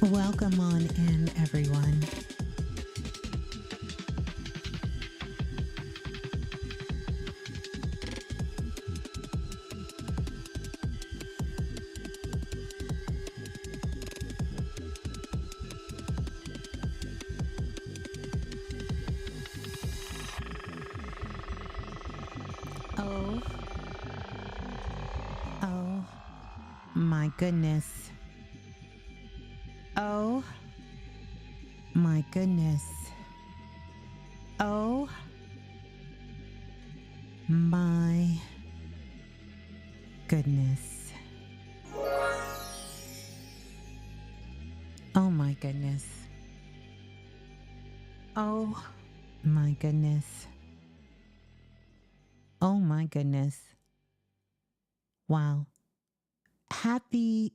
Welcome on in, everyone. Oh, oh, my goodness. Oh, my goodness. Oh, my goodness. Oh, my goodness. Oh, my goodness. Oh, my goodness. Wow. Happy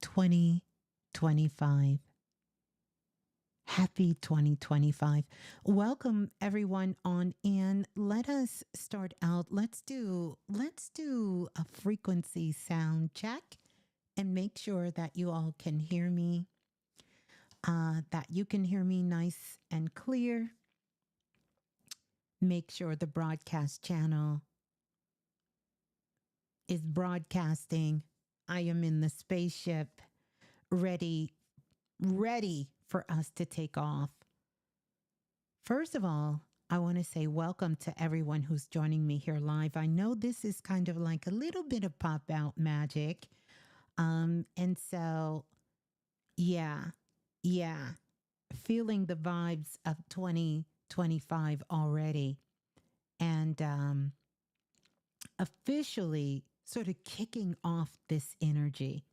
2025. Happy 2025. Welcome everyone on in. Let us start out. Let's do a frequency sound check and make sure that you all can hear me. That you can hear me nice and clear. Make sure the broadcast channel is broadcasting. I am in the spaceship ready for us to take off. First of all, I want to say welcome to everyone who's joining me here live. I know this is kind of like a little bit of pop out magic. And so, yeah, yeah, feeling the vibes of 2025 already. And officially sort of kicking off this energy.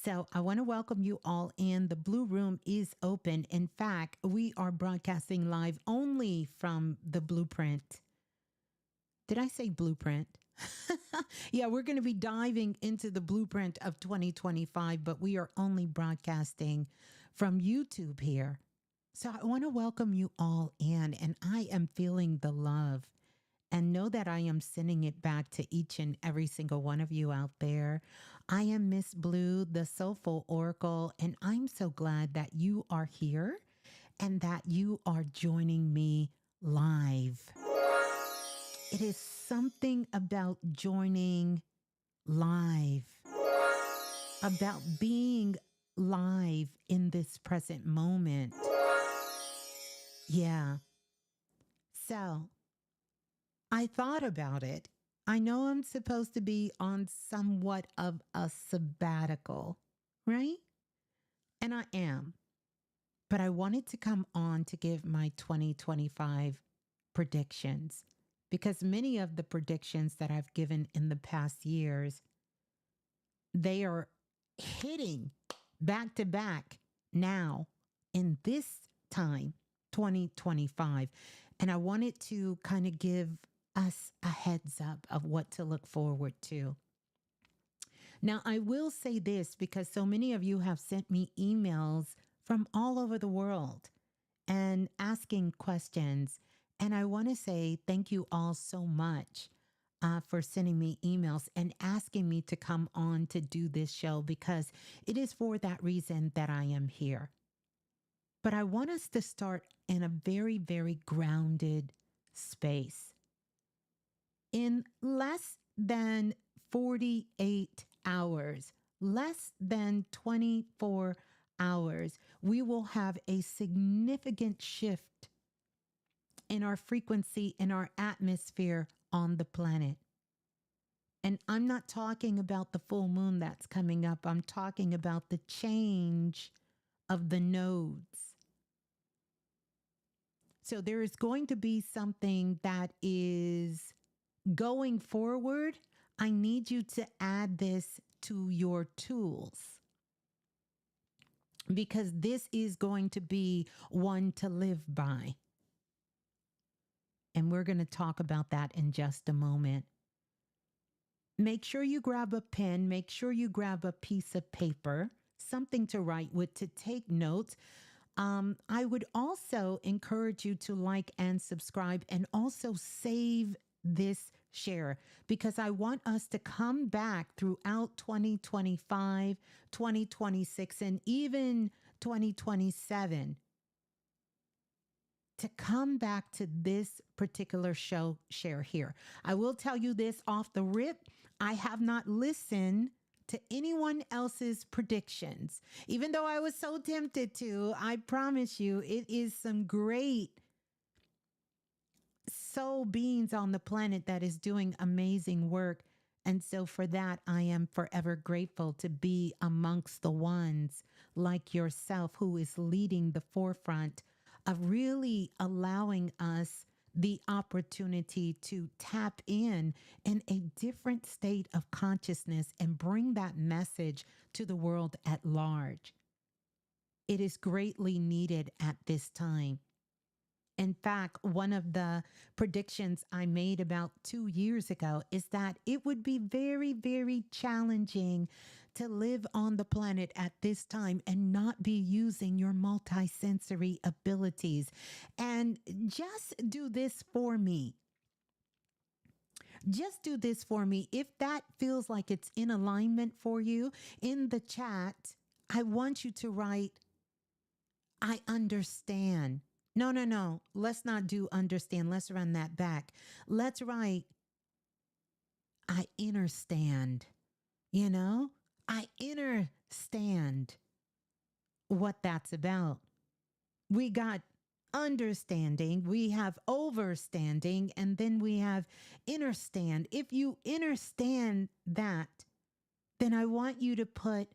So I want to welcome you all in. The Blue Room is open. In fact, we are broadcasting live only from the blueprint. Did I say blueprint? Yeah, we're going to be diving into the blueprint of 2025, but we are only broadcasting from YouTube here. So I want to welcome you all in, and I am feeling the love. And know that I am sending it back to each and every single one of you out there. I am Ms.Blue, the Soulful Oracle, and I'm so glad that you are here and that you are joining me live. It is something about joining live, about being live in this present moment. Yeah. So, I thought about it. I know I'm supposed to be on somewhat of a sabbatical, right? And I am. But I wanted to come on to give my 2025 predictions because many of the predictions that I've given in the past years, they are hitting back to back now in this time, 2025. And I wanted to kind of give us a heads up of what to look forward to. Now, I will say this because so many of you have sent me emails from all over the world and asking questions. And I want to say thank you all so much for sending me emails and asking me to come on to do this show because it is for that reason that I am here. But I want us to start in a very, very grounded space. In less than 48 hours, less than 24 hours, we will have a significant shift in our frequency, in our atmosphere on the planet. And I'm not talking about the full moon that's coming up. I'm talking about the change of the nodes. So there is going to be something that is going forward. I need you to add this to your tools because this is going to be one to live by. And we're going to talk about that in just a moment. Make sure you grab a pen, make sure you grab a piece of paper, something to write with, to take notes. I would also encourage you to like and subscribe and also save this share because I want us to come back throughout 2025, 2026, and even 2027 to come back to this particular show share here. I will tell you this off the rip. I have not listened to anyone else's predictions. Even though I was so tempted to, I promise you, it is some great soul beings on the planet that is doing amazing work. And so for that, I am forever grateful to be amongst the ones like yourself who is leading the forefront of really allowing us the opportunity to tap in a different state of consciousness and bring that message to the world at large. It is greatly needed at this time. In fact, one of the predictions I made about 2 years ago is that it would be very, very challenging to live on the planet at this time and not be using your multisensory abilities. And just do this for me. Just do this for me. If that feels like it's in alignment for you in the chat, I want you to write, I understand. No, no, no. Let's not do understand. Let's run that back. Let's write, I understand. You know, I understand what that's about. We got understanding, we have overstanding, and then we have understand. If you understand that, then I want you to put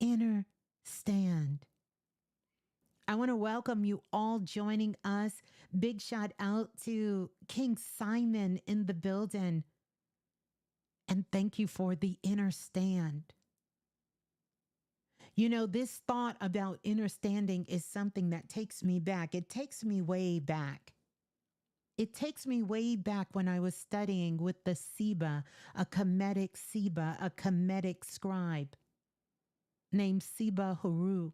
understand. I want to welcome you all joining us. Big shout out to King Simon in the building. And thank you for the inner stand. You know, this thought about understanding is something that takes me back. It takes me way back. It takes me way back when I was studying with the Seba, a Kemetic scribe named Seba Haru.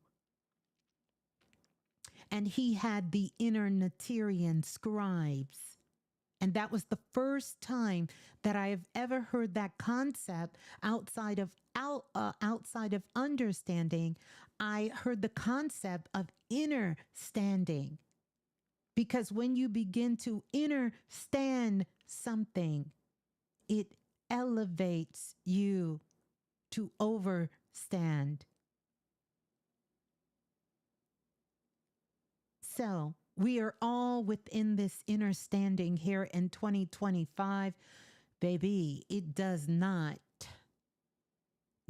And he had the inner Natirian scribes. And that was the first time that I have ever heard that concept outside of understanding. I heard the concept of inner standing. Because when you begin to understand something, it elevates you to overstand. So we are all within this understanding here in 2025. Baby, it does not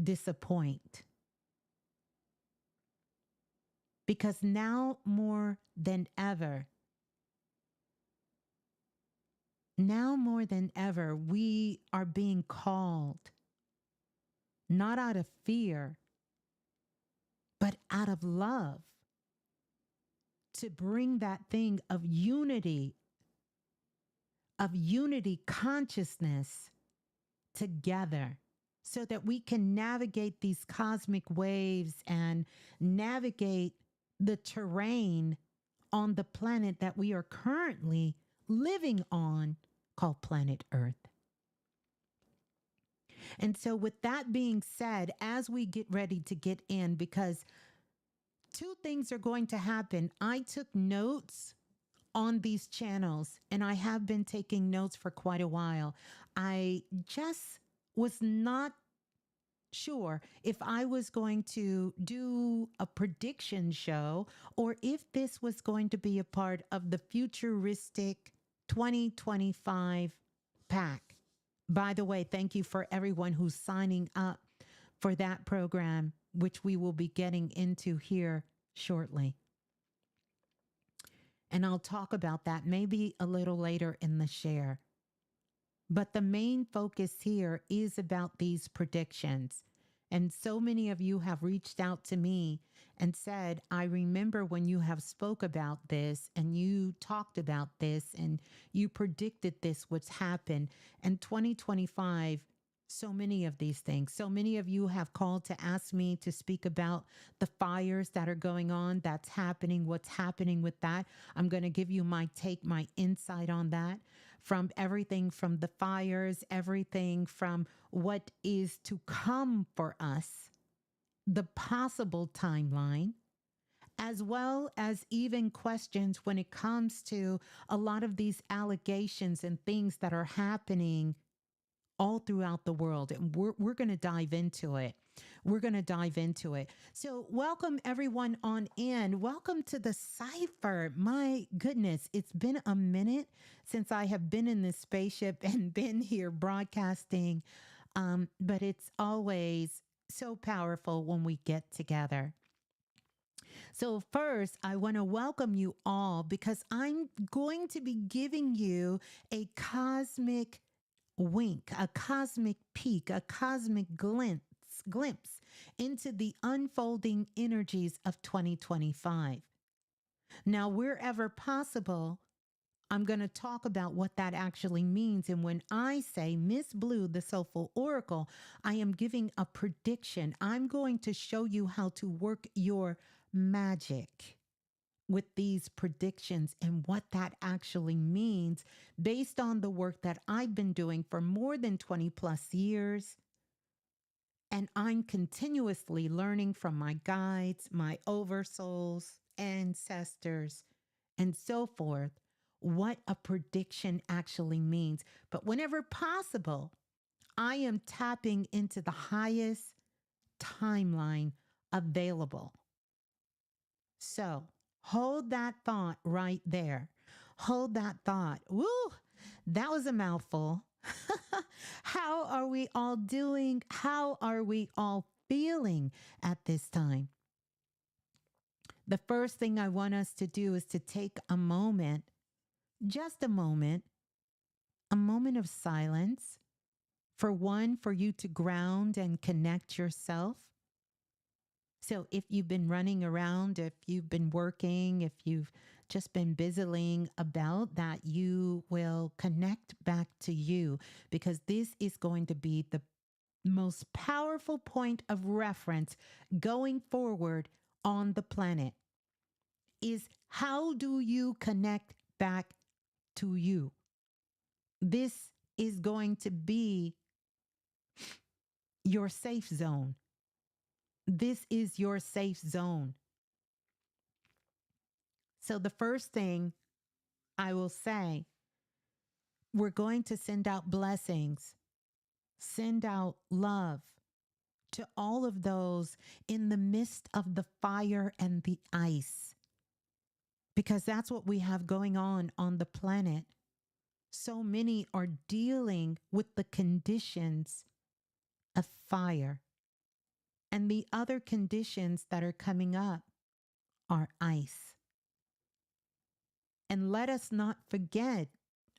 disappoint. Because now more than ever, we are being called, not out of fear, but out of love, to bring that thing of unity consciousness together so that we can navigate these cosmic waves and navigate the terrain on the planet that we are currently living on, called planet Earth. And so with that being said, as we get ready to get in, because two things are going to happen. I took notes on these channels, and I have been taking notes for quite a while. I just was not sure if I was going to do a prediction show or if this was going to be a part of the futuristic 2025 pack. By the way, thank you for everyone who's signing up for that program, which we will be getting into here shortly. And I'll talk about that maybe a little later in the share. But the main focus here is about these predictions. And so many of you have reached out to me and said, I remember when you have spoke about this and you talked about this and you predicted this what's happened. And 2025, so many of these things. So many of you have called to ask me to speak about the fires that are going on, that's happening, what's happening with that. I'm going to give you my take, my insight on that. from everything from the fires, everything from what is to come for us, the possible timeline, as well as even questions when it comes to a lot of these allegations and things that are happening all throughout the world. And we're going to dive into it. We're going to dive into it. So, welcome everyone on in. Welcome to the Cypher. My goodness, it's been a minute since I have been in this spaceship and been here broadcasting. But it's always so powerful when we get together. So, first, I want to welcome you all because I'm going to be giving you a cosmic wink, a cosmic peek, a cosmic glimpse into the unfolding energies of 2025. Now, wherever possible, I'm going to talk about what that actually means. And when I say Ms.Blue, the Soulful Oracle, I am giving a prediction. I'm going to show you how to work your magic with these predictions and what that actually means based on the work that I've been doing for more than 20 plus years. And I'm continuously learning from my guides, my oversouls, ancestors, and so forth, what a prediction actually means. But whenever possible, I am tapping into the highest timeline available. So hold that thought right there. Hold that thought. Woo, that was a mouthful. How are we all doing? How are we all feeling at this time? The first thing I want us to do is to take a moment, just a moment of silence. For one, for you to ground and connect yourself. So if you've been running around, if you've been working, if you've just been busying about that, you will connect back to you because this is going to be the most powerful point of reference going forward on the planet is how do you connect back to you? This is going to be your safe zone. This is your safe zone. So the first thing I will say, we're going to send out blessings, send out love to all of those in the midst of the fire and the ice, because that's what we have going on the planet. So many are dealing with the conditions of fire, and the other conditions that are coming up are ice. And let us not forget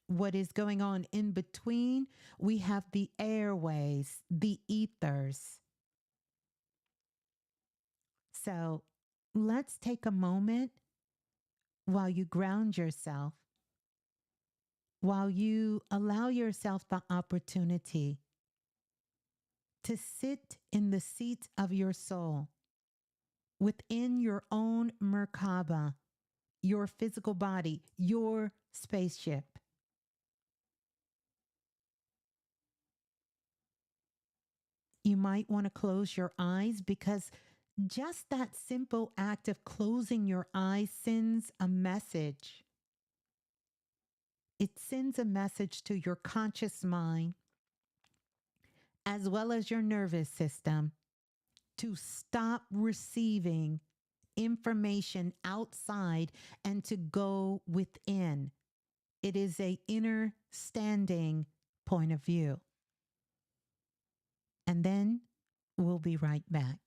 what is going on in between. We have the airways, the ethers. So let's take a moment while you ground yourself, while you allow yourself the opportunity to sit in the seat of your soul within your own Merkaba, your physical body, your spaceship. You might want to close your eyes because just that simple act of closing your eyes sends a message. It sends a message to your conscious mind as well as your nervous system to stop receiving information outside and to go within. It is a inner standing point of view. And then we'll be right back.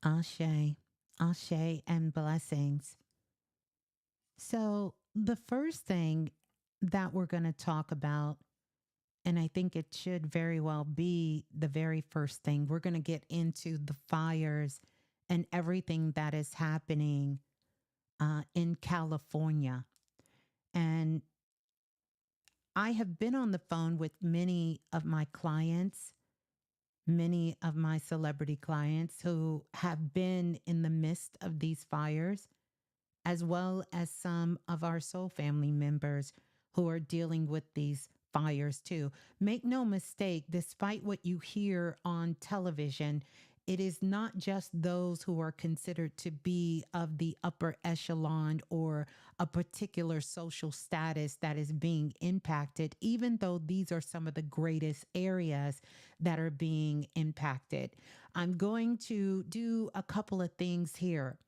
Ashe, ashe, and blessings. So, the first thing that we're going to talk about, and I think it should very well be the very first thing, we're going to get into the fires and everything that is happening in California. And I have been on the phone with many of my clients, many of my celebrity clients who have been in the midst of these fires, as well as some of our soul family members who are dealing with these fires too. Make no mistake, despite what you hear on television, it is not just those who are considered to be of the upper echelon or a particular social status that is being impacted, even though these are some of the greatest areas that are being impacted. I'm going to do a couple of things here.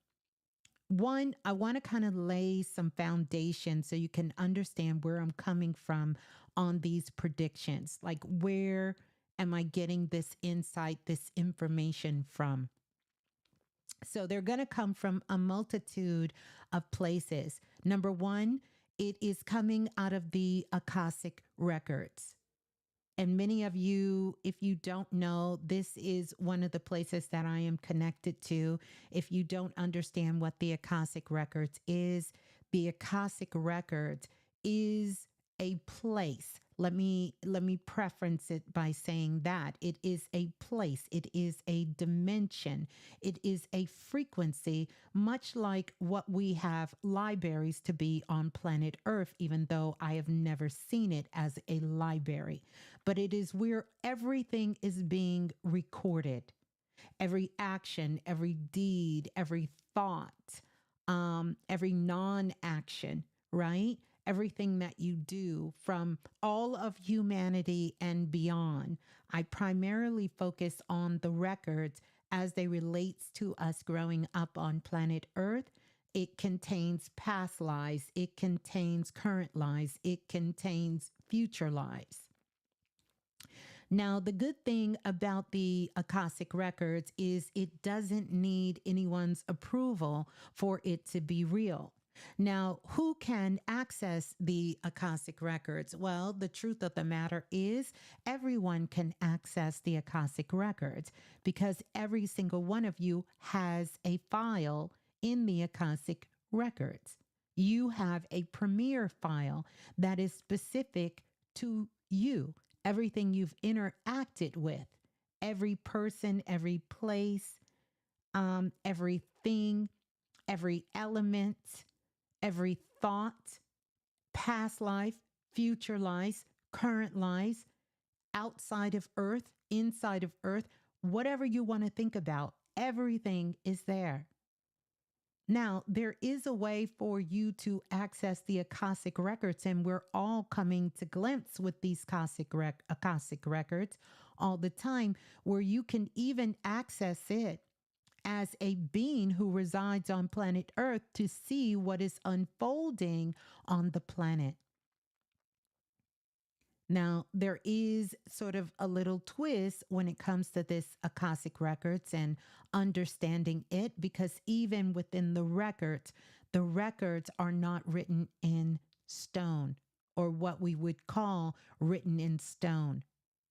One, I want to kind of lay some foundation so you can understand where I'm coming from on these predictions. Like, where am I getting this insight, this information from? So, they're going to come from a multitude of places. Number one, it is coming out of the Akashic records. And many of you, if you don't know, this is one of the places that I am connected to. If you don't understand what the Akashic Records is, the Akashic Records is a place. Let me preference it by saying that it is a place, it is a dimension, it is a frequency, much like what we have libraries to be on planet Earth, even though I have never seen it as a library, but it is where everything is being recorded. Every action, every deed, every thought, every non action, right? Everything that you do from all of humanity and beyond. I primarily focus on the records as they relates to us growing up on planet Earth. It contains past lives, it contains current lives, it contains future lives. Now, the good thing about the Akashic Records is it doesn't need anyone's approval for it to be real. Now, who can access the Akashic Records? Well, the truth of the matter is everyone can access the Akashic Records because every single one of you has a file in the Akashic Records. You have a premier file that is specific to you, everything you've interacted with, every person, every place, everything, every element, every thought, past life, future lives, current lives, outside of Earth, inside of Earth, whatever you want to think about, everything is there. Now, there is a way for you to access the Akashic records, and we're all coming to glimpse with these Akashic records all the time, where you can even access it as a being who resides on planet Earth to see what is unfolding on the planet. Now, there is sort of a little twist when it comes to this Akashic records and understanding it, because even within the records are not written in stone or what we would call written in stone.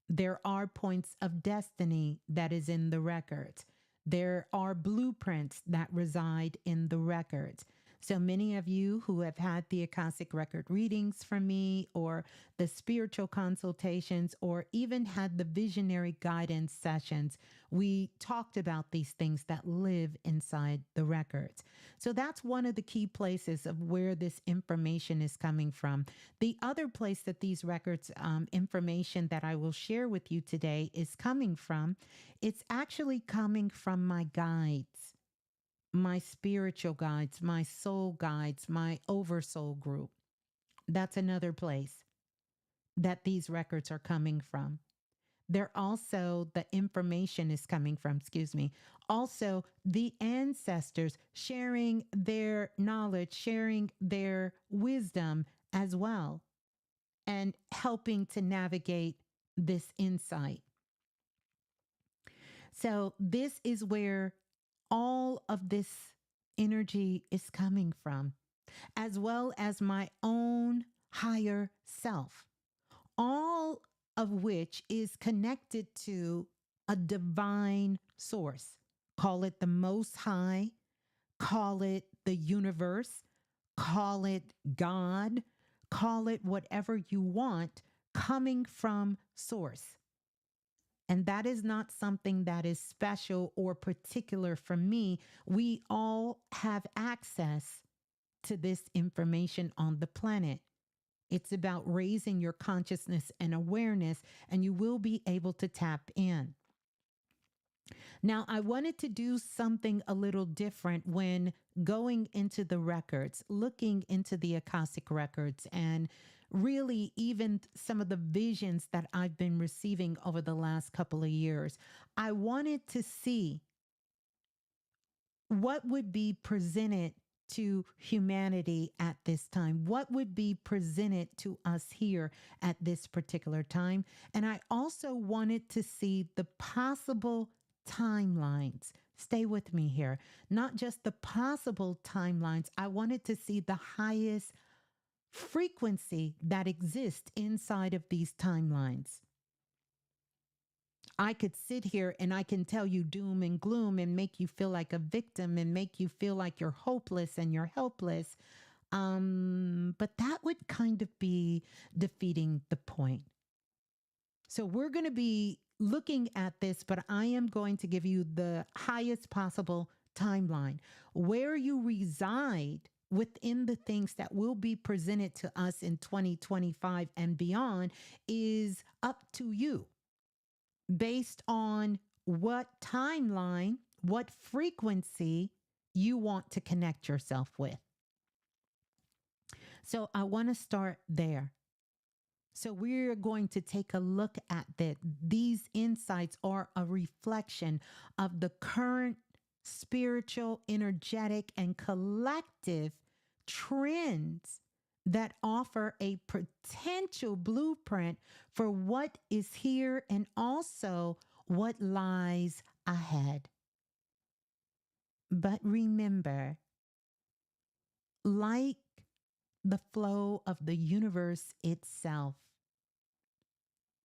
There are points of destiny that is in the records. There are blueprints that reside in the records. So many of you who have had the Akashic record readings from me, or the spiritual consultations, or even had the visionary guidance sessions, we talked about these things that live inside the records. So that's one of the key places of where this information is coming from. The other place that these records information that I will share with you today is coming from, it's actually coming from my guides, my spiritual guides, my soul guides, my oversoul group. That's another place that these records are coming from. They're also, the information is coming from, excuse me, also the ancestors sharing their knowledge, sharing their wisdom as well, and helping to navigate this insight. So, this is where all of this energy is coming from, as well as my own higher self, all of which is connected to a divine source. Call it the Most High, call it the universe, call it God, call it whatever you want, coming from source. And that is not something that is special or particular for me. We all have access to this information on the planet. It's about raising your consciousness and awareness, and you will be able to tap in. Now, I wanted to do something a little different when going into the records, looking into the Akashic records, and really even some of the visions that I've been receiving over the last couple of years. I wanted to see what would be presented to humanity at this time? What would be presented to us here at this particular time? And I also wanted to see the possible timelines. Stay with me here. Not just the possible timelines. I wanted to see the highest frequency that exists inside of these timelines. I could sit here and I can tell you doom and gloom and make you feel like a victim and make you feel like you're hopeless and you're helpless. But that would kind of be defeating the point. So we're going to be looking at this, but I am going to give you the highest possible timeline. Where you reside within the things that will be presented to us in 2025 and beyond is up to you, based on what timeline, what frequency you want to connect yourself with. So I want to start there. So we're going to take a look at that. These insights are a reflection of the current spiritual, energetic, and collective trends that offer a potential blueprint for what is here and also what lies ahead. But remember, like the flow of the universe itself,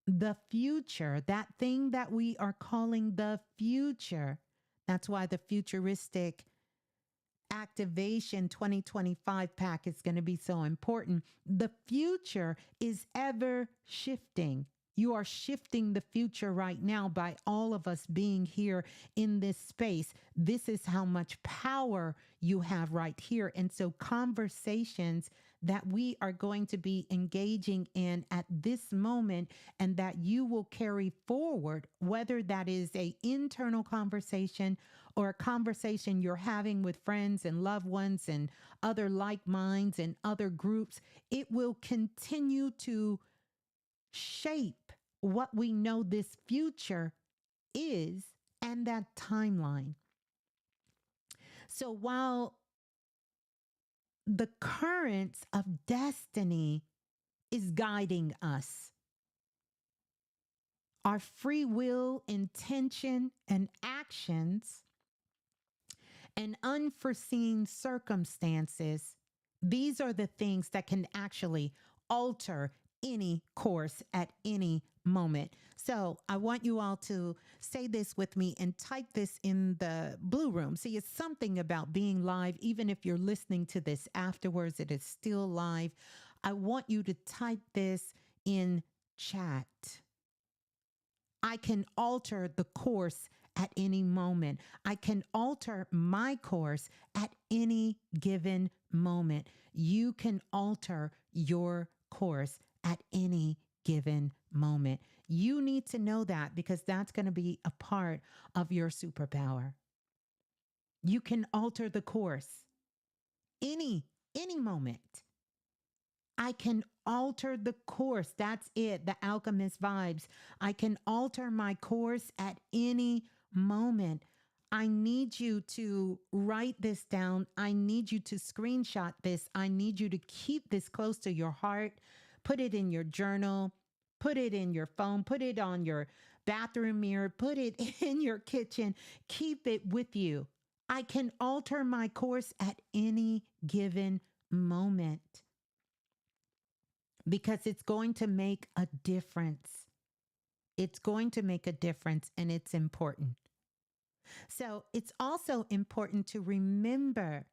the future, that thing that we are calling the future, that's why the futuristic activation 2025 pack is going to be so important. The future is ever shifting. You are shifting the future right now by all of us being here in this space. This is how much power you have right here. And so conversations that we are going to be engaging in at this moment and that you will carry forward, whether that is an internal conversation or a conversation you're having with friends and loved ones and other like minds and other groups, it will continue to shape what we know this future is and that timeline. So while the currents of destiny is guiding us, our free will, intention, and actions and unforeseen circumstances, these are the things that can actually alter any course at any moment. So I want you all to say this with me and type this in the blue room. See, it's something about being live. Even if you're listening to this afterwards, it is still live. I want you to type this in chat. I can alter the course at any moment. I can alter my course at any given moment. You can alter your course at any given moment. You need to know that because that's going to be a part of your superpower. You can alter the course any moment. I can alter the course. That's it. The alchemist vibes. I can alter my course at any moment. I need you to write this down. I need you to screenshot this. I need you to keep this close to your heart. Put it in your journal. Put it in your phone. Put it on your bathroom mirror. Put it in your kitchen. Keep it with you. I can alter my course at any given moment because it's going to make a difference. It's going to make a difference and it's important. So it's also important to remember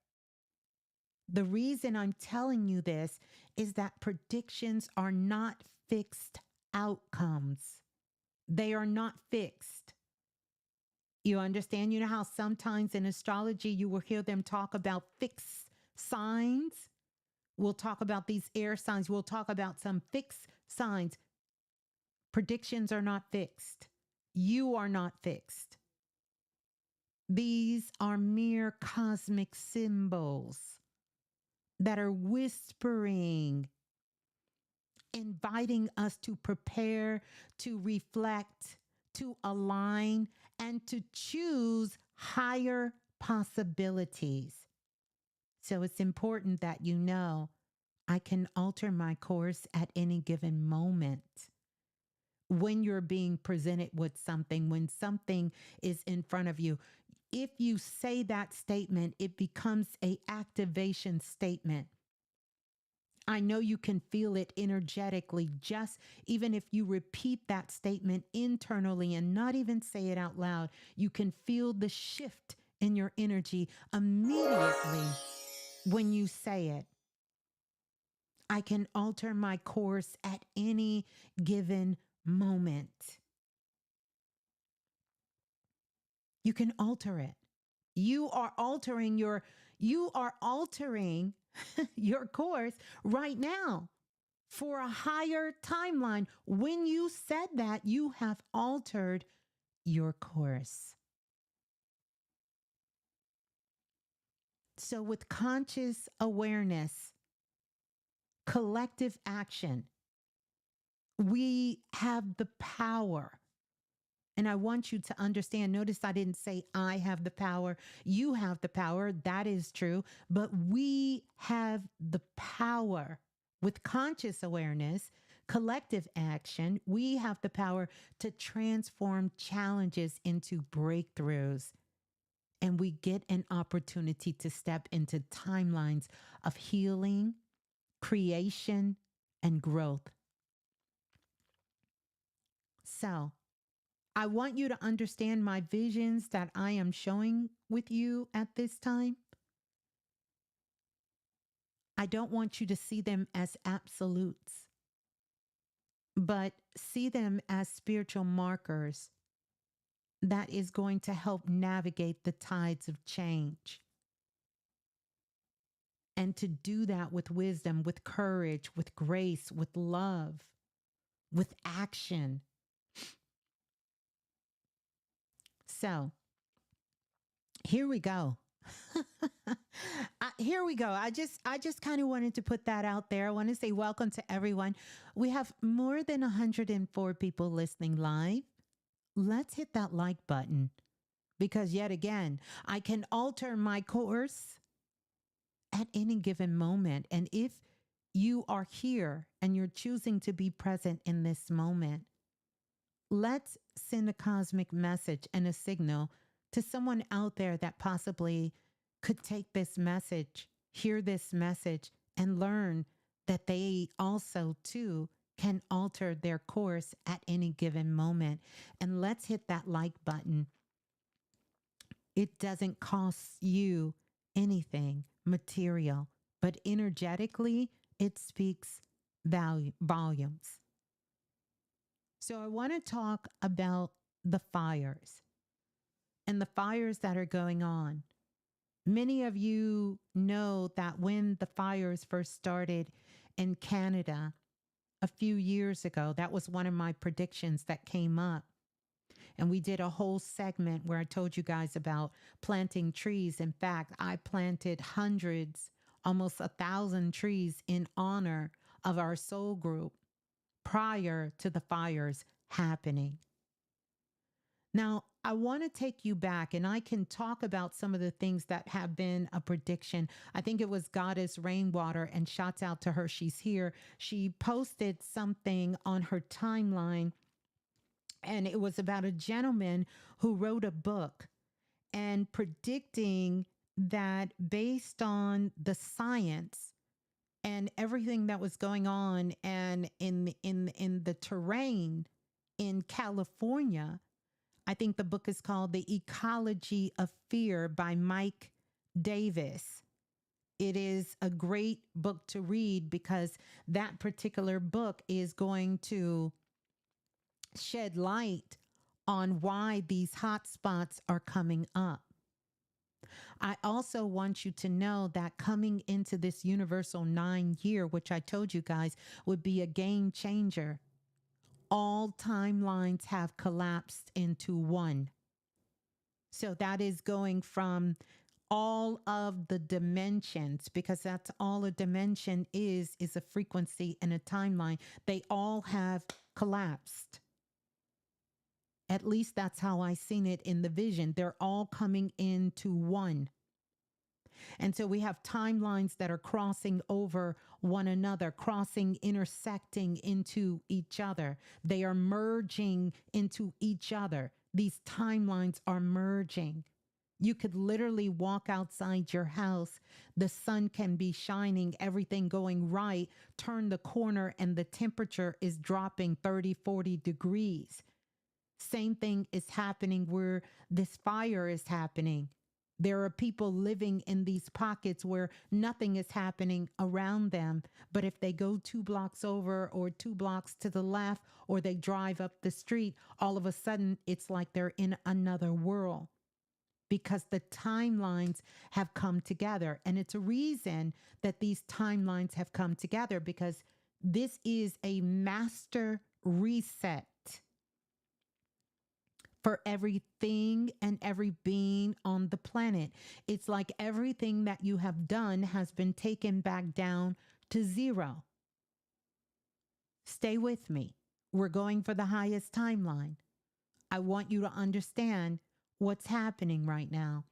the reason I'm telling you this is that predictions are not fixed outcomes. They are not fixed. You understand? You know how sometimes in astrology you will hear them talk about fixed signs? We'll talk about these air signs. We'll talk about some fixed signs. Predictions are not fixed. You are not fixed. These are mere cosmic symbols that are whispering, inviting us to prepare, to reflect, to align, and to choose higher possibilities. So it's important that you know I can alter my course at any given moment. When you're being presented with something, when something is in front of you, if you say that statement, it becomes a activation statement. I know you can feel it energetically, just even if you repeat that statement internally and not even say it out loud, you can feel the shift in your energy immediately when you say it. I can alter my course at any given moment. You can alter it. You are altering your course right now for a higher timeline. When you said that, you have altered your course. So with conscious awareness, collective action, we have the power. And I want you to understand. Notice I didn't say I have the power. You have the power. That is true. But we have the power with conscious awareness, collective action. We have the power to transform challenges into breakthroughs. And we get an opportunity to step into timelines of healing, creation, and growth. So, I want you to understand my visions that I am showing with you at this time. I don't want you to see them as absolutes, but see them as spiritual markers that is going to help navigate the tides of change. And to do that with wisdom, with courage, with grace, with love, with action. So here we go. Here we go. I just kind of wanted to put that out there. I want to say welcome to everyone. We have more than 104 people listening live. Let's hit that like button because yet again, I can alter my course at any given moment. And if you are here and you're choosing to be present in this moment, let's send a cosmic message and a signal to someone out there that possibly could take this message, hear this message, and learn that they also, too, can alter their course at any given moment. And let's hit that like button. It doesn't cost you anything material, but energetically, it speaks volumes. So I want to talk about the fires and the fires that are going on. Many of you know that when the fires first started in Canada a few years ago, that was one of my predictions that came up. And we did a whole segment where I told you guys about planting trees. In fact, I planted hundreds, almost 1,000 trees in honor of our soul group prior to the fires happening. Now, I want to take you back and I can talk about some of the things that have been a prediction. I think it was Goddess Rainwater, and shouts out to her. She's here. She posted something on her timeline, and it was about a gentleman who wrote a book. and predicting that based on the science and everything that was going on and in the terrain in California. I think the book is called The Ecology of Fear by Mike Davis. It is a great book to read because that particular book is going to shed light on why these hot spots are coming up. I also want you to know that coming into this universal 9 year, which I told you guys would be a game changer, all timelines have collapsed into one. So that is going from all of the dimensions, because that's all a dimension is a frequency and a timeline. They all have collapsed. At least that's how I seen it in the vision. They're all coming into one. And so we have timelines that are crossing over one another, crossing, intersecting into each other. They are merging into each other. These timelines are merging. You could literally walk outside your house. The sun can be shining, everything going right. Turn the corner and the temperature is dropping 30, 40 degrees. Same thing is happening where this fire is happening. There are people living in these pockets where nothing is happening around them. But if they go 2 blocks over or 2 blocks to the left, or they drive up the street, all of a sudden it's like they're in another world because the timelines have come together. And it's a reason that these timelines have come together because this is a master reset for everything and every being on the planet. It's like everything that you have done has been taken back down to zero. Stay with me. We're going for the highest timeline. I want you to understand what's happening right now.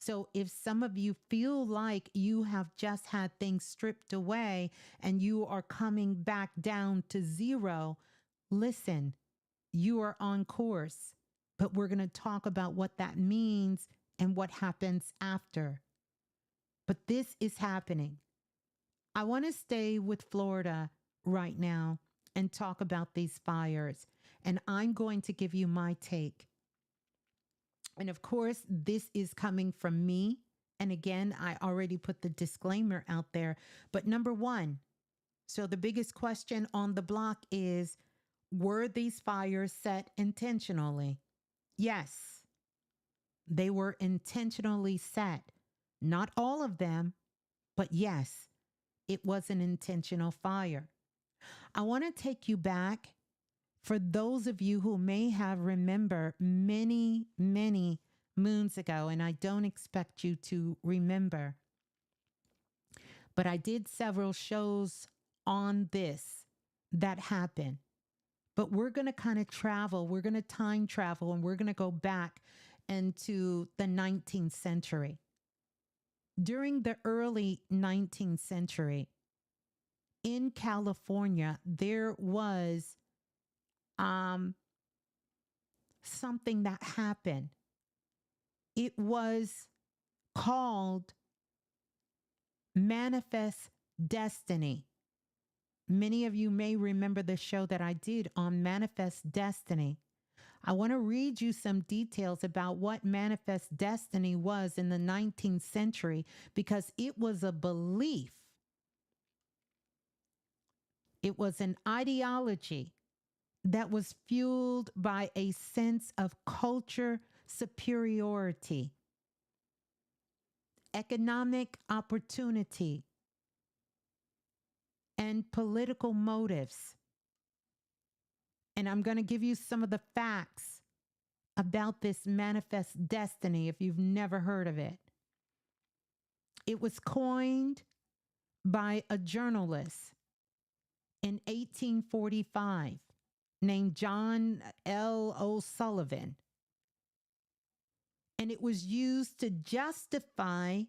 So if some of you feel like you have just had things stripped away and you are coming back down to zero, listen, you are on course. But we're going to talk about what that means and what happens after. But this is happening. I want to stay with Florida right now and talk about these fires. And I'm going to give you my take. And of course, this is coming from me. And again, I already put the disclaimer out there. But number one, so the biggest question on the block is, were these fires set intentionally? Yes, they were intentionally set. Not all of them, but yes, it was an intentional fire. I want to take you back for those of you who may have remember many, many moons ago, and I don't expect you to remember, but I did several shows on this that happened. But we're going to kind of travel, we're going to time travel, and we're going to go back into the 19th century. During the early 19th century, in California, there was something that happened. It was called Manifest Destiny. Many of you may remember the show that I did on Manifest Destiny. I want to read you some details about what Manifest Destiny was in the 19th century because it was a belief. It was an ideology that was fueled by a sense of culture superiority, economic opportunity, and political motives. And I'm going to give you some of the facts about this manifest destiny if you've never heard of it. It was coined by a journalist in 1845 named John L. O'Sullivan. And it was used to justify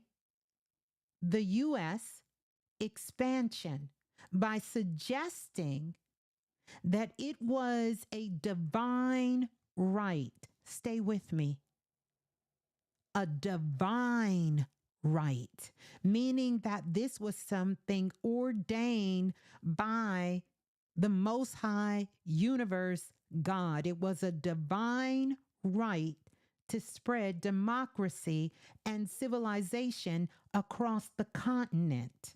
the U.S. expansion by suggesting that it was a divine right. Stay with me. a divine right, meaning that this was something ordained by the Most High Universe God. It was a divine right to spread democracy and civilization across the continent.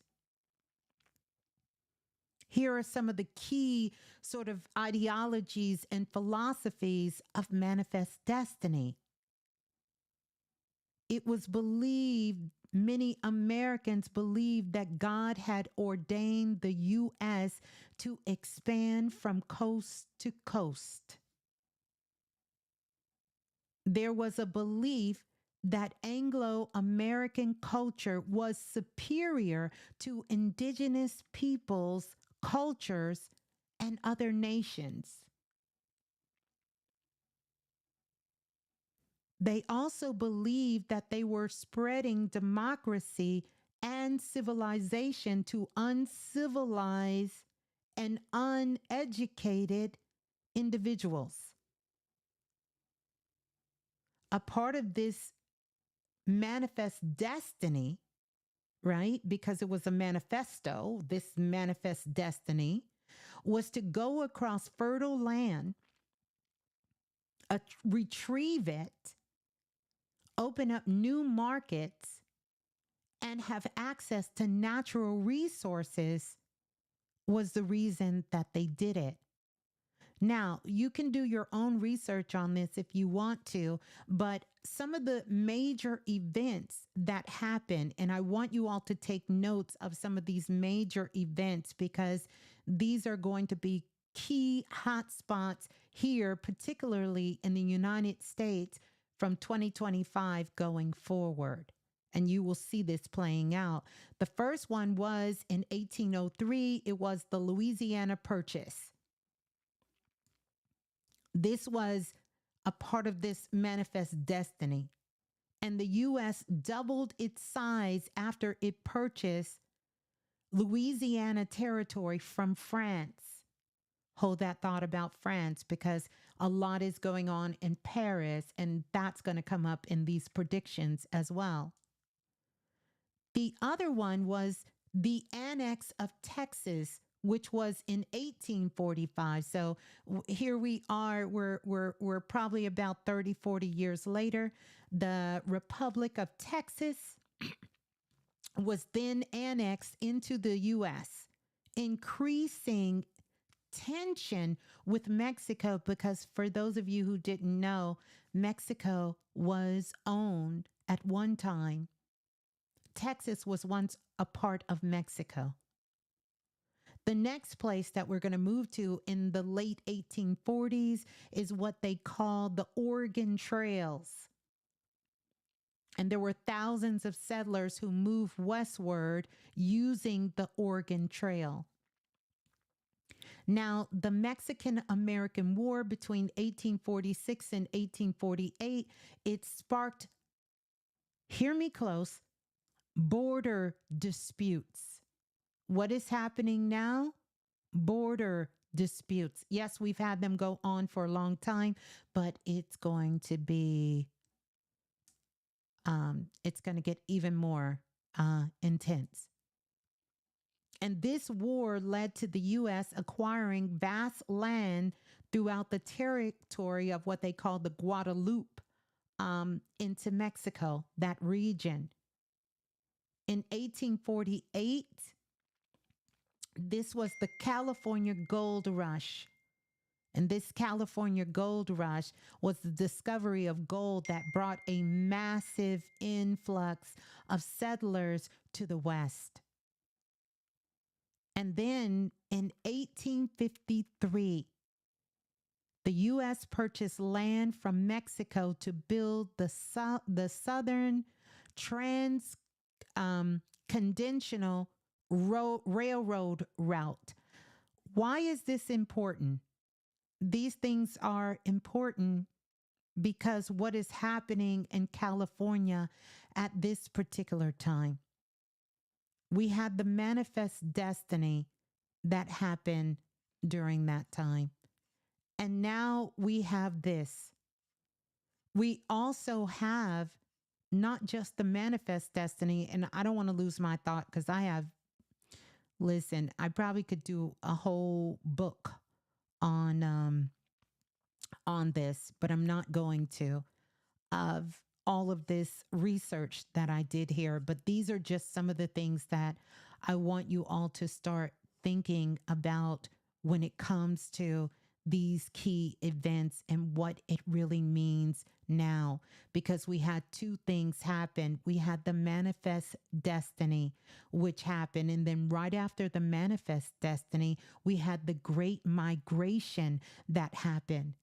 Here are some of the key sort of ideologies and philosophies of manifest destiny. It was believed, many Americans believed that God had ordained the U.S. to expand from coast to coast. There was a belief that Anglo American culture was superior to indigenous peoples, cultures, and other nations. They also believed that they were spreading democracy and civilization to uncivilized and uneducated individuals. A part of this manifest destiny, right? Because it was a manifesto, this manifest destiny was to go across fertile land, retrieve it, open up new markets, and have access to natural resources was the reason that they did it. Now, you can do your own research on this if you want to, but some of the major events that happen, and I want you all to take notes of some of these major events because these are going to be key hotspots here, particularly in the United States from 2025 going forward. And you will see this playing out. The first one was in 1803, it was the Louisiana Purchase. This was a part of this manifest destiny. And the U.S. doubled its size after it purchased Louisiana territory from France. Hold that thought about France because a lot is going on in Paris, and that's going to come up in these predictions as well. The other one was the annex of Texas, which was in 1845. So here we are, we're probably about 30, 40 years later. The Republic of Texas was then annexed into the U.S., increasing tension with Mexico because for those of you who didn't know, Mexico was owned at one time. Texas was once a part of Mexico. The next place that we're going to move to in the late 1840s is what they call the Oregon Trails. And there were thousands of settlers who moved westward using the Oregon Trail. Now, the Mexican-American War between 1846 and 1848, it sparked, hear me close, border disputes. What is happening now? Border disputes. Yes, we've had them go on for a long time, but it's going to get even more intense. And this war led to the U.S. acquiring vast land throughout the territory of what they call the Guadalupe into Mexico, that region. In 1848, this was the California Gold Rush. And this California Gold Rush was the discovery of gold that brought a massive influx of settlers to the West. And then in 1853, the U.S. purchased land from Mexico to build the Southern Transcontinental Railroad route. Why is this important? These things are important because what is happening in California at this particular time. We had the manifest destiny that happened during that time. And now we have this. We also have not just the manifest destiny. And I don't want to lose my thought because listen, I probably could do a whole book on um on this, but I'm not going to, of all of this research that I did here. But these are just some of the things that I want you all to start thinking about when it comes to these key events and what it really means now. Because we had two things happen. We had the manifest destiny, which happened. And then right after the manifest destiny, we had the great migration that happened.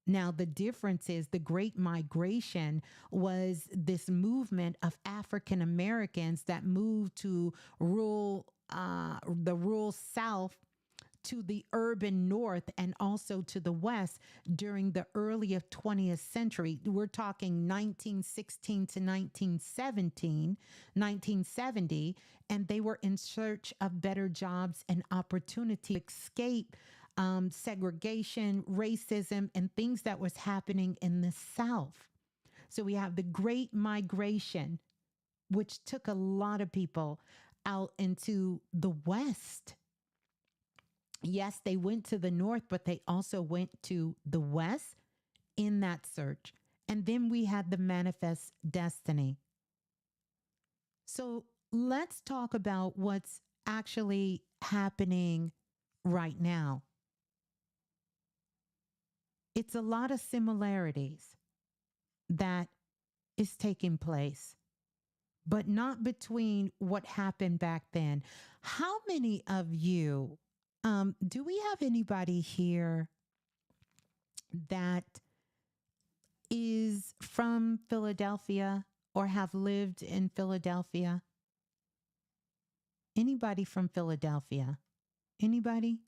Now, the difference is the Great Migration was this movement of African Americans that moved to the rural South, to the urban North, and also to the West during the early of 20th century. We're talking 1916 to 1970, and they were in search of better jobs and opportunity to escape segregation, racism, and things that was happening in the South. So we have the Great Migration, which took a lot of people out into the West. Yes, they went to the North, but they also went to the West in that search. And then we had the manifest destiny. So let's talk about what's actually happening right now. It's a lot of similarities that is taking place, but not between what happened back then. How many of you, do we have anybody here that is from Philadelphia or have lived in Philadelphia? Anybody from Philadelphia? Anybody?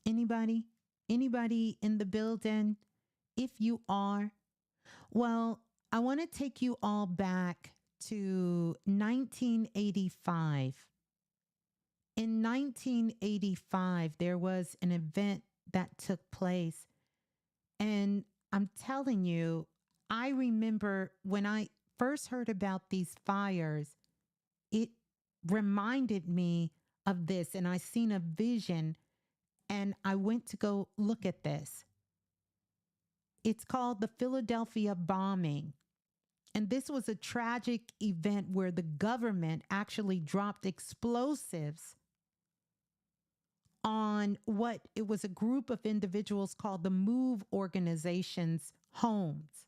Anybody? Anybody in the building? If you are, well, I want to take you all back to 1985. In 1985, there was an event that took place. And I'm telling you, I remember when I first heard about these fires, it reminded me of this. And I seen a vision and I went to go look at this. It's called the Philadelphia bombing. And this was a tragic event where the government actually dropped explosives on what it was a group of individuals called the Move Organization's homes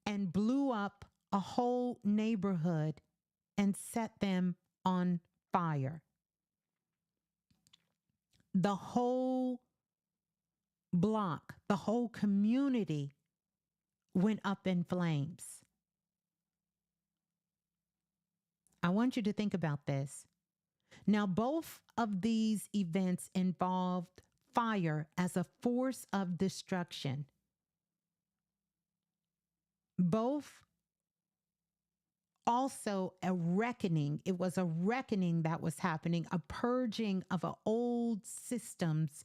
and blew up a whole neighborhood and set them on fire. The whole block, the whole community went up in flames. I want you to think about this. Now, both of these events involved fire as a force of destruction. Both also a reckoning. It was a reckoning that was happening, a purging of old systems,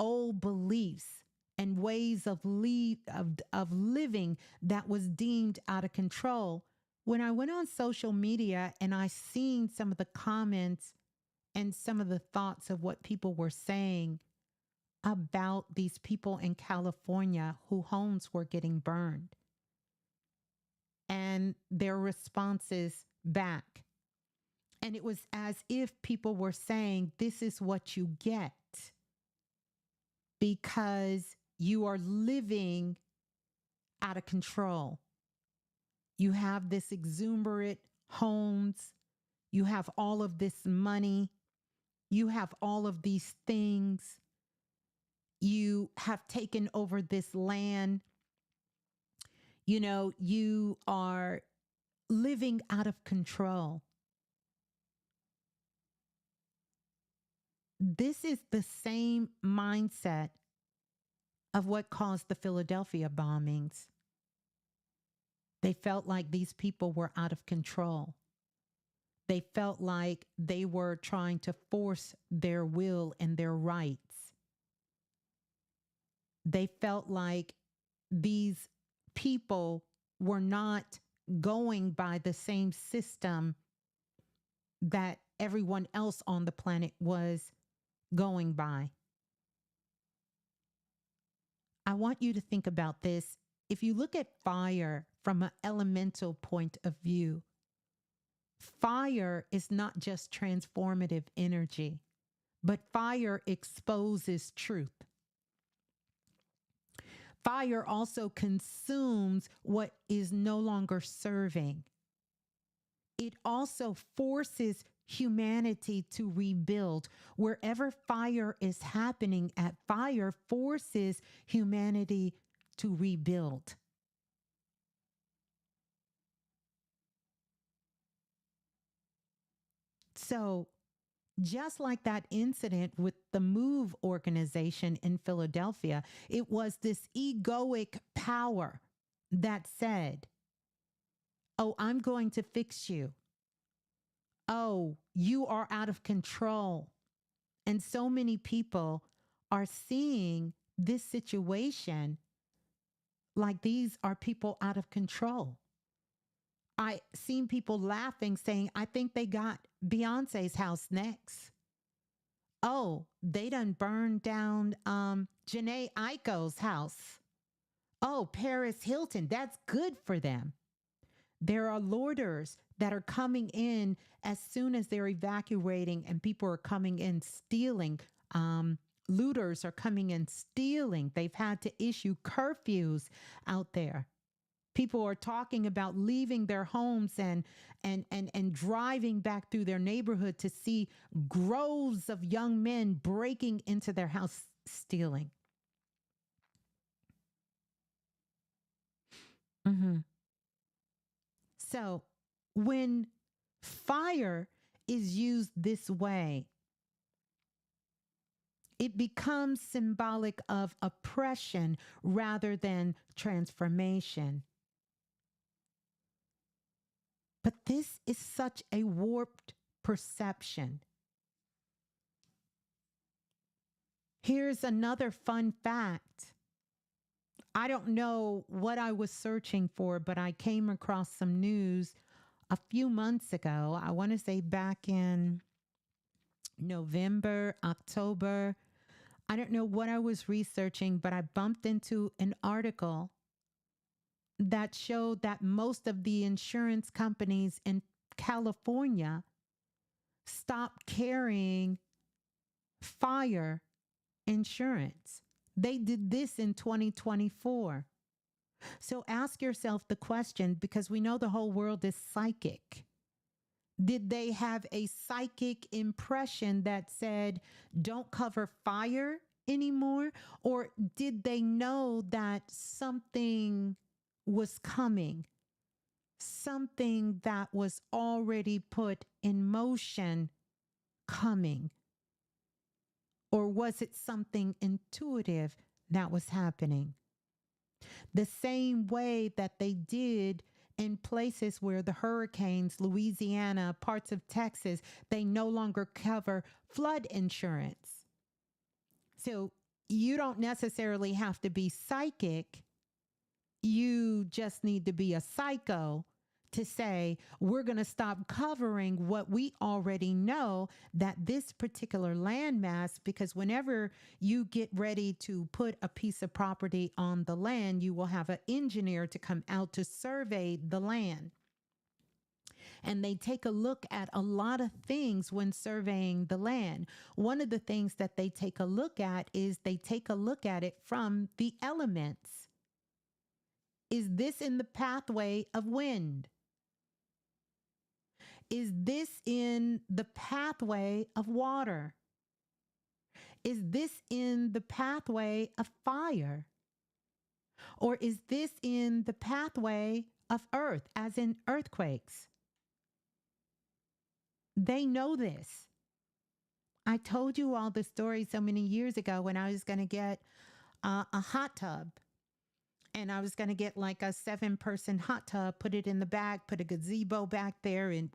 old beliefs, and ways of living that was deemed out of control. When I went on social media and I seen some of the comments and some of the thoughts of what people were saying about these people in California whose homes were getting burned and their responses back. And it was as if people were saying, this is what you get because you are living out of control. You have this exuberant homes. You have all of this money. You have all of these things. You have taken over this land. You know, you are living out of control. This is the same mindset of what caused the Philadelphia bombings. They felt like these people were out of control. They felt like they were trying to force their will and their rights. They felt like these people were not going by the same system that everyone else on the planet was going by. I want you to think about this. If you look at fire from an elemental point of view, fire is not just transformative energy, but fire exposes truth. Fire also consumes what is no longer serving. It also forces humanity to rebuild. Wherever fire is happening at, fire forces humanity to rebuild. So, just like that incident with the Move organization in Philadelphia, it was this egoic power that said, "Oh, I'm going to fix you. Oh, you are out of control." And so many people are seeing this situation like these are people out of control. I seen people laughing saying, "I think they got Beyonce's house next." Oh, they done burned down Janae Aiko's house. Oh, Paris Hilton. That's good for them. There are loiters that are coming in as soon as they're evacuating, and people are coming in stealing. Looters are coming in stealing. They've had to issue curfews out there. People are talking about leaving their homes and driving back through their neighborhood to see groves of young men breaking into their house stealing. Mhm. So when fire is used this way, it becomes symbolic of oppression rather than transformation. But this is such a warped perception. Here's another fun fact. I don't know what I was searching for, but I came across some news a few months ago. I want to say back in November, October. I don't know what I was researching, but I bumped into an article that showed that most of the insurance companies in California stopped carrying fire insurance. They did this in 2024. So ask yourself the question, because we know the whole world is psychic. Did they have a psychic impression that said, don't cover fire anymore? Or did they know that something was coming, something that was already put in motion coming? Or was it something intuitive that was happening? The same way that they did in places where the hurricanes, Louisiana, parts of Texas, they no longer cover flood insurance. So you don't necessarily have to be psychic. You just need to be a psycho to say, we're going to stop covering what we already know, that this particular landmass, because whenever you get ready to put a piece of property on the land, you will have an engineer to come out to survey the land. And they take a look at a lot of things when surveying the land. One of the things that they take a look at is they take a look at it from the elements. Is this in the pathway of wind? Is this in the pathway of water? Is this in the pathway of fire? Or is this in the pathway of earth, as in earthquakes? They know this. I told you all the story so many years ago when I was going to get a hot tub. And I was going to get like a 7-person hot tub, put it in the back, put a gazebo back there, and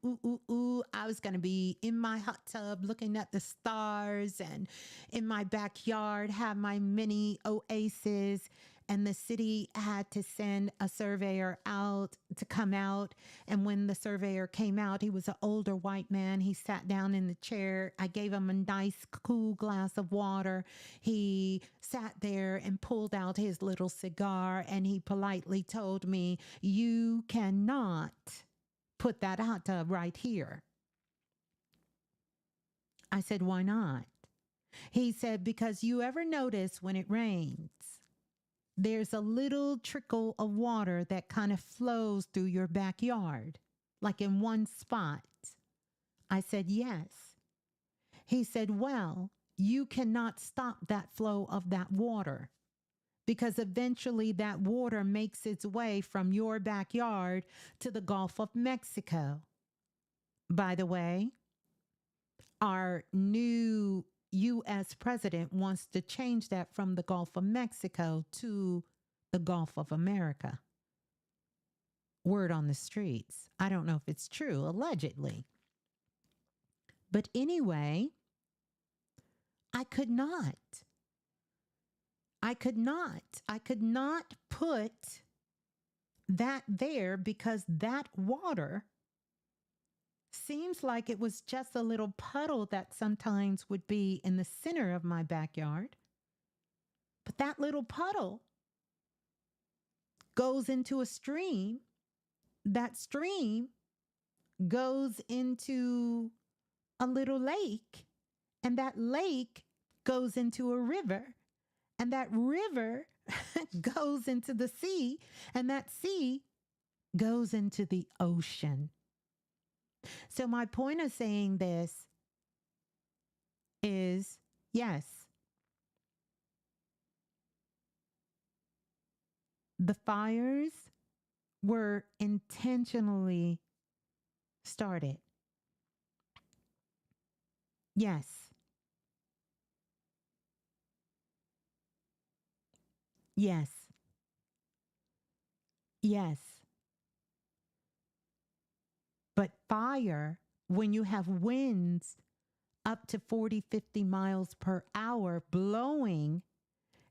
I was going to be in my hot tub looking at the stars, and in my backyard have my mini oasis. and the city had to send a surveyor out to come out. And when the surveyor came out, he was an older white man. He sat down in the chair. I gave him a nice, cool glass of water. He sat there and pulled out his little cigar, and he politely told me, "You cannot put that out right here." I said, "Why not?" He said, "Because you ever notice when it rains, there's a little trickle of water that kind of flows through your backyard, like in one spot?" I said, "Yes." He said, "Well, you cannot stop that flow of that water, because eventually that water makes its way from your backyard to the Gulf of Mexico." By the way, our new U.S. president wants to change that from the Gulf of Mexico to the Gulf of America. Word on the streets. I don't know if it's true, allegedly. But anyway, I could not. I could not. I could not put that there because that water seems like it was just a little puddle that sometimes would be in the center of my backyard. But that little puddle goes into a stream. That stream goes into a little lake, and that lake goes into a river, and that river goes into the sea, and that sea goes into the ocean. So my point of saying this is, yes, the fires were intentionally started. Yes. Yes. Yes. But fire, when you have winds up to 40, 50 miles per hour blowing,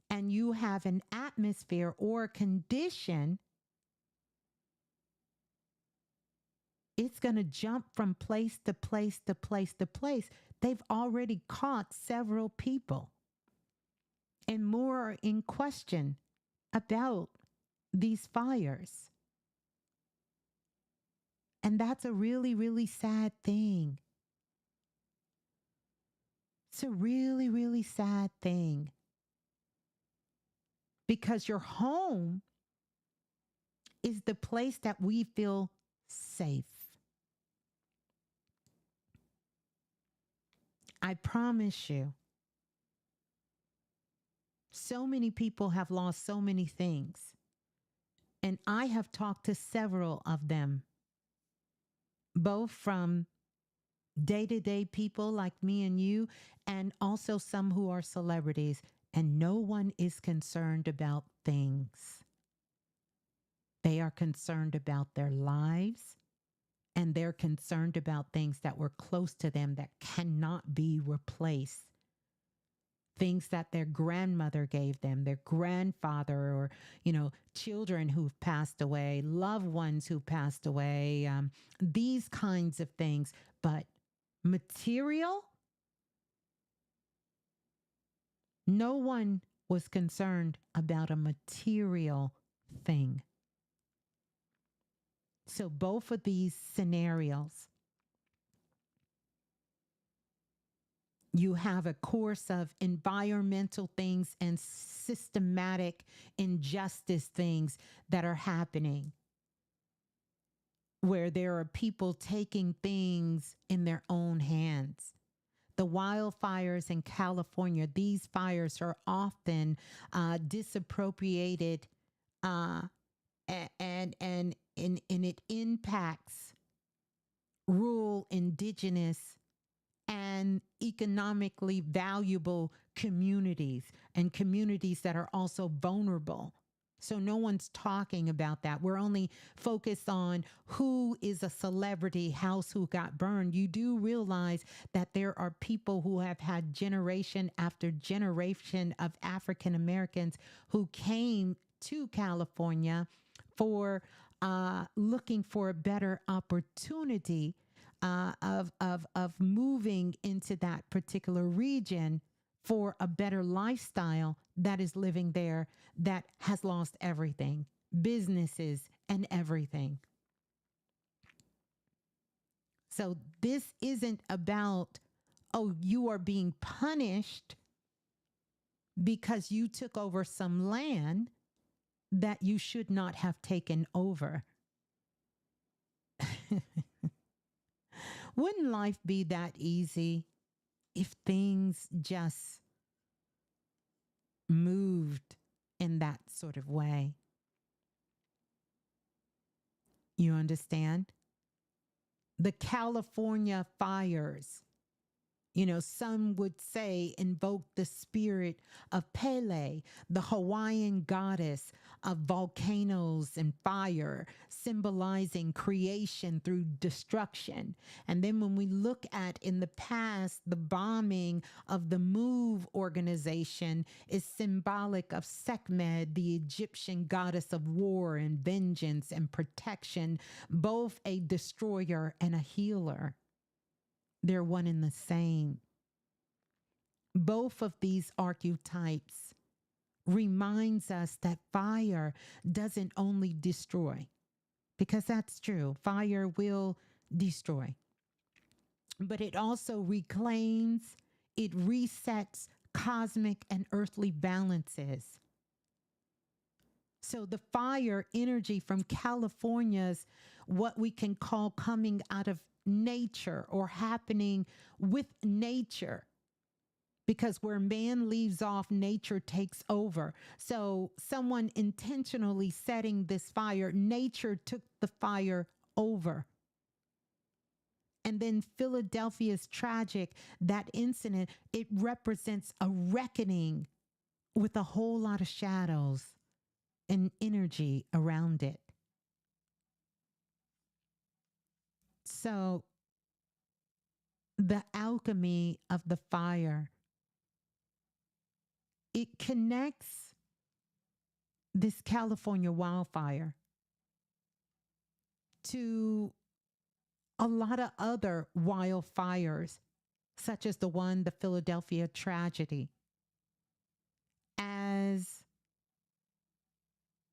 and you have an atmosphere or a condition, it's going to jump from place to place to place to place. They've already caught several people, and more are in question about these fires. And that's a really, really sad thing. It's a really, really sad thing, because your home is the place that we feel safe. I promise you, so many people have lost so many things. And I have talked to several of them, both from day-to-day people like me and you, and also some who are celebrities. And no one is concerned about things. They are concerned about their lives, and they're concerned about things that were close to them that cannot be replaced. Things that their grandmother gave them, their grandfather, or, children who've passed away, loved ones who passed away, these kinds of things. But material, no one was concerned about a material thing. So both of these scenarios, you have a course of environmental things and systematic injustice things that are happening, where there are people taking things in their own hands. The wildfires in California, these fires are often disappropriated, and it impacts rural, indigenous, and economically valuable communities, and communities that are also vulnerable. So no one's talking about that. We're only focused on who is a celebrity, house who got burned. You do realize that there are people who have had generation after generation of African Americans who came to California for looking for a better opportunity of moving into that particular region for a better lifestyle that is living there that has lost everything, businesses and everything. So this isn't about, oh, you are being punished because you took over some land that you should not have taken over. Wouldn't life be that easy if things just moved in that sort of way? You understand? The California fires, you know, some would say invoke the spirit of Pele, the Hawaiian goddess of volcanoes and fire, symbolizing creation through destruction. And then when we look at in the past, the bombing of the MOVE organization is symbolic of Sekhmet, the Egyptian goddess of war and vengeance and protection, both a destroyer and a healer. They're one and the same. Both of these archetypes reminds us that fire doesn't only destroy, because that's true. Fire will destroy, but it also reclaims, it resets cosmic and earthly balances. So the fire energy from California's what we can call coming out of nature or happening with nature. Because where man leaves off, nature takes over. So someone intentionally setting this fire, nature took the fire over. And then Philadelphia's tragic, that incident, it represents a reckoning with a whole lot of shadows and energy around it. So the alchemy of the fire, it connects this California wildfire to a lot of other wildfires, such as the one, the Philadelphia tragedy, as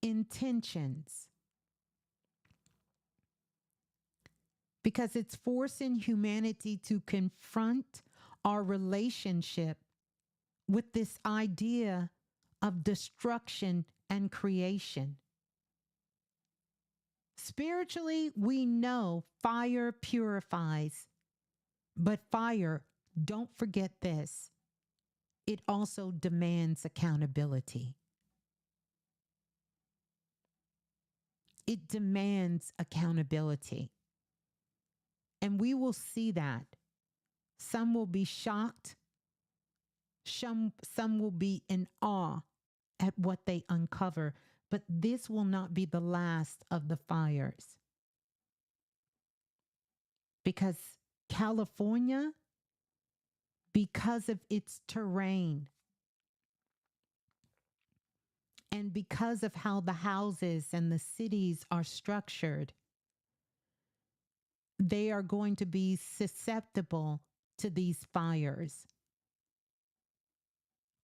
intentions, because it's forcing humanity to confront our relationship with this idea of destruction and creation. Spiritually, we know fire purifies, but fire, don't forget this, it also demands accountability. It demands accountability. And we will see that. Some will be shocked. Some will be in awe at what they uncover. But this will not be the last of the fires. Because California, because of its terrain, and because of how the houses and the cities are structured, they are going to be susceptible to these fires.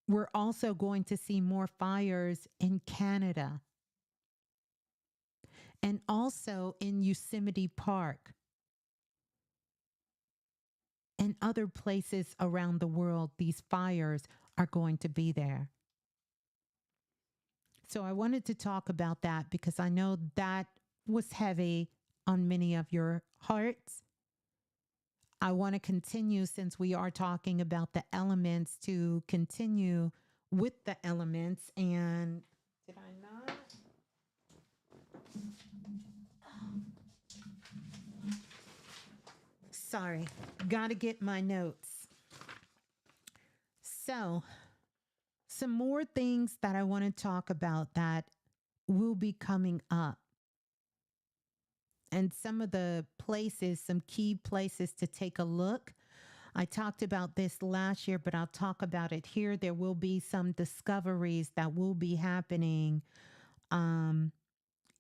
We're also going to see more fires in Canada and also in Yosemite Park and other places around the world. These fires are going to be there. So I wanted to talk about that because I know that was heavy on many of your hearts. I want to continue, since we are talking about the elements, to continue with the elements. And did I not? Sorry, got to get my notes. So, some more things that I want to talk about that will be coming up. And some of the places, some key places to take a look. I talked about this last year, but I'll talk about it here. There will be some discoveries that will be happening. Um,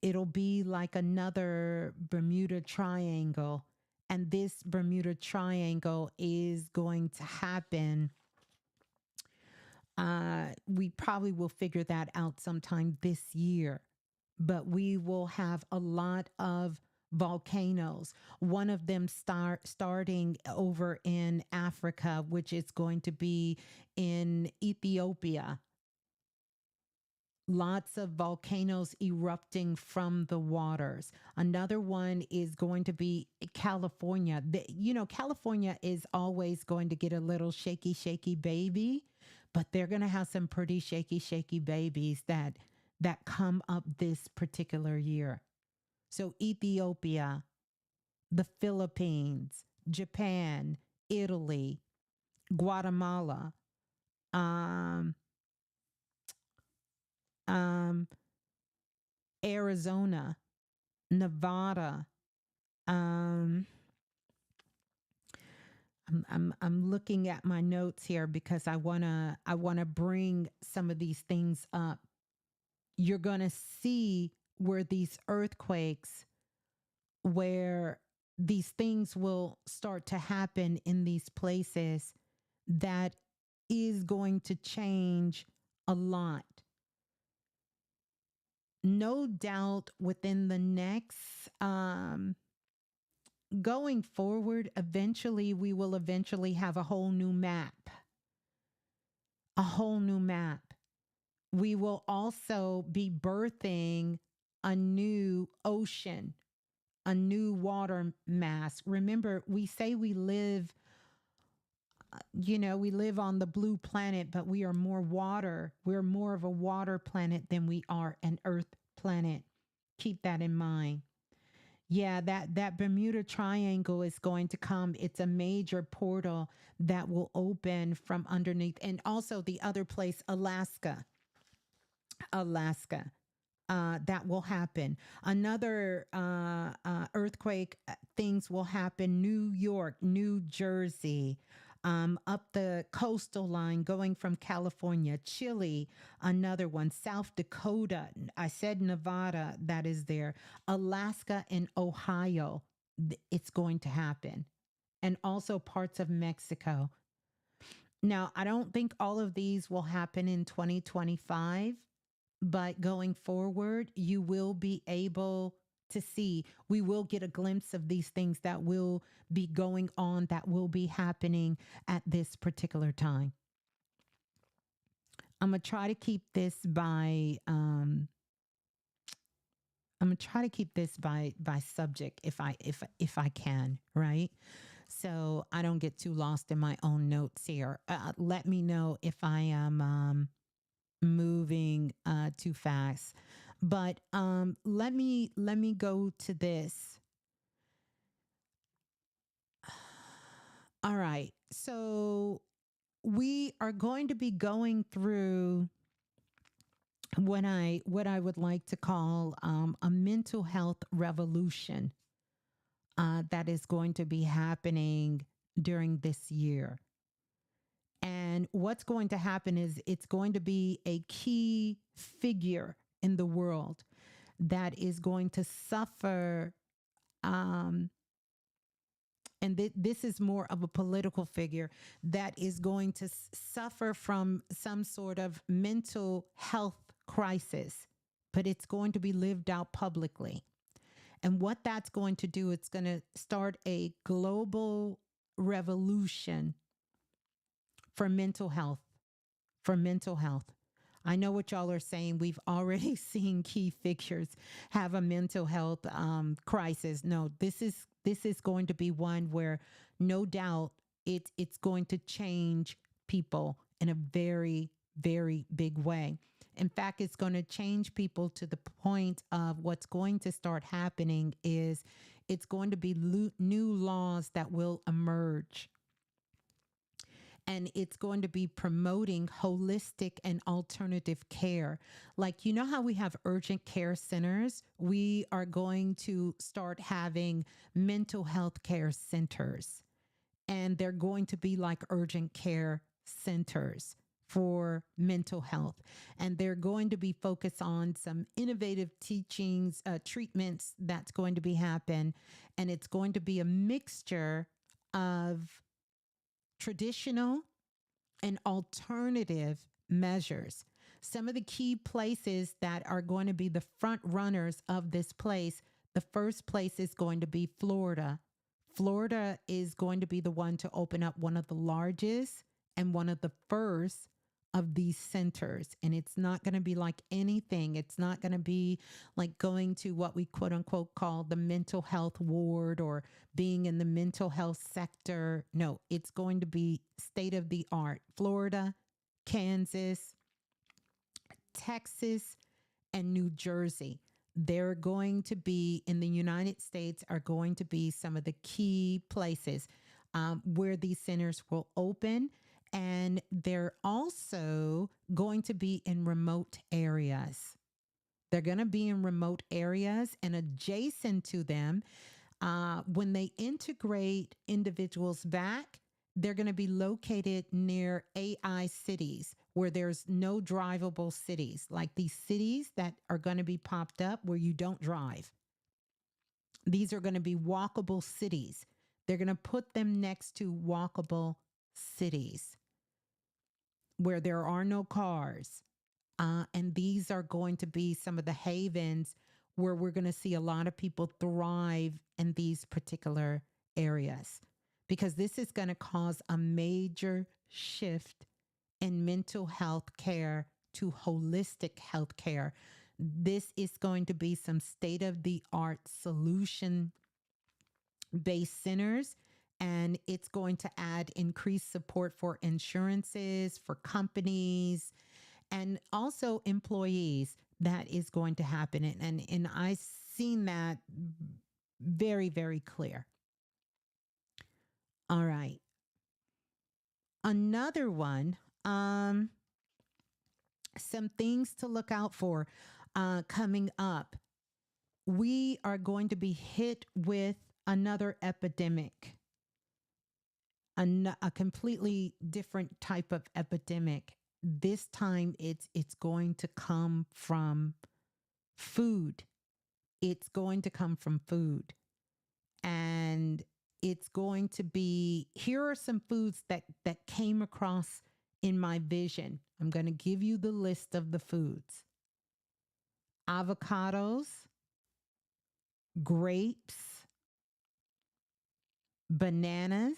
it'll be like another Bermuda Triangle. And this Bermuda Triangle is going to happen. We probably will figure that out sometime this year, but we will have a lot of volcanoes. One of them starting over in Africa, which is going to be in Ethiopia. Lots of volcanoes erupting from the waters. Another one is going to be California. California is always going to get a little shaky, shaky baby, but they're going to have some pretty shaky, shaky babies that come up this particular year. So Ethiopia, the Philippines, Japan, Italy, Guatemala, um, um, Arizona, Nevada. Um, I'm looking at my notes here because I wanna bring some of these things up. You're gonna see where these earthquakes, where these things will start to happen in these places that is going to change a lot. No doubt within the next going forward, eventually we will eventually have a whole new map. A whole new map. We will also be birthing a new ocean, a new water mass. Remember, we say we live, we live on the blue planet, but we are more water. We're more of a water planet than we are an earth planet. Keep that in mind. Yeah, that Bermuda Triangle is going to come. It's a major portal that will open from underneath. And also the other place, Alaska. Alaska. That will happen. Another earthquake things will happen. New York, New Jersey, up the coastal line going from California, Chile, another one, South Dakota. I said Nevada, that is there. Alaska and Ohio, it's going to happen. And also parts of Mexico. Now, I don't think all of these will happen in 2025, but going forward, you will be able to see, we will get a glimpse of these things that will be going on, that will be happening at this particular time. I'm gonna try to keep this by I'm gonna try to keep this by subject if I can, right? So I don't get too lost in my own notes here. Let me know if I am moving too fast. But let me go to this. All right. So we are going to be going through what I would like to call a mental health revolution that is going to be happening during this year. And what's going to happen is it's going to be a key figure in the world that is going to suffer. Um, and this is more of a political figure that is going to suffer from some sort of mental health crisis, but it's going to be lived out publicly. And what that's going to do, it's going to start a global revolution for mental health, for mental health. I know what y'all are saying. We've already seen key figures have a mental health crisis. No, this is going to be one where no doubt it's going to change people in a very, very big way. In fact, it's going to change people to the point of what's going to start happening is it's going to be new laws that will emerge. and it's going to be promoting holistic and alternative care. Like, you know how we have urgent care centers? We are going to start having mental health care centers, and they're going to be like urgent care centers for mental health. And they're going to be focused on some innovative teachings, treatments that's going to be happen. And it's going to be a mixture of traditional and alternative measures. Some of the key places that are going to be the front runners of this place, the first place is going to be Florida. Florida is going to be the one to open up one of the largest and one of the first of these centers. And it's not going to be like anything. It's not going to be like going to what we quote unquote call the mental health ward or being in the mental health sector. No, it's going to be state of the art. Florida, Kansas, Texas, and New Jersey. They're going to be in the United States, are going to be some of the key places where these centers will open. And they're also going to be in remote areas. They're going to be in remote areas, and adjacent to them, when they integrate individuals back, they're going to be located near AI cities where there's no drivable cities, like these cities that are going to be popped up where you don't drive. These are going to be walkable cities. They're going to put them next to walkable cities where there are no cars. And these are going to be some of the havens where we're going to see a lot of people thrive in these particular areas, because this is going to cause a major shift in mental health care to holistic health care. This is going to be some state of the art solution based centers, and it's going to add increased support for insurances, for companies, and also employees. That is going to happen. And I've seen that very, very clear. All right. Another one, some things to look out for coming up. We are going to be hit with another epidemic, a completely different type of epidemic. This time it's going to come from food. It's going to come from food. And it's going to be, here are some foods that came across in my vision. I'm going to give you the list of the foods. Avocados, grapes, bananas.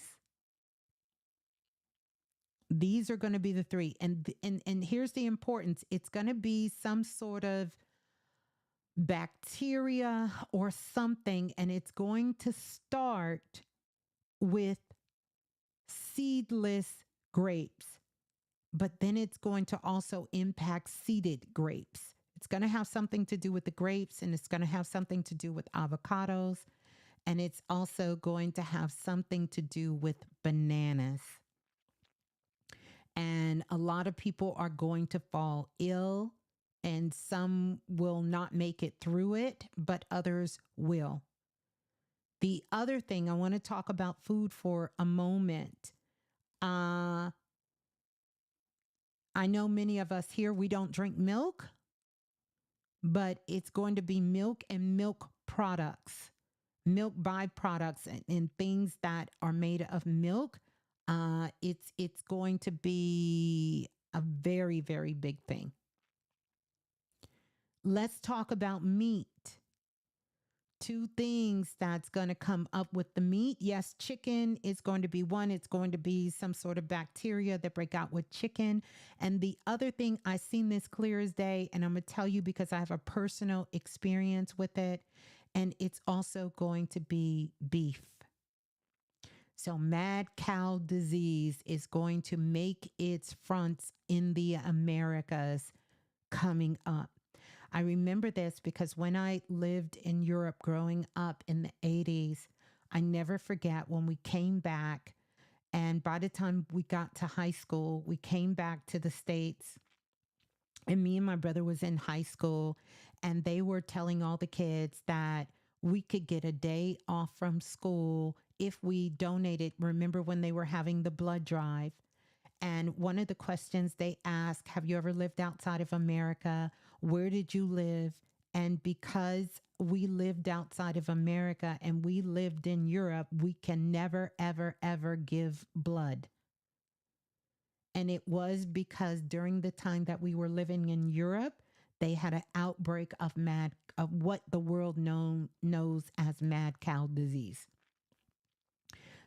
These are going to be the three. And here's the importance. It's going to be some sort of bacteria or something, and it's going to start with seedless grapes, but then it's going to also impact seeded grapes. It's going to have something to do with the grapes, and it's going to have something to do with avocados, and it's also going to have something to do with bananas. And a lot of people are going to fall ill, and some will not make it through it, but others will. The other thing, I want to talk about food for a moment. I know many of us here, we don't drink milk, but it's going to be milk and milk products, milk byproducts, and things that are made of milk. It's going to be a very, very big thing. Let's talk about meat. Two things that's going to come up with the meat. Yes, chicken is going to be one. It's going to be some sort of bacteria that break out with chicken. And the other thing, I've seen this clear as day, and I'm going to tell you because I have a personal experience with it. And it's also going to be beef. So mad cow disease is going to make its fronts in the Americas coming up. I remember this because when I lived in Europe growing up in the 80s, I never forget when we came back And by the time we got to high school, we came back to the States, and me and my brother was in high school, and they were telling all the kids that we could get a day off from school if we donated. Remember when they were having the blood drive? And one of the questions they ask, have you ever lived outside of America? Where did you live? And because we lived outside of America and we lived in Europe, we can never, ever, ever give blood. And it was because during the time that we were living in Europe, they had an outbreak of what the world knows as mad cow disease.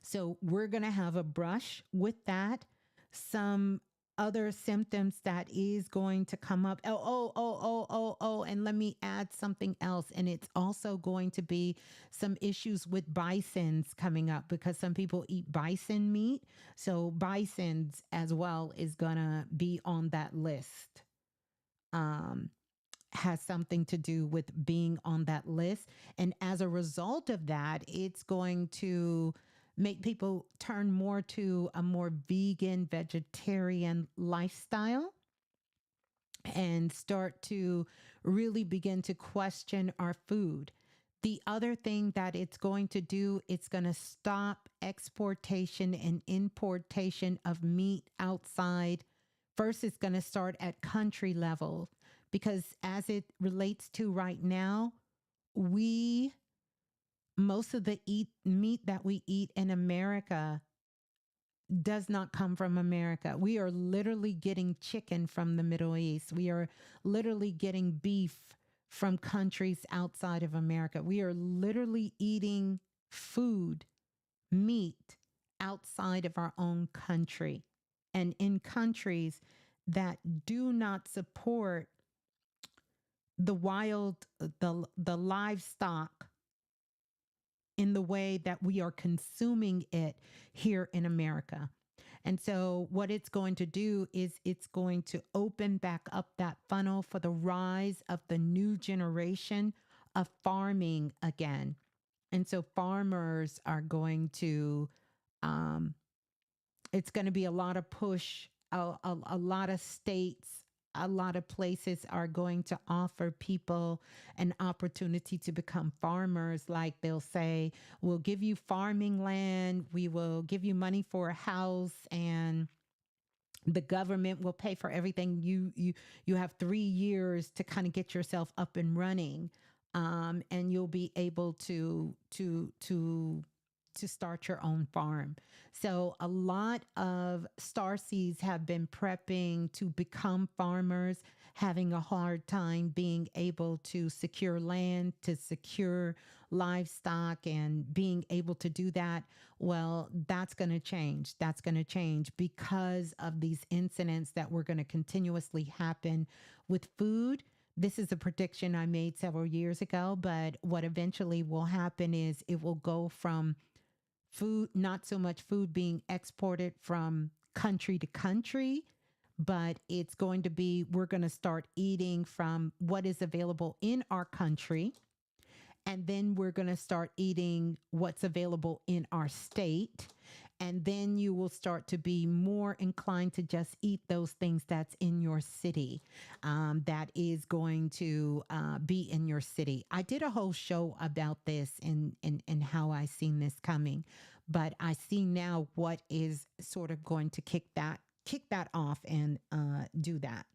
So we're going to have a brush with that. Some other symptoms that is going to come up. And let me add something else. And it's also going to be some issues with bisons coming up because some people eat bison meat. So bisons as well is going to be on that list. Um, has something to do with being on that list. And as a result of that, it's going to make people turn more to a more vegan, vegetarian lifestyle and start to really begin to question our food. The other thing that it's going to do, it's going to stop exportation and importation of meat outside. First, it's going to start at country level because as it relates to right now, we most of the meat that we eat in America does not come from America. We are literally getting chicken from the Middle East. We are literally getting beef from countries outside of America. We are literally eating food, meat outside of our own country and in countries that do not support the the livestock in the way that we are consuming it here in America. And so, what it's going to do is it's going to open back up that funnel for the rise of the new generation of farming again. And so, farmers are going to, um, it's going to be a lot of push, a lot of states, a lot of places are going to offer people an opportunity to become farmers. Like they'll say, we'll give you farming land, we will give you money for a house, and the government will pay for everything. You have 3 years to kind of get yourself up and running, and you'll be able to start your own farm. So a lot of starseeds have been prepping to become farmers, having a hard time being able to secure land, to secure livestock, and being able to do that. Well, that's going to change. That's going to change because of these incidents that were going to continuously happen with food. This is a prediction I made several years ago, but what eventually will happen is it will go from food, not so much food being exported from country to country, but it's going to be, we're going to start eating from what is available in our country. And then we're going to start eating what's available in our state. And then you will start to be more inclined to just eat those things that's in your city, that is going to be in your city. I did a whole show about this and how I seen this coming, but I see now what is sort of going to kick that off and do that.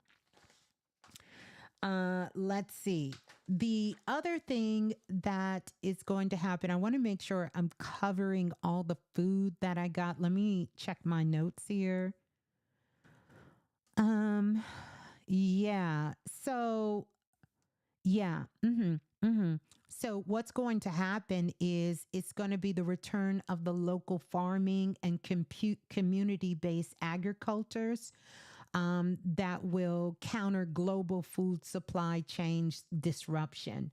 Let's see. The other thing that is going to happen, I want to make sure I'm covering all the food that I got. Let me check my notes here. Um, yeah. So, yeah. So what's going to happen is it's going to be the return of the local farming and community-based agricultures, that will counter global food supply chain disruption.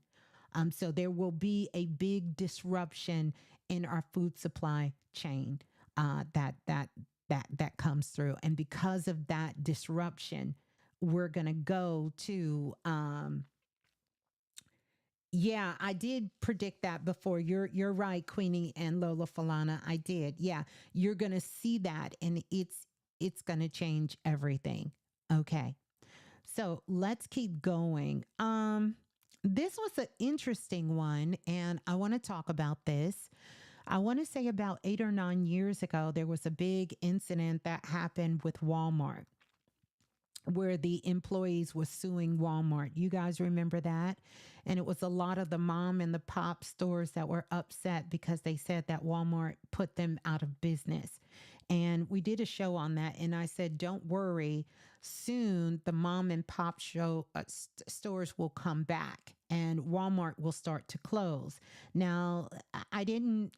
So there will be a big disruption in our food supply chain, that comes through, and because of that disruption, we're going to go to Yeah, I did predict that before. You're right, Queenie and Lola Falana. I did. Yeah, you're gonna see that, and it's gonna change everything. Okay, so let's keep going. This was an interesting one, and I want to talk about this. I want to say about 8 or 9 years ago, there was a big incident that happened with Walmart where the employees were suing Walmart. You guys remember that? And it was a lot of the mom and the pop stores that were upset because they said that Walmart put them out of business. And we did a show on that. And I said, don't worry, soon the mom and pop stores will come back and Walmart will start to close. Now, I didn't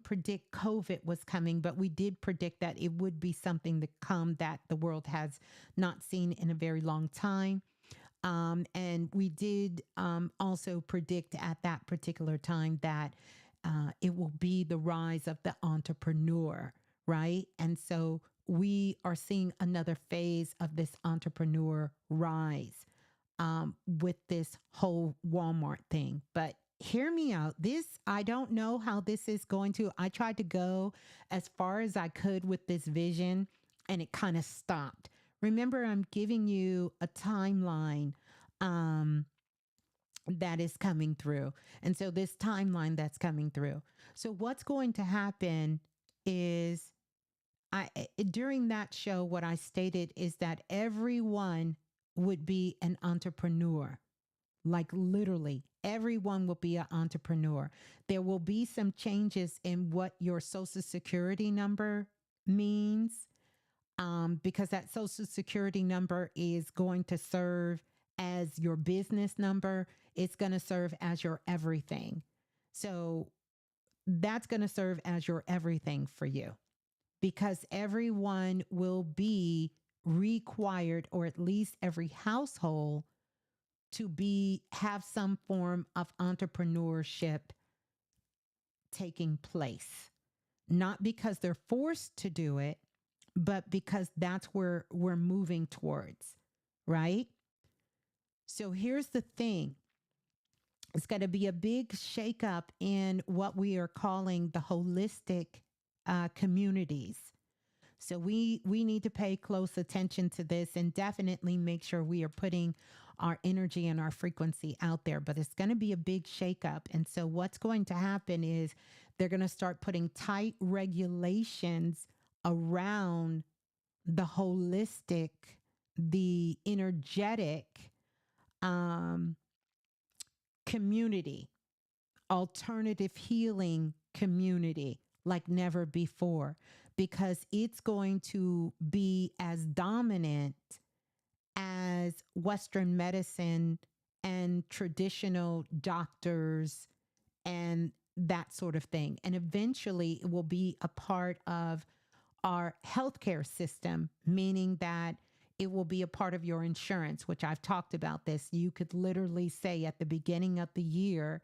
predict COVID was coming, but we did predict that it would be something to come that the world has not seen in a very long time. And we did also predict at that particular time that it will be the rise of the entrepreneur, right? And so we are seeing another phase of this entrepreneur rise with this whole Walmart thing. But hear me out. I don't know how this is going to. I tried to go as far as I could with this vision and it kind of stopped. Remember, I'm giving you a timeline um, that is coming through. And so, this timeline that's coming through. So, what's going to happen is during that show, what I stated is that everyone would be an entrepreneur. Like literally, everyone will be an entrepreneur. There will be some changes in what your social security number means, because that social security number is going to serve as your business number. It's going to serve as your everything. So that's going to serve as your everything for you because everyone will be required, or at least every household, to be have some form of entrepreneurship taking place. Not because they're forced to do it, but because that's where we're moving towards, right? So here's the thing. It's going to be a big shakeup in what we are calling the holistic communities. So we need to pay close attention to this and definitely make sure we are putting our energy and our frequency out there. But it's going to be a big shakeup. And so what's going to happen is they're going to start putting tight regulations around the holistic, the energetic um, community, alternative healing community like never before, because it's going to be as dominant as Western medicine and traditional doctors and that sort of thing. And eventually it will be a part of our healthcare system, meaning that it will be a part of your insurance, which I've talked about this. You could literally say at the beginning of the year,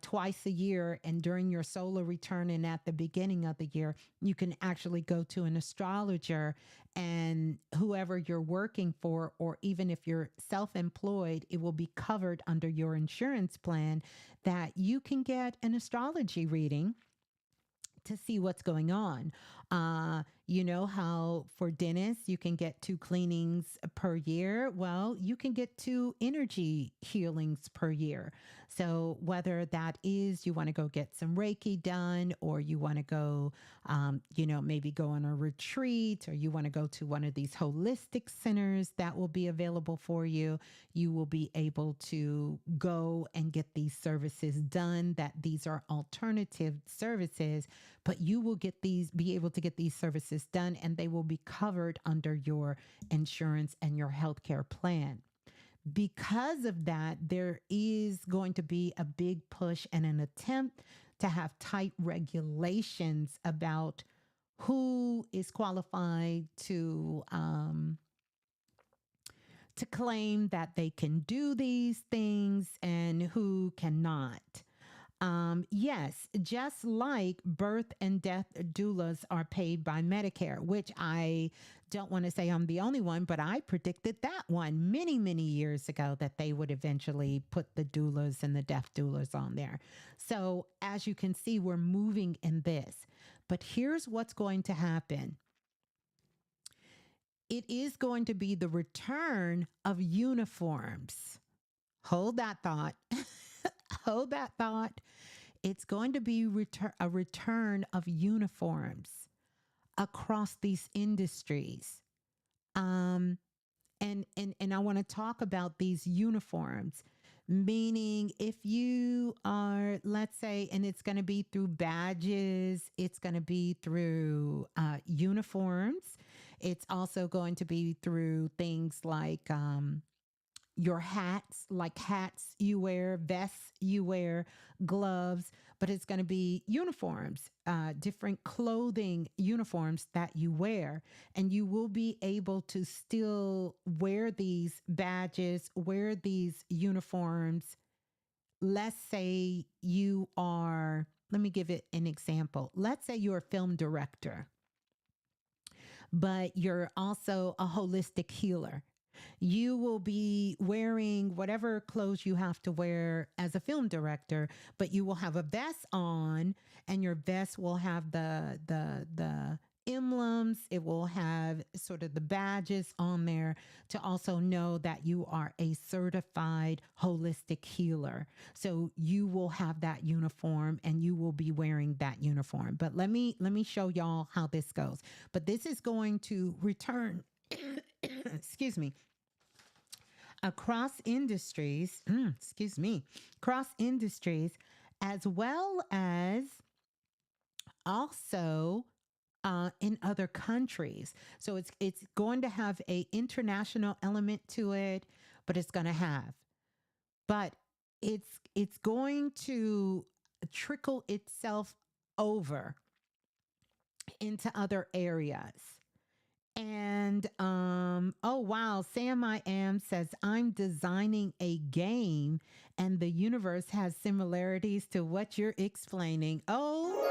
twice a year, and during your solar return and at the beginning of the year, you can actually go to an astrologer, and whoever you're working for, or even if you're self employed, it will be covered under your insurance plan that you can get an astrology reading to see what's going on. You know how for dentists you can get 2 cleanings per year? Well, you can get 2 energy healings per year. So whether that is you want to go get some Reiki done, or you want to go, maybe go on a retreat, or you want to go to one of these holistic centers that will be available for you, you will be able to go and get these services done. That these are alternative services, but you will be able to get these services done, and they will be covered under your insurance and your healthcare plan. Because of that, there is going to be a big push and an attempt to have tight regulations about who is qualified to claim that they can do these things and who cannot. Yes, just like birth and death doulas are paid by Medicare, which I don't want to say I'm the only one, but I predicted that one many, many years ago that they would eventually put the doulas and the deaf doulas on there. So, as you can see, we're moving in this. But here's what's going to happen: it is going to be the return of uniforms. Hold that thought. Hold that thought. It's going to be a return of uniforms across these industries. Um, and I want to talk about these uniforms, meaning if you are, let's say, and it's going to be through badges, it's going to be through uniforms, it's also going to be through things like your hats, like hats you wear, vests you wear, gloves, but it's going to be uniforms, different clothing uniforms that you wear. And you will be able to still wear these badges, wear these uniforms. Let's say you are, let me give it an example. Let's say you're a film director, but you're also a holistic healer. You will be wearing whatever clothes you have to wear as a film director, but you will have a vest on, and your vest will have the emblems. It will have sort of the badges on there to also know that you are a certified holistic healer. So you will have that uniform and you will be wearing that uniform. But let me show y'all how this goes. But this is going to return excuse me, across industries, excuse me, cross industries, as well as also in other countries. So it's going to have a international element to it, but but it's going to trickle itself over into other areas. And oh wow, Sam I Am says I'm designing a game and the universe has similarities to what you're explaining. Oh,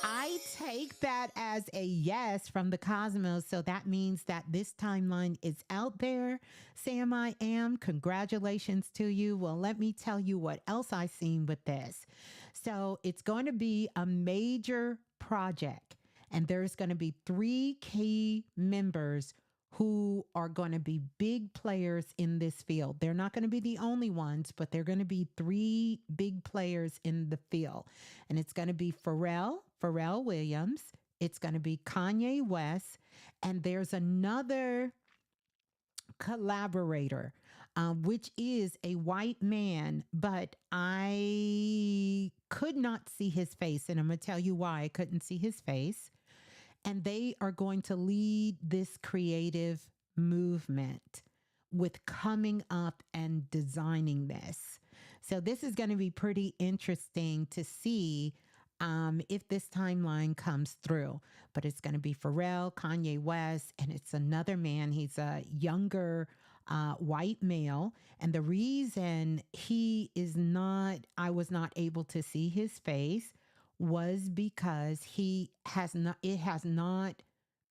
I take that as a yes from the cosmos. So that means that this timeline is out there. Sam I Am, congratulations to you. Well, let me tell you what else I've seen with this. So it's going to be a major project. And there's going to be three key members who are going to be big players in this field. They're not going to be the only ones, but they're going to be three big players in the field. And it's going to be Pharrell Williams. It's going to be Kanye West. And there's another collaborator, which is a white man, but I could not see his face. And I'm going to tell you why I couldn't see his face. And they are going to lead this creative movement with coming up and designing this. So this is going to be pretty interesting to see if this timeline comes through. But it's going to be Pharrell, Kanye West, and it's another man. He's a younger white male. And the reason I was not able to see his face was because it has not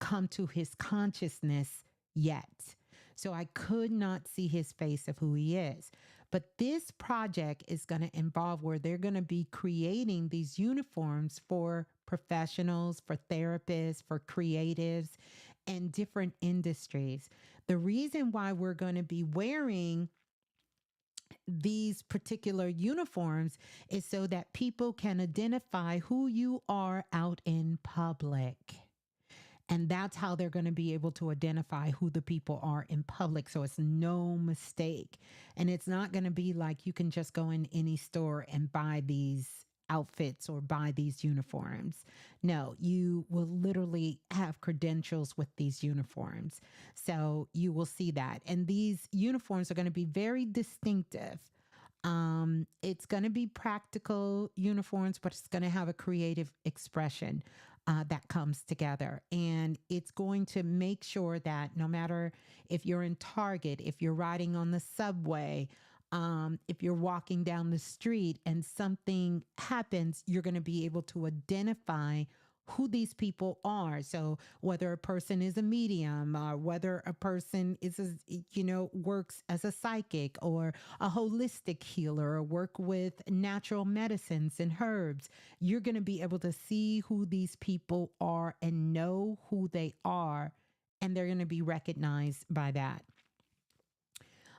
come to his consciousness yet. So I could not see his face of who he is. But this project is going to involve where they're going to be creating these uniforms for professionals, for therapists, for creatives, and different industries. The reason why we're going to be wearing these particular uniforms is so that people can identify who you are out in public. And that's how they're going to be able to identify who the people are in public. So it's no mistake. And it's not going to be like you can just go in any store and buy these outfits or buy these uniforms. No, you will literally have credentials with these uniforms. So you will see that. And these uniforms are going to be very distinctive. It's going to be practical uniforms, but it's going to have a creative expression that comes together. And it's going to make sure that no matter if you're in Target, if you're riding on the subway, if you're walking down the street and something happens, you're going to be able to identify who these people are. So whether a person is a medium, or whether a person is, works as a psychic or a holistic healer, or work with natural medicines and herbs, you're going to be able to see who these people are and know who they are. And they're going to be recognized by that.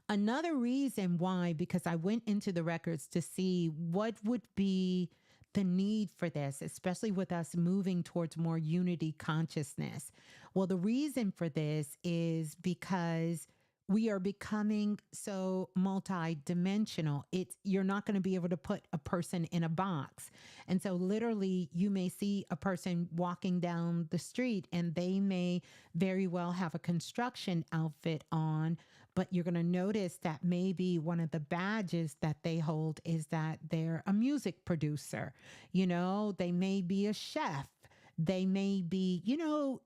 Another reason why, because I went into the records to see what would be the need for this, especially with us moving towards more unity consciousness. Well, the reason for this is because we are becoming so multidimensional. It's You're not going to be able to put a person in a box. And so literally you may see a person walking down the street and they may very well have a construction outfit on, but you're going to notice that maybe one of the badges that they hold is that they're a music producer. They may be a chef. They may be,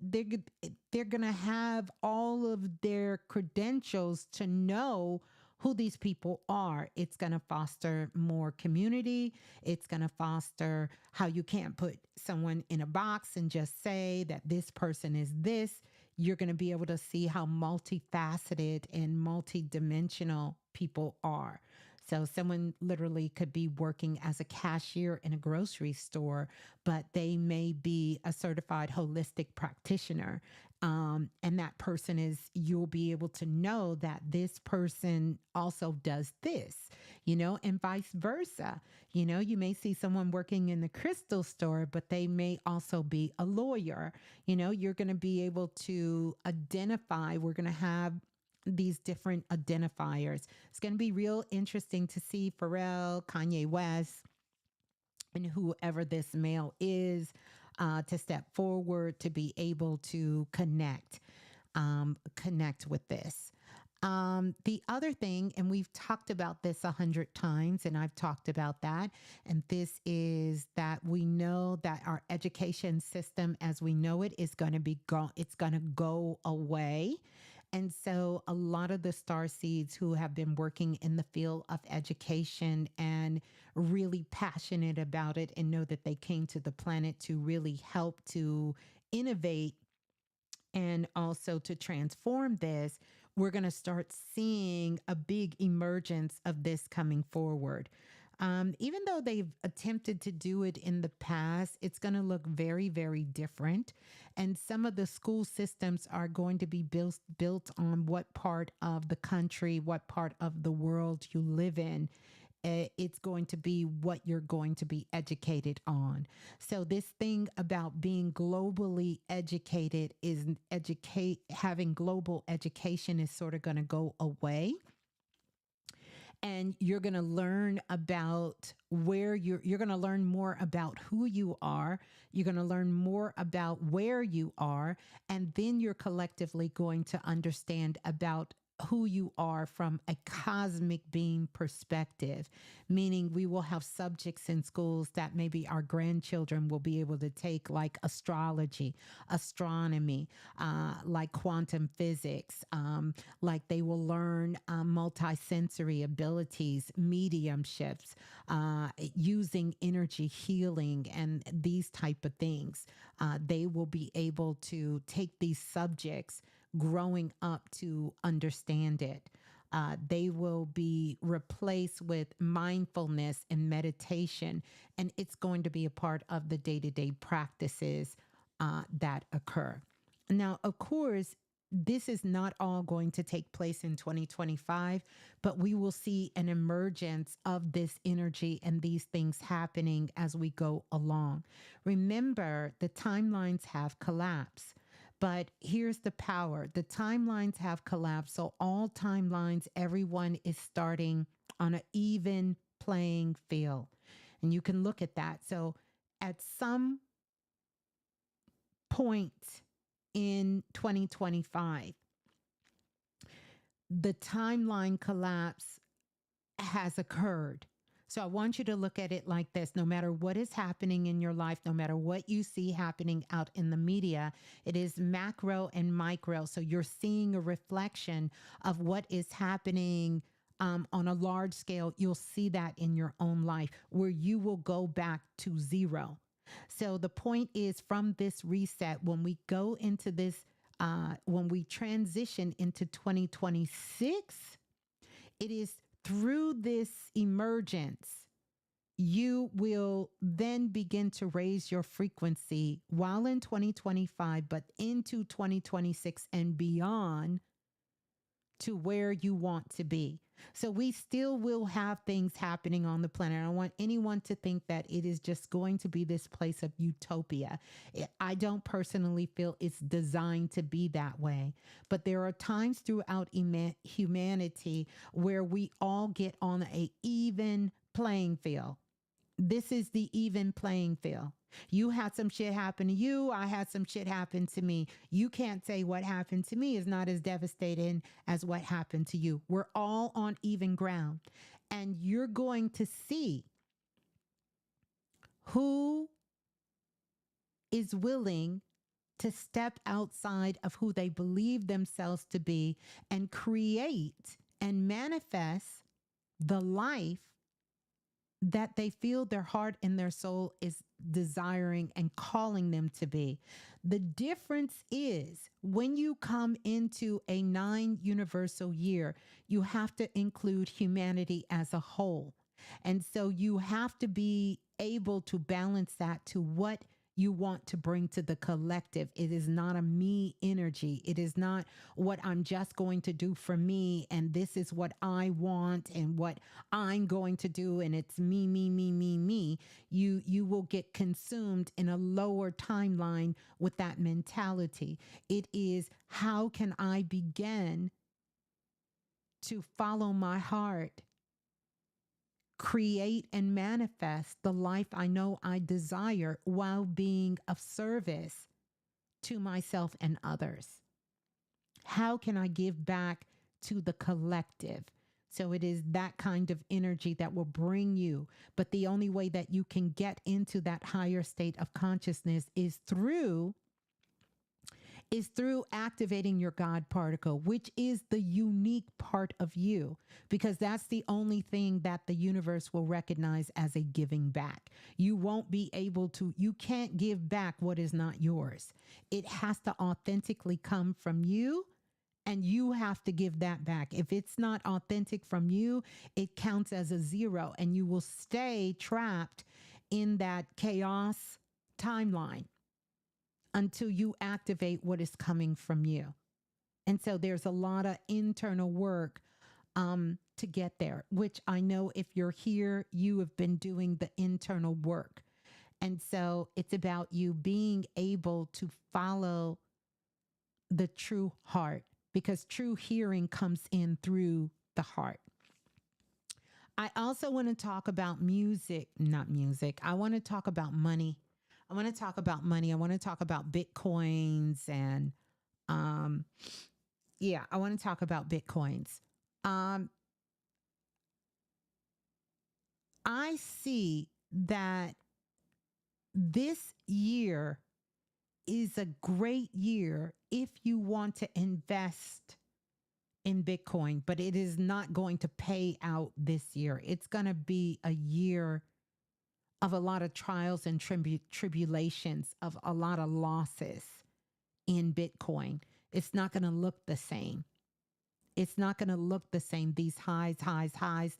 they're going to have all of their credentials to know who these people are. It's going to foster more community. It's going to foster how you can't put someone in a box and just say that this person is this. You're going to be able to see how multifaceted and multidimensional people are. So someone literally could be working as a cashier in a grocery store, but they may be a certified holistic practitioner. And that person you'll be able to know that this person also does this, and vice versa. You may see someone working in the crystal store, but they may also be a lawyer. You're going to be able to identify, we're going to have these different identifiers. It's going to be real interesting to see Pharrell, Kanye West, and whoever this male is to step forward to be able to connect with this. The other thing, and we've talked about this 100 times, and I've talked about that, and this is that we know that our education system as we know it is going to it's going to go away. And so a lot of the star seeds who have been working in the field of education and really passionate about it and know that they came to the planet to really help to innovate and also to transform this, we're going to start seeing a big emergence of this coming forward. Even though they've attempted to do it in the past, it's going to look very, very different. And some of the school systems are going to be built on what part of the country, what part of the world you live in. It's going to be what you're going to be educated on. So this thing about being globally educated is having global education is sort of going to go away. And you're going to learn about where you're going to learn more about who you are. You're going to learn more about where you are. And then you're collectively going to understand about who you are from a cosmic being perspective, meaning we will have subjects in schools that maybe our grandchildren will be able to take, like astrology, astronomy, like quantum physics, like they will learn multisensory abilities, mediumships, using energy healing and these type of things. They will be able to take these subjects growing up to understand it. They will be replaced with mindfulness and meditation, and it's going to be a part of the day-to-day practices that occur. Now, of course, this is not all going to take place in 2025, but we will see an emergence of this energy and these things happening as we go along. Remember, the timelines have collapsed. But here's the power. The timelines have collapsed. So all timelines, everyone is starting on an even playing field. And you can look at that. So at some point in 2025, the timeline collapse has occurred. So I want you to look at it like this. No matter what is happening in your life, no matter what you see happening out in the media, it is macro and micro. So you're seeing a reflection of what is happening on a large scale. You'll see that in your own life where you will go back to zero. So the point is, from this reset, when we go into this, when we transition into 2026, it is through this emergence you will then begin to raise your frequency while in 2025, but into 2026 and beyond to where you want to be. So we still will have things happening on the planet. I don't want anyone to think that it is just going to be this place of utopia. I don't personally feel it's designed to be that way. But there are times throughout humanity where we all get on a even playing field. This is the even playing field. You had some shit happen to you. I had some shit happen to me. You can't say what happened to me is not as devastating as what happened to you. We're all on even ground. And you're going to see who is willing to step outside of who they believe themselves to be and create and manifest the life that they feel their heart and their soul is desiring and calling them to be. The difference is when you come into a 9 universal year, you have to include humanity as a whole. And so you have to be able to balance that to what you want to bring to the collective. It is not a me energy. It is not what I'm just going to do for me. And this is what I want and what I'm going to do. And it's me, me, me, me, me. You will get consumed in a lower timeline with that mentality. It is, how can I begin to follow my heart, create and manifest the life I know I desire while being of service to myself and others? How can I give back to the collective? So it is that kind of energy that will bring you. But the only way that you can get into that higher state of consciousness is through activating your God particle, which is the unique part of you, because that's the only thing that the universe will recognize as a giving back. You won't be able to, you can't give back what is not yours. It has to authentically come from you, and you have to give that back. If it's not authentic from you, it counts as a zero, and you will stay trapped in that chaos timeline until you activate what is coming from you. And so there's a lot of internal work to get there, which I know if you're here, you have been doing the internal work. And so it's about you being able to follow the true heart, because true hearing comes in through the heart. I also want to talk about not music. I want to talk about money. I want to talk about money. I want to talk about Bitcoins and, I want to talk about Bitcoins. I see that this year is a great year if you want to invest in Bitcoin, but it is not going to pay out this year. It's going to be a year of a lot of trials and tribulations, of a lot of losses in Bitcoin. It's not going to look the same. It's not going to look the same. These highs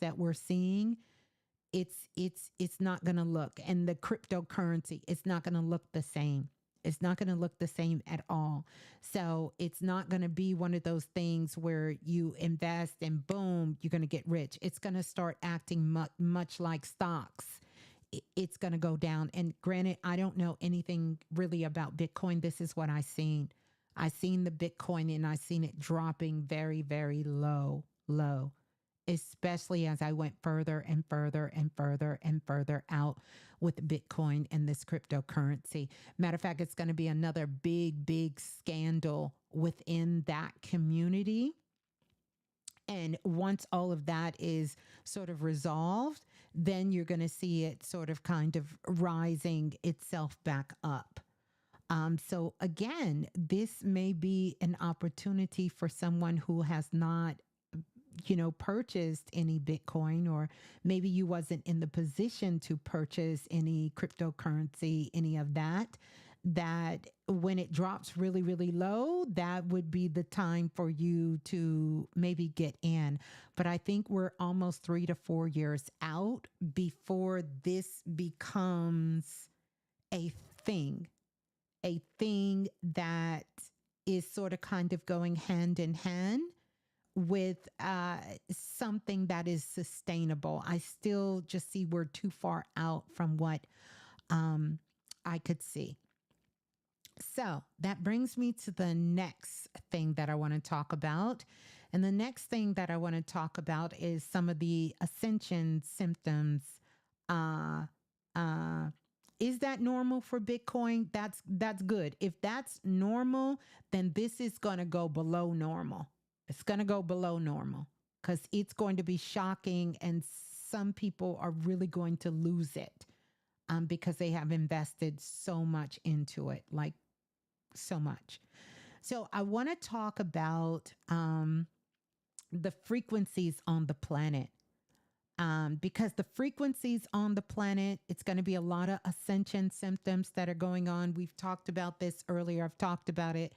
that we're seeing, it's not going to look. And the cryptocurrency, it's not going to look the same. It's not going to look the same at all. So it's not going to be one of those things where you invest and boom, you're going to get rich. It's going to start acting much like stocks. It's going to go down. And granted, I don't know anything really about Bitcoin. This is what I seen. I seen the Bitcoin and I seen it dropping very, very low, especially as I went further and further and further and further out with Bitcoin and this cryptocurrency. Matter of fact, it's going to be another big scandal within that community. And once all of that is sort of resolved, then you're going to see it sort of kind of rising itself back up. So again, this may be an opportunity for someone who has not, purchased any Bitcoin, or maybe you wasn't in the position to purchase any cryptocurrency, any of that, that when it drops really, really low, that would be the time for you to maybe get in. But I think we're almost 3 to 4 years out before this becomes a thing, a thing that is sort of kind of going hand in hand with something that is sustainable. I still just see we're too far out from what um, I could see. So that brings me to the next thing that I want to talk about. And the next thing that I want to talk about is some of the ascension symptoms. Uh, uh, is that normal for Bitcoin? That's good. If that's normal, then this is going to go below normal. It's going to go below normal because it's going to be shocking, and some people are really going to lose it because they have invested so much into it, like so much. So I want to talk about the frequencies on the planet. Because the frequencies on the planet, it's going to be a lot of ascension symptoms that are going on. We've talked about this earlier. I've talked about it.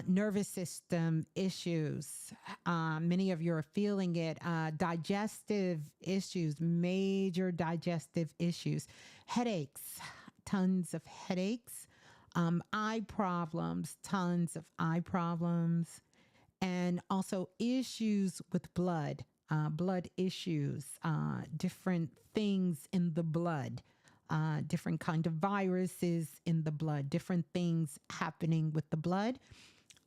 Nervous system issues. Many of you are feeling it. Digestive issues, major digestive issues, headaches, tons of headaches, eye problems, tons of eye problems, and also issues with blood. Blood issues, different things in the blood, different kind of viruses in the blood, different things happening with the blood.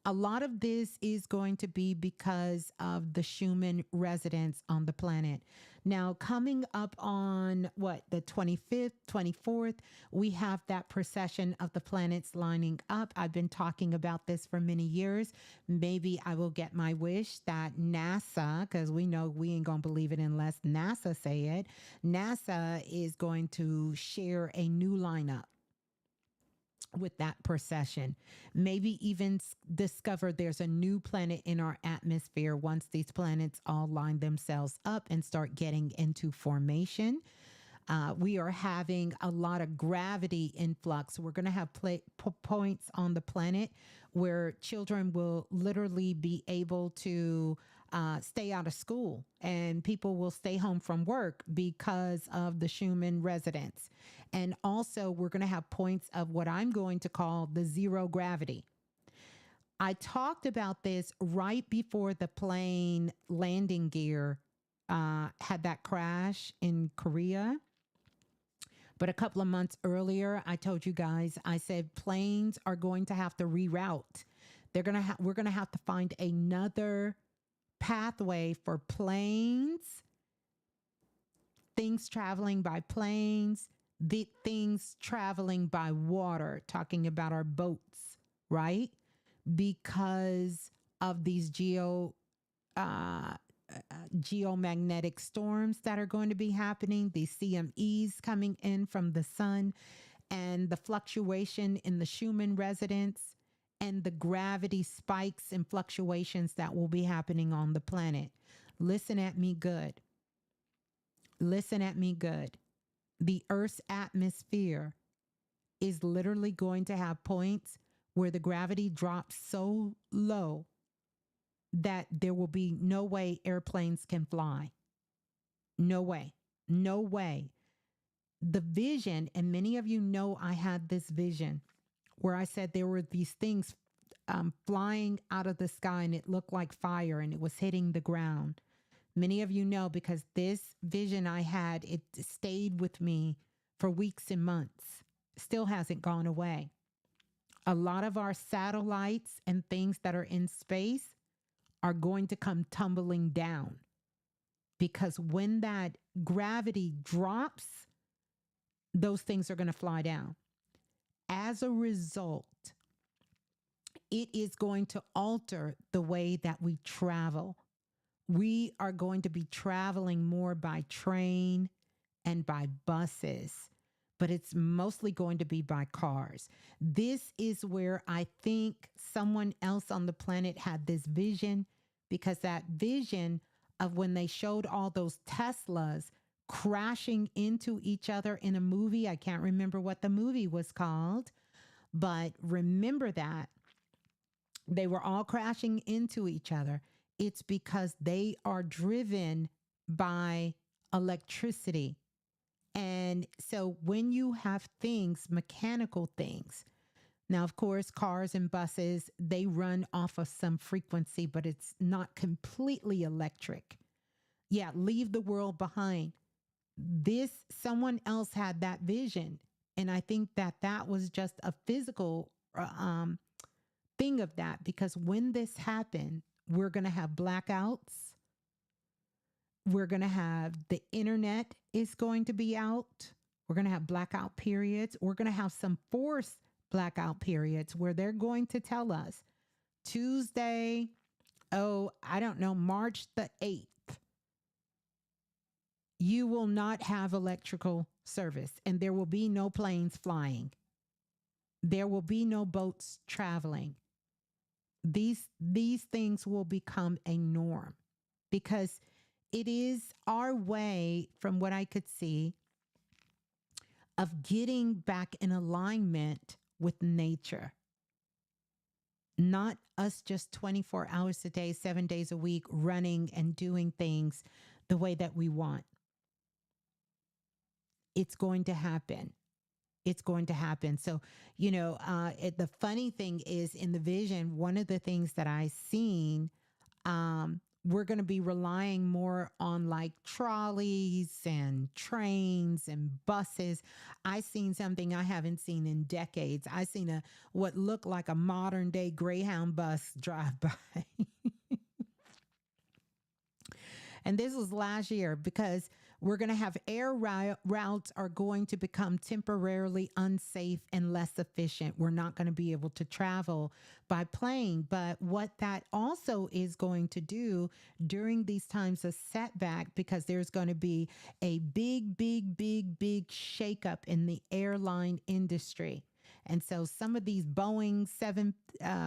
A lot of this is going to be because of the Schumann resonance on the planet. Now, coming up on the 25th, 24th, we have that procession of the planets lining up. I've been talking about this for many years. Maybe I will get my wish that NASA, because we know we ain't going to believe it unless NASA say it, NASA is going to share a new lineup with that procession. Maybe even discover there's a new planet in our atmosphere once these planets all line themselves up and start getting into formation. We are having a lot of gravity influx. We're going to have points on the planet where children will literally be able to stay out of school, and people will stay home from work because of the Schumann resonance. And also, we're going to have points of what I'm going to call the zero gravity. I talked about this right before the plane landing gear had that crash in Korea. But a couple of months earlier, I told you guys, I said planes are going to have to reroute. We're going to have to find another pathway for planes, things traveling by planes, the things traveling by water, talking about our boats, right? Because of these geomagnetic storms that are going to be happening, these CMEs coming in from the sun, and the fluctuation in the Schumann resonance, and the gravity spikes and fluctuations that will be happening on the planet. Listen at me good. Listen at me good. The Earth's atmosphere is literally going to have points where the gravity drops so low that there will be no way airplanes can fly. No way. No way. The vision, and many of you know I had this vision where I said there were these things flying out of the sky, and it looked like fire, and it was hitting the ground. Many of you know because this vision I had, it stayed with me for weeks and months. Still hasn't gone away. A lot of our satellites and things that are in space are going to come tumbling down, because when that gravity drops, those things are going to fly down. As a result, it is going to alter the way that we travel. We are going to be traveling more by train and by buses, but it's mostly going to be by cars. This is where I think someone else on the planet had this vision, because that vision of when they showed all those Teslas crashing into each other in a movie. I can't remember what the movie was called, but remember that they were all crashing into each other. It's because they are driven by electricity. And so when you have things, mechanical things, now, of course, cars and buses, they run off of some frequency, but it's not completely electric. Yeah, leave the world behind. This, someone else had that vision. And I think that that was just a physical thing of that, because when this happened, we're going to have blackouts. We're going to have the internet is going to be out. We're going to have blackout periods. We're going to have some forced blackout periods where they're going to tell us Tuesday, oh, I don't know, March the 8th, you will not have electrical service and there will be no planes flying. There will be no boats traveling. These things will become a norm because it is our way, from what I could see, of getting back in alignment with nature. Not us just 24 hours a day, 7 days a week, running and doing things the way that we want. It's going to happen. It's going to happen. So, the funny thing is, in the vision, one of the things that I seen, we're going to be relying more on like trolleys and trains and buses. I seen something I haven't seen in decades. I seen what looked like a modern day Greyhound bus drive by. And this was last year, because we're going to have routes are going to become temporarily unsafe and less efficient. We're not going to be able to travel by plane. But what that also is going to do during these times of setback, because there's going to be a big shakeup in the airline industry. And so some of these Boeing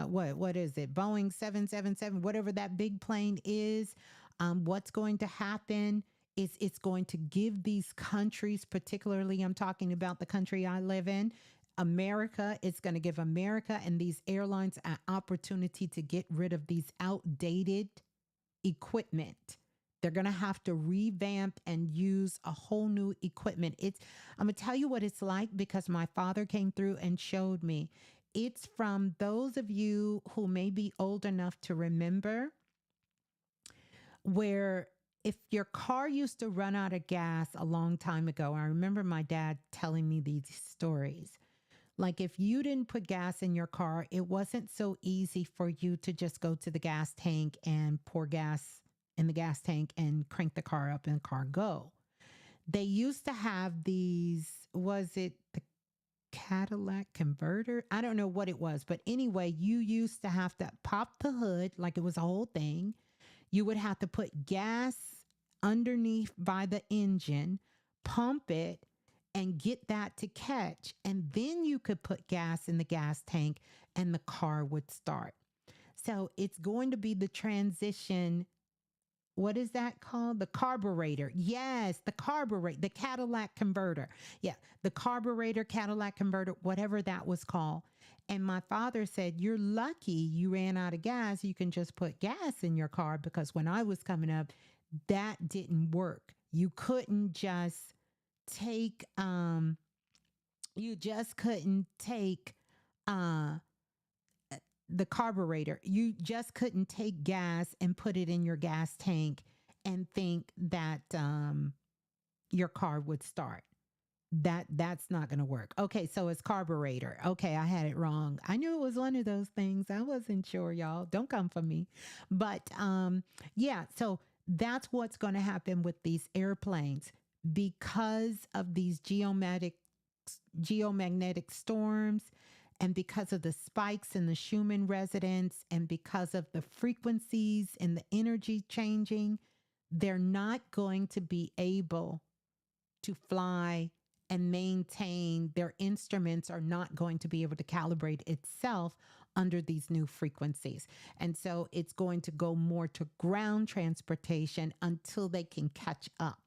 what is it? Boeing 777, whatever that big plane is, what's going to happen is it's going to give these countries, particularly I'm talking about the country I live in, America, it's going to give America and these airlines an opportunity to get rid of these outdated equipment. They're going to have to revamp and use a whole new equipment. I'm going to tell you what it's like, because my father came through and showed me. It's from those of you who may be old enough to remember, where if your car used to run out of gas a long time ago, I remember my dad telling me these stories. Like, if you didn't put gas in your car, it wasn't so easy for you to just go to the gas tank and pour gas in the gas tank and crank the car up and the car go. They used to have these, was it the Cadillac converter? I don't know what it was, but anyway, you used to have to pop the hood like it was a whole thing. You would have to put gas underneath by the engine, pump it, and get that to catch. And then you could put gas in the gas tank and the car would start. So it's going to be the transition. What is that called? The carburetor. Yes, the carburetor, the Cadillac converter. Yeah, the carburetor, Cadillac converter, whatever that was called. And my father said, you're lucky you ran out of gas. You can just put gas in your car, because when I was coming up, that didn't work. You couldn't just take, you just couldn't take uh, the carburetor. You just couldn't take gas and put it in your gas tank and think that your car would start. That's not going to work. Okay, so it's carburetor. Okay, I had it wrong. I knew it was one of those things. I wasn't sure, y'all. Don't come for me. But yeah, so that's what's going to happen with these airplanes, because of these geomagnetic storms, and because of the spikes in the Schumann resonance, and because of the frequencies and the energy changing. They're not going to be able to fly and maintain. Their instruments are not going to be able to calibrate itself under these new frequencies. And so it's going to go more to ground transportation until they can catch up.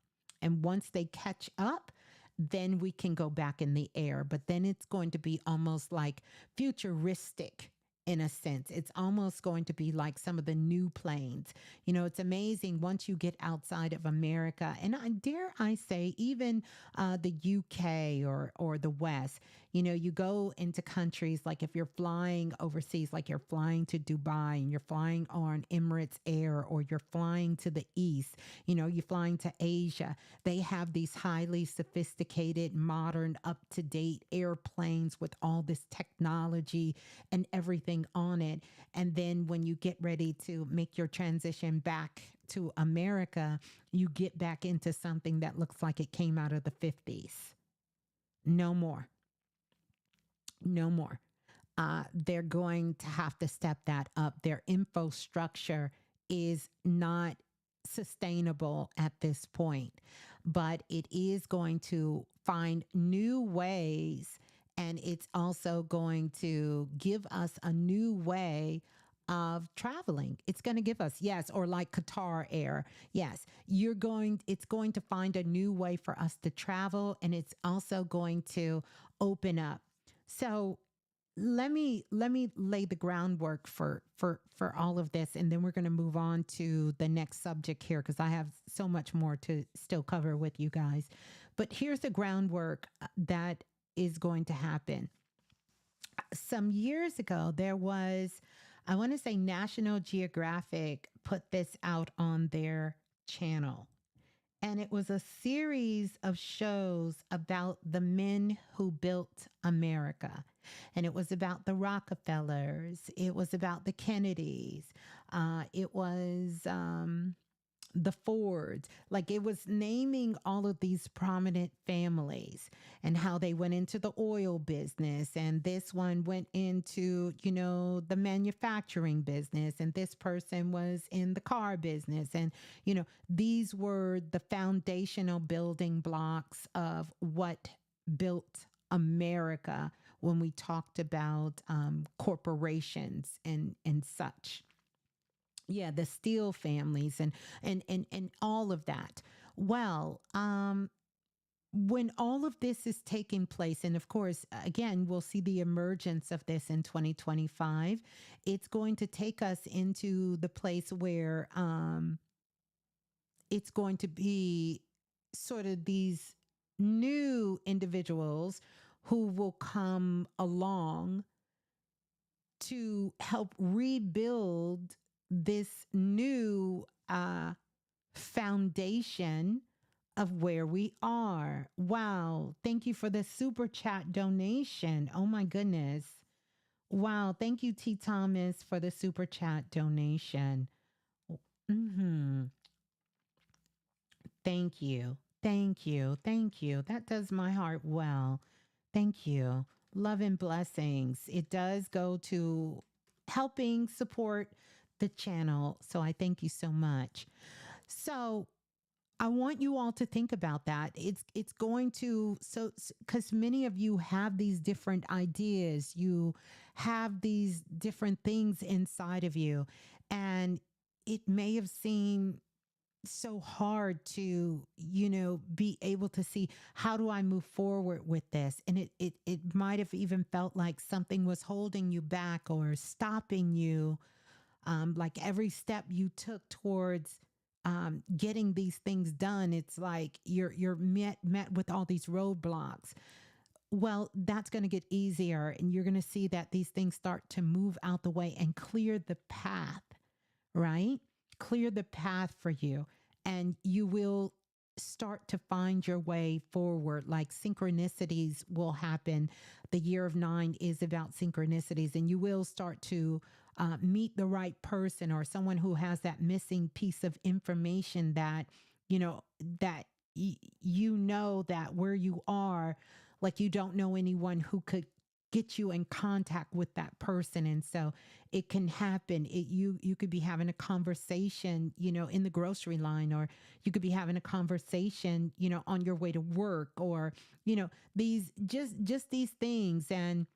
And once they catch up, then we can go back in the air. But then it's going to be almost like futuristic in a sense. It's almost going to be like some of the new planes. You know, it's amazing once you get outside of America, and dare I say, even the UK or the West. You know, you go into countries like if you're flying overseas, like you're flying to Dubai and you're flying on Emirates Air, or you're flying to the East, you know, you're flying to Asia. They have these highly sophisticated, modern, up to date airplanes with all this technology and everything on it. And then when you get ready to make your transition back to America, you get back into something that looks like it came out of the 50s. No more. No more. They're going to have to step that up. Their infrastructure is not sustainable at this point, but it is going to find new ways, and it's also going to give us a new way of traveling. It's going to give us, yes, or like Qatar Air. Yes, it's going to find a new way for us to travel, and it's also going to open up. So let me lay the groundwork for all of this, and then we're going to move on to the next subject here, because I have so much more to still cover with you guys. But here's the groundwork that is going to happen. Some years ago, there was, I want to say, National Geographic put this out on their channel. And it was a series of shows about the men who built America. And it was about the Rockefellers. It was about the Kennedys. It was the Fords. Like, it was naming all of these prominent families and how they went into the oil business. And this one went into, you know, the manufacturing business. And this person was in the car business. And, you know, these were the foundational building blocks of what built America when we talked about corporations and such. Yeah, the Steele families and all of that. Well, when all of this is taking place, and of course, again, we'll see the emergence of this in 2025. It's going to take us into the place where it's going to be sort of these new individuals who will come along to help rebuild this new foundation of where we are. Wow. Thank you for the super chat donation. Oh my goodness. Wow. Thank you, T. Thomas, for the super chat donation. Hmm. Thank you. Thank you. Thank you. That does my heart well. Thank you. Love and blessings. It does go to helping support the channel. So I thank you so much. So I want you all to think about that. It's going to, so because many of you have these different ideas, you have these different things inside of you, and it may have seemed so hard to, you know, be able to see, how do I move forward with this? And it might have even felt like something was holding you back or stopping you. Like every step you took towards getting these things done, it's like you're met with all these roadblocks. Well, that's going to get easier, and you're going to see that these things start to move out the way and clear the path, right? Clear the path for you, and you will start to find your way forward. Like synchronicities will happen. The year of 9 is about synchronicities, and you will start to meet the right person, or someone who has that missing piece of information that, you know, that you know that where you are, like you don't know anyone who could get you in contact with that person. And so it can happen. You could be having a conversation, you know, in the grocery line, or you could be having a conversation, you know, on your way to work, or, you know, these just these things. And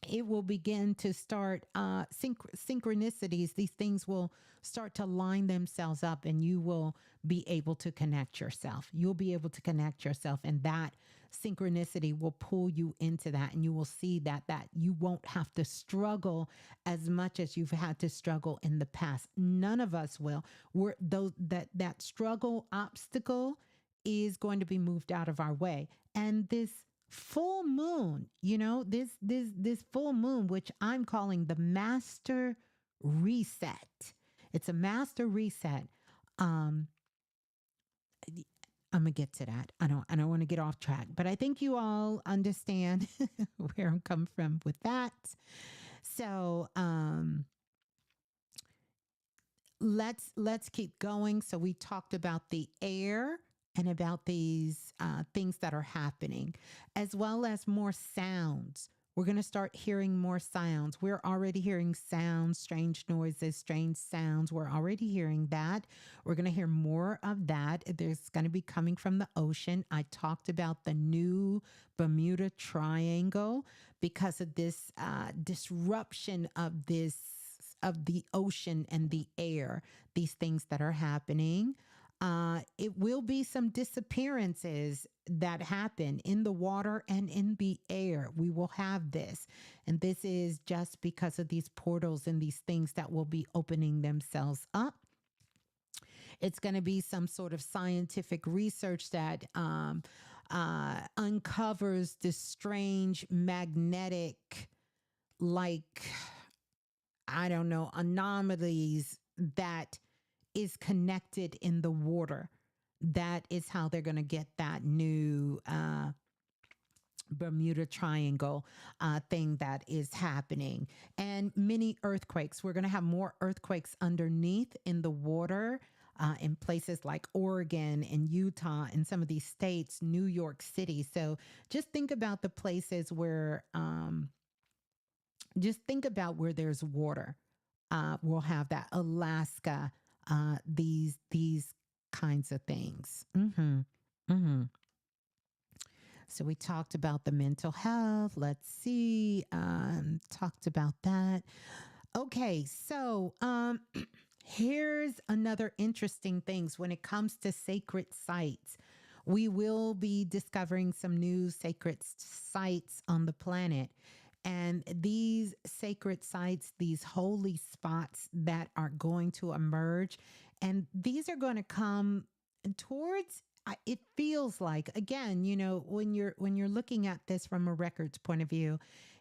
it will begin to start synchronicities. These things will start to line themselves up, and you will be able to connect yourself. You'll be able to connect yourself, and that synchronicity will pull you into that, and you will see that you won't have to struggle as much as you've had to struggle in the past. None of us will. We're those that struggle obstacle is going to be moved out of our way. And this full moon, this full moon, which I'm calling the master reset. It's a master reset. Um, I'm gonna get to that. I don't want to get off track, but I think you all understand where I'm coming from with that. So let's keep going. So we talked about the air and about these things that are happening, as well as more sounds. We're going to start hearing more sounds. We're already hearing sounds, strange noises, strange sounds. We're already hearing that. We're going to hear more of that. There's going to be coming from the ocean. I talked about the new Bermuda Triangle because of this disruption of this of the ocean and the air, these things that are happening. It will be some disappearances that happen in the water and in the air. We will have this. And this is just because of these portals and these things that will be opening themselves up. It's going to be some sort of scientific research that uncovers this strange magnetic, like, I don't know, anomalies that is connected in the water. That is how they're going to get that new Bermuda Triangle thing that is happening. And many earthquakes. We're going to have more earthquakes underneath in the water. In places like Oregon and Utah and some of these states, New York City. So just think about the places where, just think about where there's water. We'll have that Alaska, these kinds of things. Hmm. So we talked about the mental health. Let's see. Talked about that. Okay, so here's another interesting things when it comes to sacred sites. We will be discovering some new sacred sites on the planet. And these sacred sites, these holy spots that are going to emerge, and these are going to come towards, it feels like, again, when you're looking at this from a records point of view,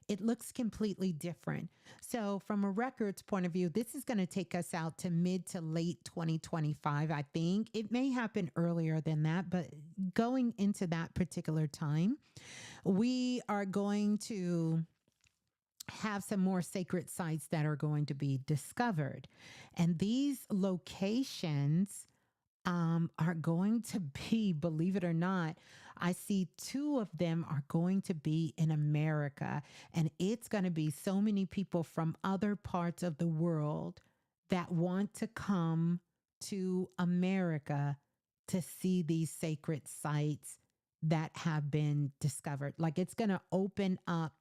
it looks completely different. So from a records point of view, this is going to take us out to mid to late 2025. I think it may happen earlier than that, but going into that particular time, we are going to have some more sacred sites that are going to be discovered. And these locations are going to be, believe it or not, I see two of them are going to be in America. And it's going to be so many people from other parts of the world that want to come to America to see these sacred sites that have been discovered. Like, it's going to open up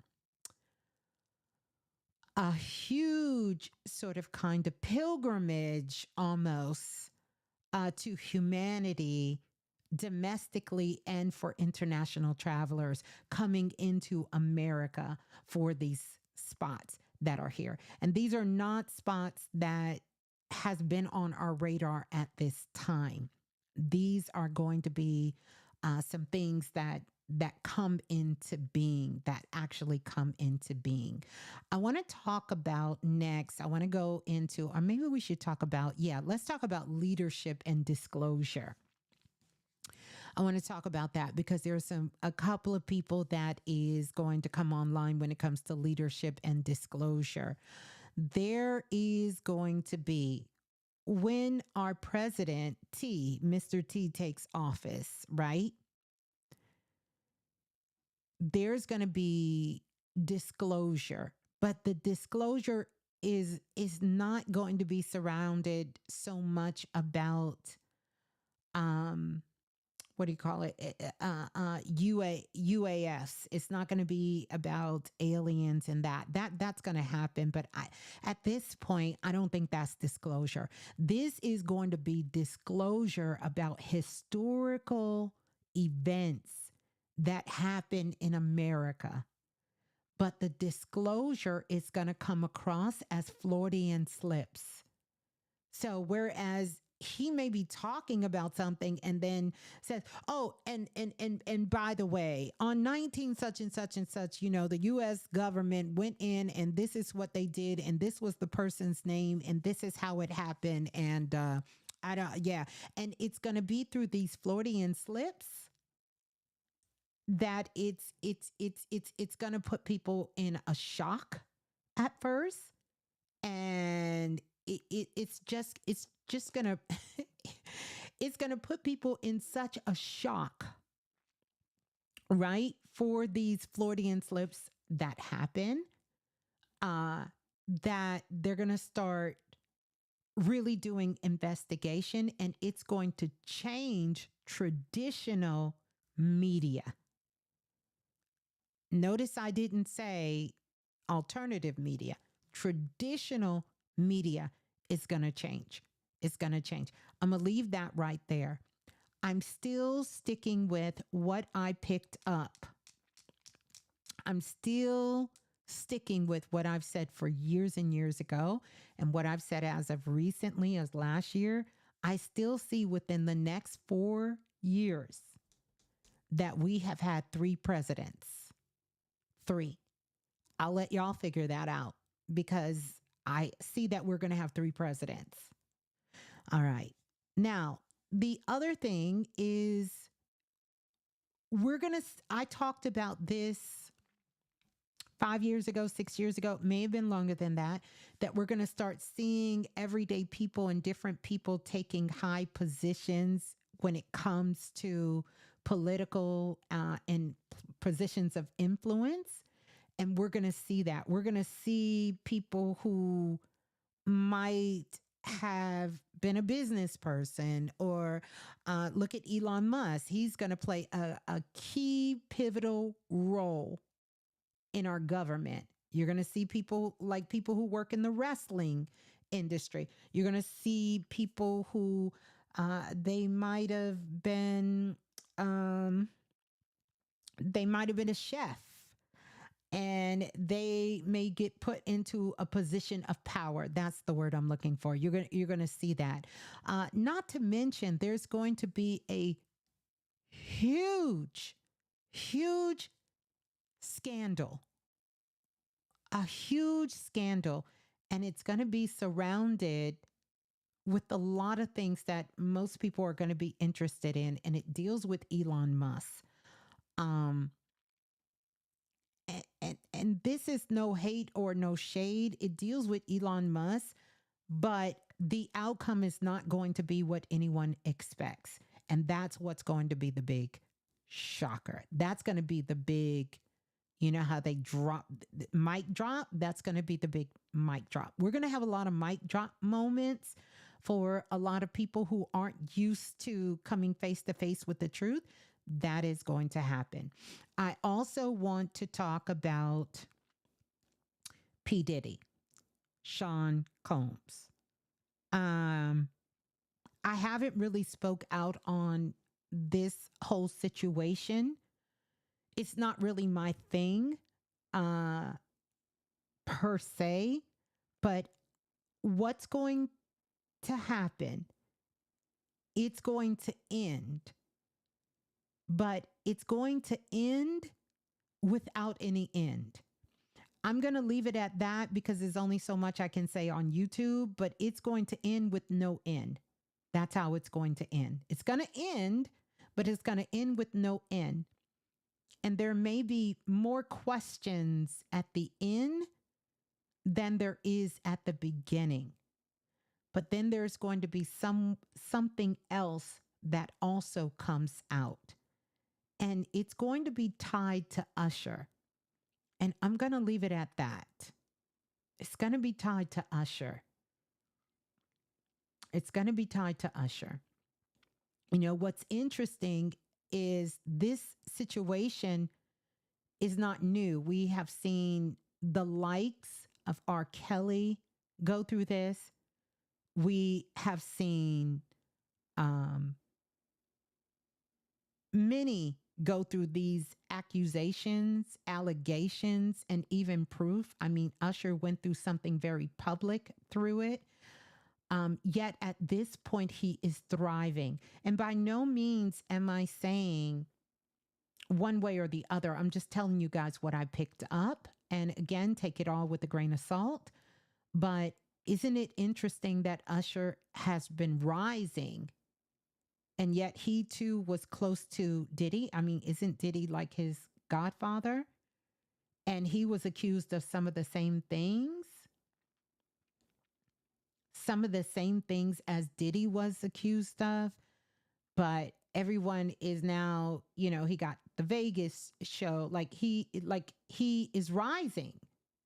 a huge sort of kind of pilgrimage almost to humanity domestically and for international travelers coming into America for these spots that are here. And these are not spots that has been on our radar at this time. These are going to be some things that come into being, that actually come into being. I want to talk about next. I want to go into, or maybe we should talk about, let's talk about leadership and disclosure. I want to talk about that because there's a couple of people that is going to come online when it comes to leadership and disclosure. There is going to be, when our president Mr. T takes office, right? There's going to be disclosure, but the disclosure is not going to be surrounded so much about what do you call it? UAS. It's not going to be about aliens and that's going to happen. But at this point, I don't think that's disclosure. This is going to be disclosure about historical events that happen in America. But the disclosure is going to come across as Freudian slips. So whereas he may be talking about something and then says, "Oh, and by the way, on 19 such and such, the US government went in and this is what they did and this was the person's name and this is how it happened and I don't yeah, and it's going to be through these Freudian slips that it's going to put people in a shock at first and it's just gonna it's gonna put people in such a shock, right? For these Freudian slips that happen, uh, that they're gonna start really doing investigation, and it's going to change traditional media. Notice I didn't say alternative media. Traditional media is going to change. It's going to change. I'm going to leave that right there. I'm still sticking with what I picked up. I'm still sticking with what I've said for years and years ago and what I've said as of recently as last year. I still see within the next 4 years that we have had 3 presidents. 3. I'll let y'all figure that out because I see that we're going to have 3 presidents. All right. Now, the other thing is I talked about this 5 years ago, 6 years ago, may have been longer than that we're going to start seeing everyday people and different people taking high positions when it comes to political and positions of influence. And we're going to see that. We're going to see people who might have been a business person or look at Elon Musk. He's going to play a key pivotal role in our government. You're going to see people who work in the wrestling industry. You're going to see people who they might have been a chef and they may get put into a position of power. That's the word I'm looking for. You're gonna see that. Not to mention, there's going to be a huge, huge scandal, a huge scandal, and it's going to be surrounded with a lot of things that most people are going to be interested in, and it deals with Elon Musk. Um, and this is no hate or no shade. It deals with Elon Musk, but the outcome is not going to be what anyone expects. And that's what's going to be the big shocker. That's going to be the big, how they drop, mic drop? That's going to be the big mic drop. We're going to have a lot of mic drop moments for a lot of people who aren't used to coming face to face with the truth. That is going to happen. I also want to talk about P. Diddy, Sean Combs. I haven't really spoke out on this whole situation. It's not really my thing, uh, per se, but what's going to happen? It's going to end, but it's going to end without any end. I'm going to leave it at that because there's only so much I can say on YouTube, but it's going to end with no end. That's how it's going to end. It's going to end, but it's going to end with no end. And there may be more questions at the end than there is at the beginning. But then there's going to be something else that also comes out. And it's going to be tied to Usher. And I'm going to leave it at that. It's going to be tied to Usher. It's going to be tied to Usher. What's interesting is this situation is not new. We have seen the likes of R. Kelly go through this. We have seen um, many go through these accusations, allegations, and even proof. I mean, Usher went through something very public through it. Yet at this point, he is thriving. And by no means am I saying one way or the other. I'm just telling you guys what I picked up. And again, take it all with a grain of salt. But isn't it interesting that Usher has been rising and yet he too was close to Diddy? I mean, isn't Diddy like his godfather? And he was accused of some of the same things as Diddy was accused of. But everyone is now, he got the Vegas show. Like he is rising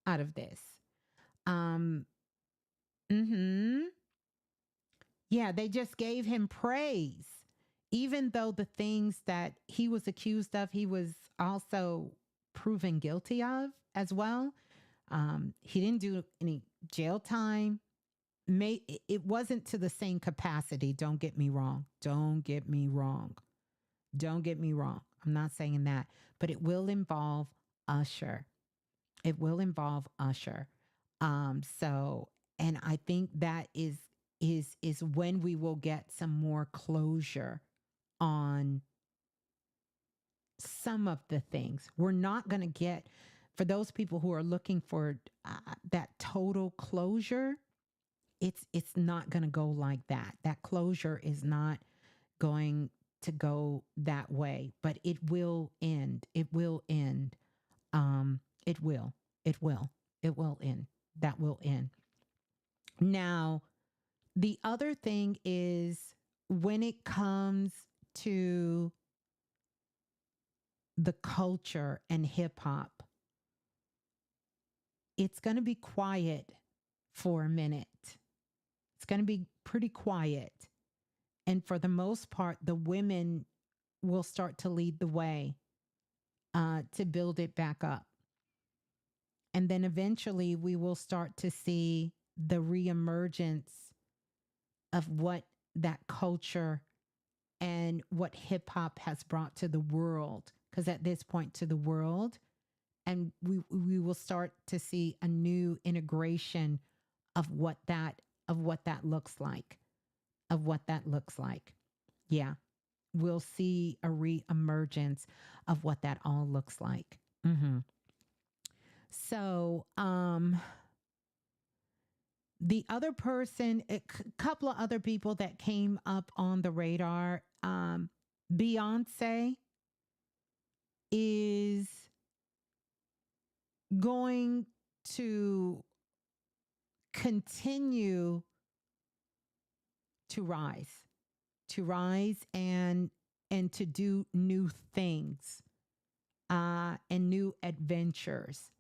out of this. Um, mhm. Yeah, they just gave him praise. Even though the things that he was accused of, he was also proven guilty of as well. He didn't do any jail time. It wasn't to the same capacity. Don't get me wrong. Don't get me wrong. Don't get me wrong. I'm not saying that, but it will involve Usher. It will involve Usher. So, and I think that is when we will get some more closure on some of the things. We're not going to get, for those people who are looking for that total closure. It's not going to go like that. That closure is not going to go that way, but it will end. It will end. It will. It will. It will end. That will end. Now, the other thing is when it comes to the culture and hip hop, it's going to be quiet for a minute. It's going to be pretty quiet. And for the most part, the women will start to lead the way to build it back up. And then eventually we will start to see the reemergence of what that culture and what hip hop has brought to the world. Because at this point, to the world, and we will start to see a new integration of what that looks like, of what that looks like. Yeah, we'll see a reemergence of what that all looks like. So, the other person, a couple of other people that came up on the radar, Beyonce is going to continue to rise, and to do new things, and new adventures.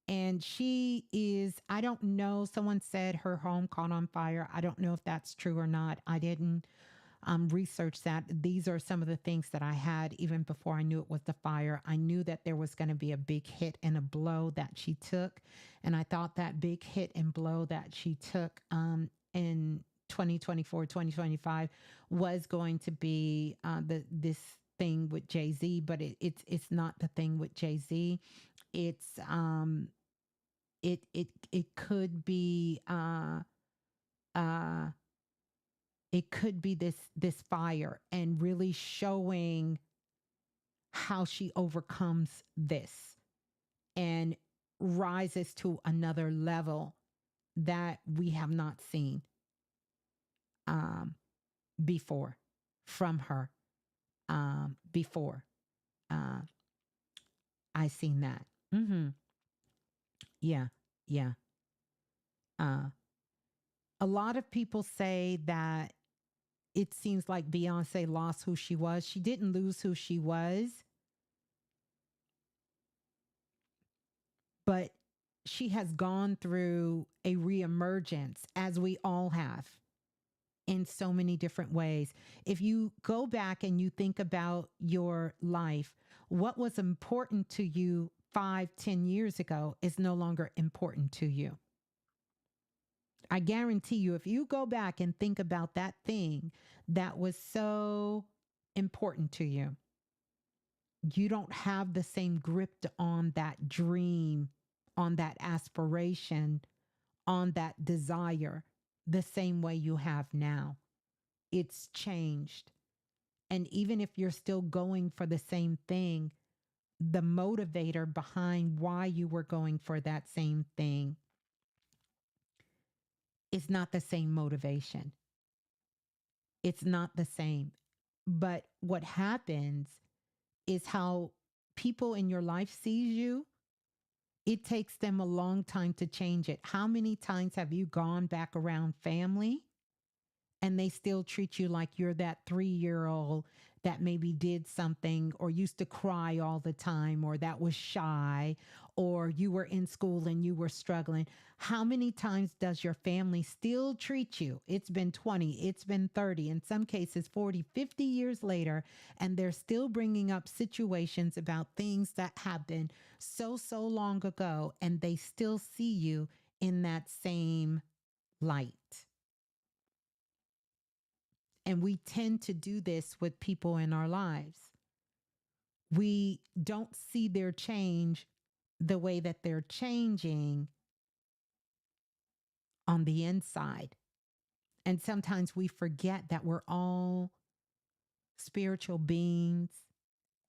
And she is, I don't know, someone said her home caught on fire. I don't know if that's true or not. I didn't research that. These are some of the things that I had even before I knew it was the fire. I knew that there was going to be a big hit and a blow that she took. And I thought that big hit and blow that she took in 2024, 2025 was going to be this thing with Jay-Z, but it's not the thing with Jay-Z. It's it could be uh it could be this fire, and really showing how she overcomes this and rises to another level that we have not seen um before from her. Before uh I seen that. Yeah, yeah. uh a lot of people say that it seems like Beyonce lost who she was. She didn't lose who she was, but she has gone through a reemergence, as we all have. in so many different ways. If you go back and you think about your life, what was important to you 5, 10 years ago is no longer important to you. I guarantee you, if you go back and think about that thing that was so important to you, you don't have the same grip on that dream, on that aspiration, on that desire the same way you have now. It's changed. And even if you're still going for the same thing, the motivator behind why you were going for that same thing is not the same motivation. It's not the same. But what happens is how people in your life sees you, it takes them a long time to change it. How many times have you gone back around family and they still treat you like you're that 3 year old that maybe did something or used to cry all the time or that was shy or you were in school and you were struggling? How many times does your family still treat you? It's been 20, it's been 30, in some cases 40, 50 years later, and they're still bringing up situations about things that happened so long ago, and they still see you in that same light. And we tend to do this with people in our lives. We don't see their change the way that they're changing on the inside. And sometimes we forget that we're all spiritual beings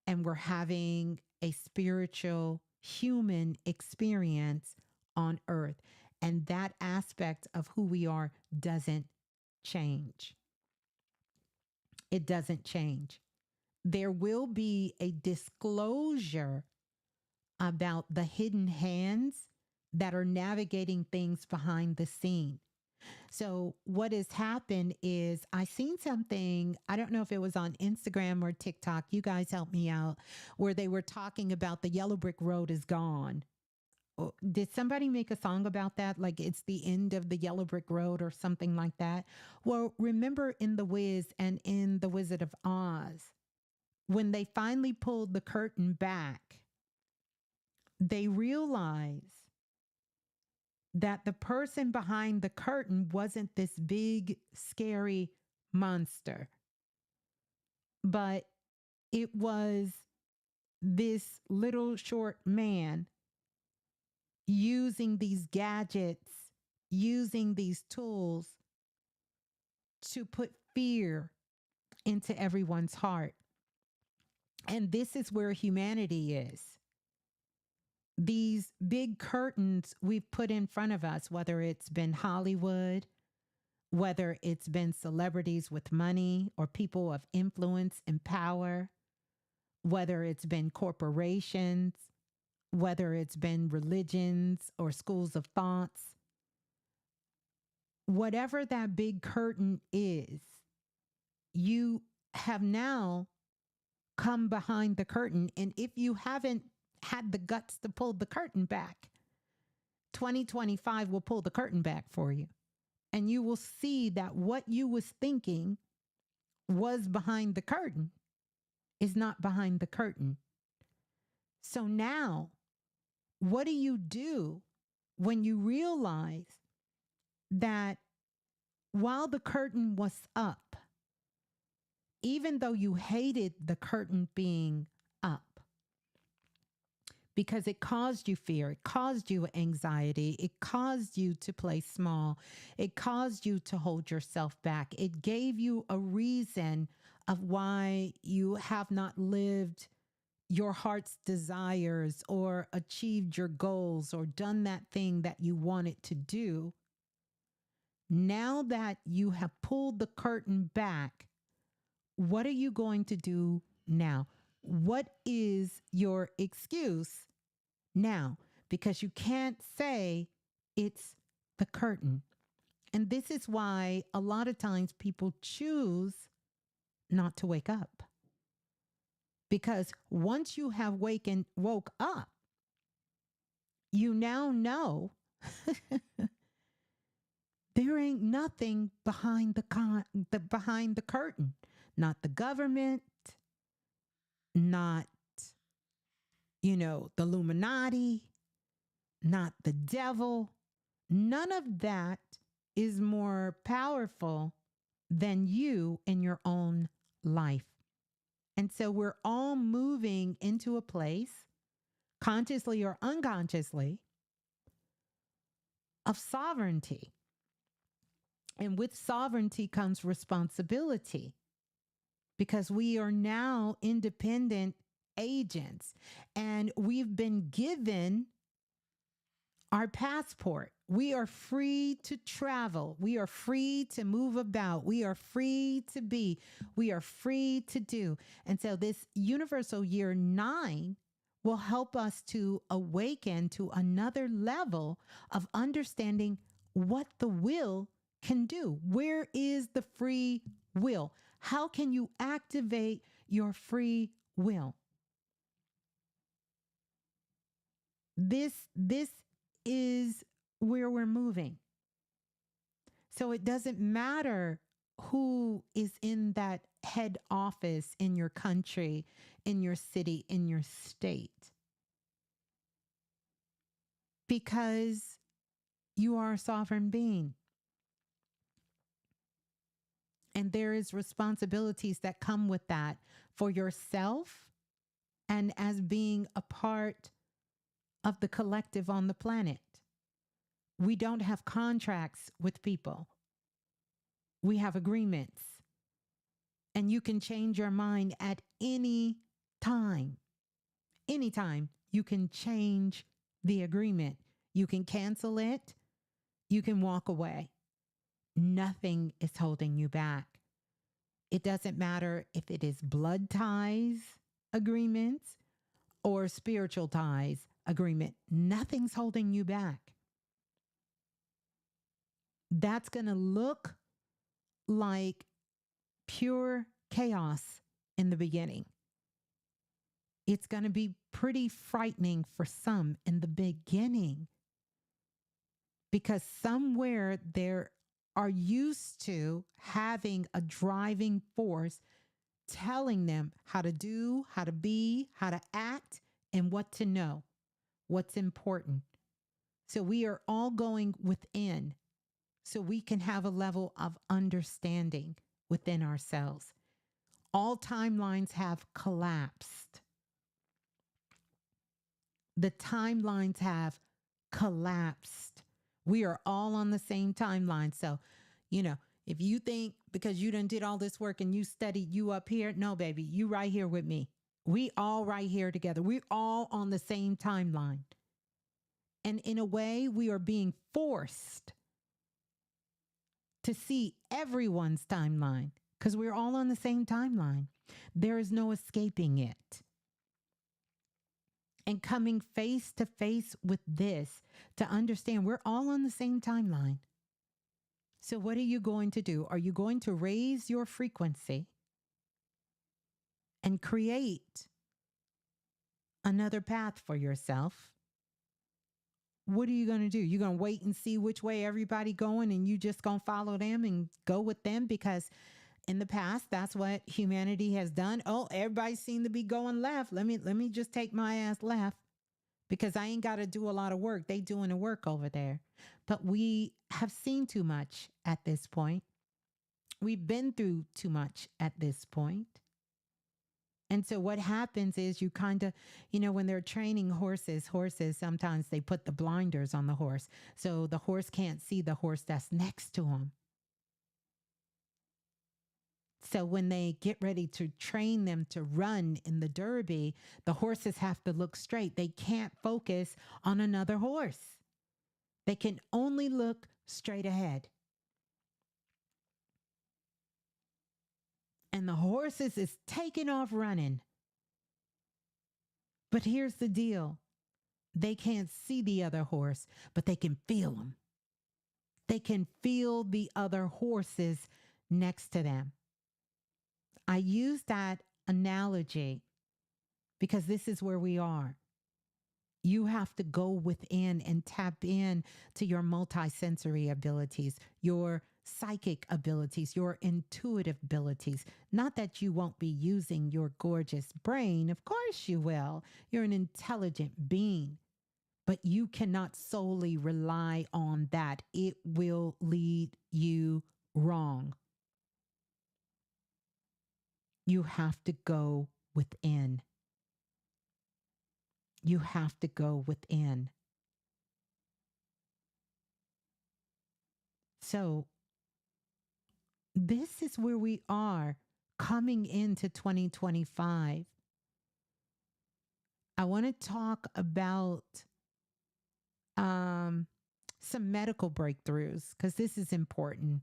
and we're having a spiritual human experience on earth. And that aspect of who we are doesn't change. It doesn't change. There will be a disclosure about the hidden hands that are navigating things behind the scene. So what has happened is I seen something, I don't know if it was on Instagram or TikTok, you guys help me out, where they were talking about the yellow brick road is gone. Did somebody make a song about that? Like it's the end of the yellow brick road or something like that? Well, remember in The Wiz and in The Wizard of Oz, when they finally pulled the curtain back, they realized that the person behind the curtain wasn't this big, scary monster, but it was this little short man using these gadgets, using these tools to put fear into everyone's heart. And this is where humanity is. These big curtains we've put in front of us, whether it's been Hollywood, whether it's been celebrities with money or people of influence and power, whether it's been corporations, whether it's been religions or schools of thoughts, whatever that big curtain is, you have now come behind the curtain. And if you haven't had the guts to pull the curtain back, 2025 will pull the curtain back for you. And you will see that what you was thinking was behind the curtain is not behind the curtain. So now, what do you do when you realize that while the curtain was up, even though you hated the curtain being up, because it caused you fear, it caused you anxiety, it caused you to play small, it caused you to hold yourself back, it gave you a reason of why you have not lived your heart's desires or achieved your goals or done that thing that you wanted to do. Now that you have pulled the curtain back, what are you going to do now? What is your excuse now? Because you can't say it's the curtain. And this is why a lot of times people choose not to wake up. Because once you have woke up, you now know There ain't nothing behind behind the curtain. Not the government, not, the Illuminati, not the devil. None of that is more powerful than you in your own life. And so we're all moving into a place, consciously or unconsciously, of sovereignty. And with sovereignty comes responsibility because we are now independent agents and we've been given our passport. We are free to travel. We are free to move about. We are free to be. We are free to do. And so this universal year 9 will help us to awaken to another level of understanding what the will can do. Where is the free will? How can you activate your free will? This is where we're moving. So it doesn't matter who is in that head office in your country, in your city, in your state, because you are a sovereign being. And there is responsibilities that come with that for yourself and as being a part of the collective on the planet. We don't have contracts with people. We have agreements. And you can change your mind at any time. Anytime you can change the agreement. You can cancel it. You can walk away. Nothing is holding you back. It doesn't matter if it is blood ties agreements or spiritual ties agreement. Nothing's holding you back. That's going to look like pure chaos in the beginning. It's going to be pretty frightening for some in the beginning because somewhere they are used to having a driving force telling them how to do, how to be, how to act, and what to know, what's important. So we are all going within so we can have a level of understanding within ourselves. All timelines have collapsed. The timelines have collapsed. We are all on the same timeline. So, if you think because you done did all this work and you studied you up here, no, baby, you right here with me. We all right here together. We're all on the same timeline. And in a way, we are being forced to see everyone's timeline because we're all on the same timeline. There is no escaping it. And coming face to face with this to understand we're all on the same timeline. So what are you going to do? Are you going to raise your frequency and create another path for yourself? What are you going to do? You're going to wait and see which way everybody going and you just going to follow them and go with them because in the past, that's what humanity has done. Oh, everybody seemed to be going left. Let me just take my ass left because I ain't got to do a lot of work. They doing the work over there. But we have seen too much at this point. We've been through too much at this point. And so what happens is you kind of, when they're training horses, sometimes they put the blinders on the horse. So the horse can't see the horse that's next to him. So when they get ready to train them to run in the derby, the horses have to look straight. They can't focus on another horse. They can only look straight ahead. And the horses is taking off running. But here's the deal. They can't see the other horse, but they can feel them. They can feel the other horses next to them. I use that analogy because this is where we are. You have to go within and tap in to your multisensory abilities, your psychic abilities, your intuitive abilities. Not that you won't be using your gorgeous brain. Of course you will. You're an intelligent being, but you cannot solely rely on that. It will lead you wrong. You have to go within. You have to go within. So, this is where we are coming into 2025. I want to talk about um, some medical breakthroughs because this is important.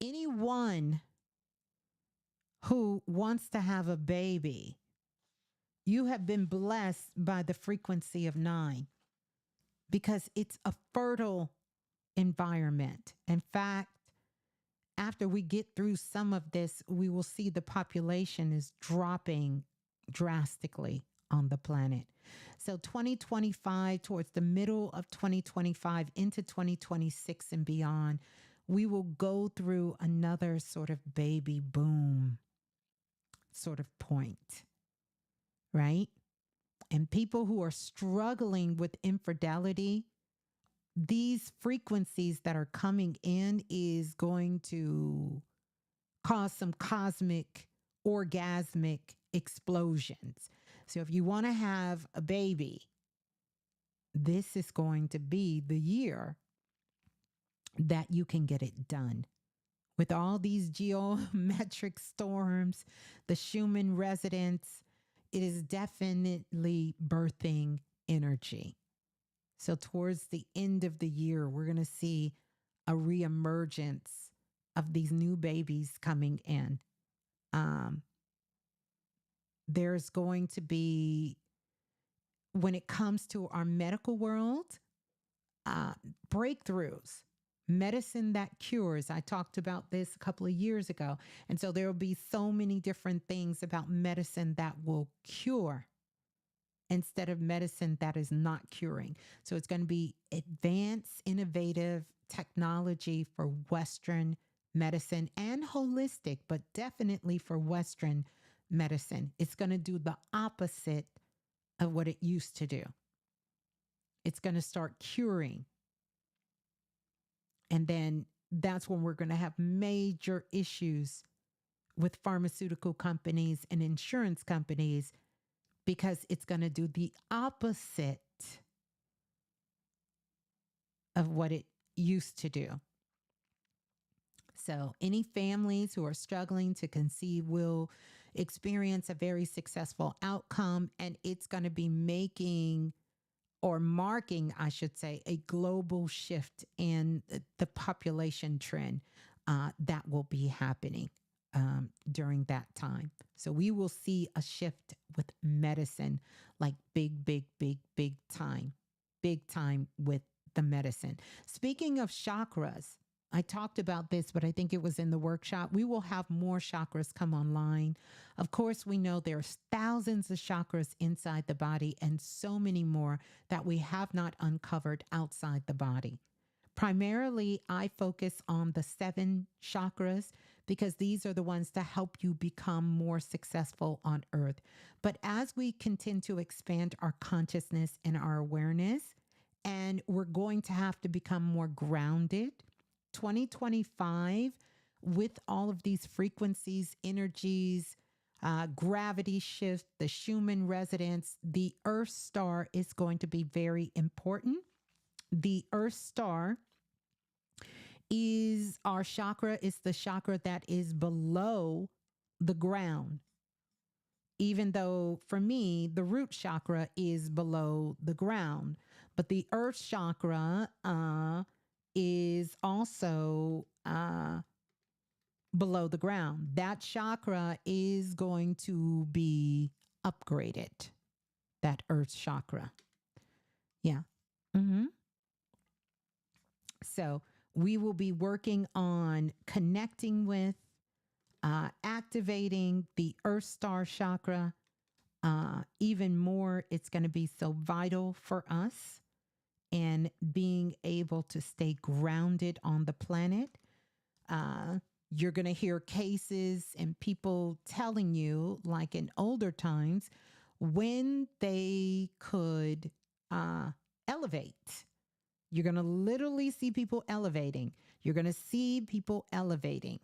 Anyone who wants to have a baby, you have been blessed by the frequency of 9 because it's a fertile environment. In fact, after we get through some of this, we will see the population is dropping drastically on the planet. So 2025, towards the middle of 2025 into 2026 and beyond, we will go through another sort of baby boom sort of point, right? And people who are struggling with infidelity, these frequencies that are coming in is going to cause some cosmic, orgasmic explosions. So if you want to have a baby, this is going to be the year that you can get it done. With all these geometric storms, the Schumann resonance, it is definitely birthing energy. So towards the end of the year, we're going to see a reemergence of these new babies coming in. Um, there's going to be, when it comes to our medical world, uh, breakthroughs, medicine that cures. I talked about this a couple of years ago. And so there will be so many different things about medicine that will cure instead of medicine that is not curing. So it's going to be advanced, innovative technology for Western medicine and holistic, but definitely for Western medicine. It's going to do the opposite of what it used to do. It's going to start curing. And then that's when we're going to have major issues with pharmaceutical companies and insurance companies because it's going to do the opposite of what it used to do. So, any families who are struggling to conceive will experience a very successful outcome, and it's going to be making or marking, I should say, a global shift in the population trend that will be happening during that time. So we will see a shift with medicine, like big time with the medicine. Speaking of chakras, I talked about this, but I think it was in the workshop. We will have more chakras come online. Of course, we know there's thousands of chakras inside the body and so many more that we have not uncovered outside the body. Primarily, I focus on the 7 chakras because these are the ones that help you become more successful on earth. But as we continue to expand our consciousness and our awareness, and we're going to have to become more grounded, 2025, with all of these frequencies, energies, gravity shift, the Schumann resonance, the Earth star is going to be very important. The Earth star is our chakra, is the chakra that is below the ground. Even though for me, the root chakra is below the ground, but the Earth chakra is also below the ground. That chakra is going to be upgraded, that Earth chakra. Yeah. Mm-hmm. So we will be working on connecting with, activating the Earth Star chakra, Even more, it's going to be so vital for us and being able to stay grounded on the planet. Uh, you're going to hear cases and people telling you, like in older times, when they could uh, elevate. You're going to literally see people elevating. You're going to see people elevating.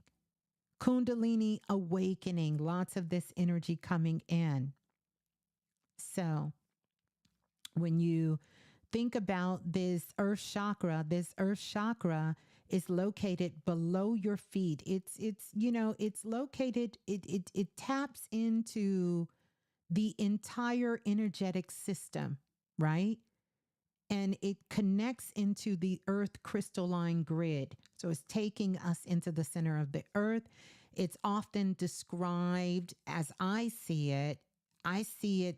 Kundalini awakening, lots of this energy coming in. So when you think about this earth chakra is located below your feet. It's located, it taps into the entire energetic system, right? And it connects into the earth crystalline grid. So it's taking us into the center of the earth. It's often described as I see it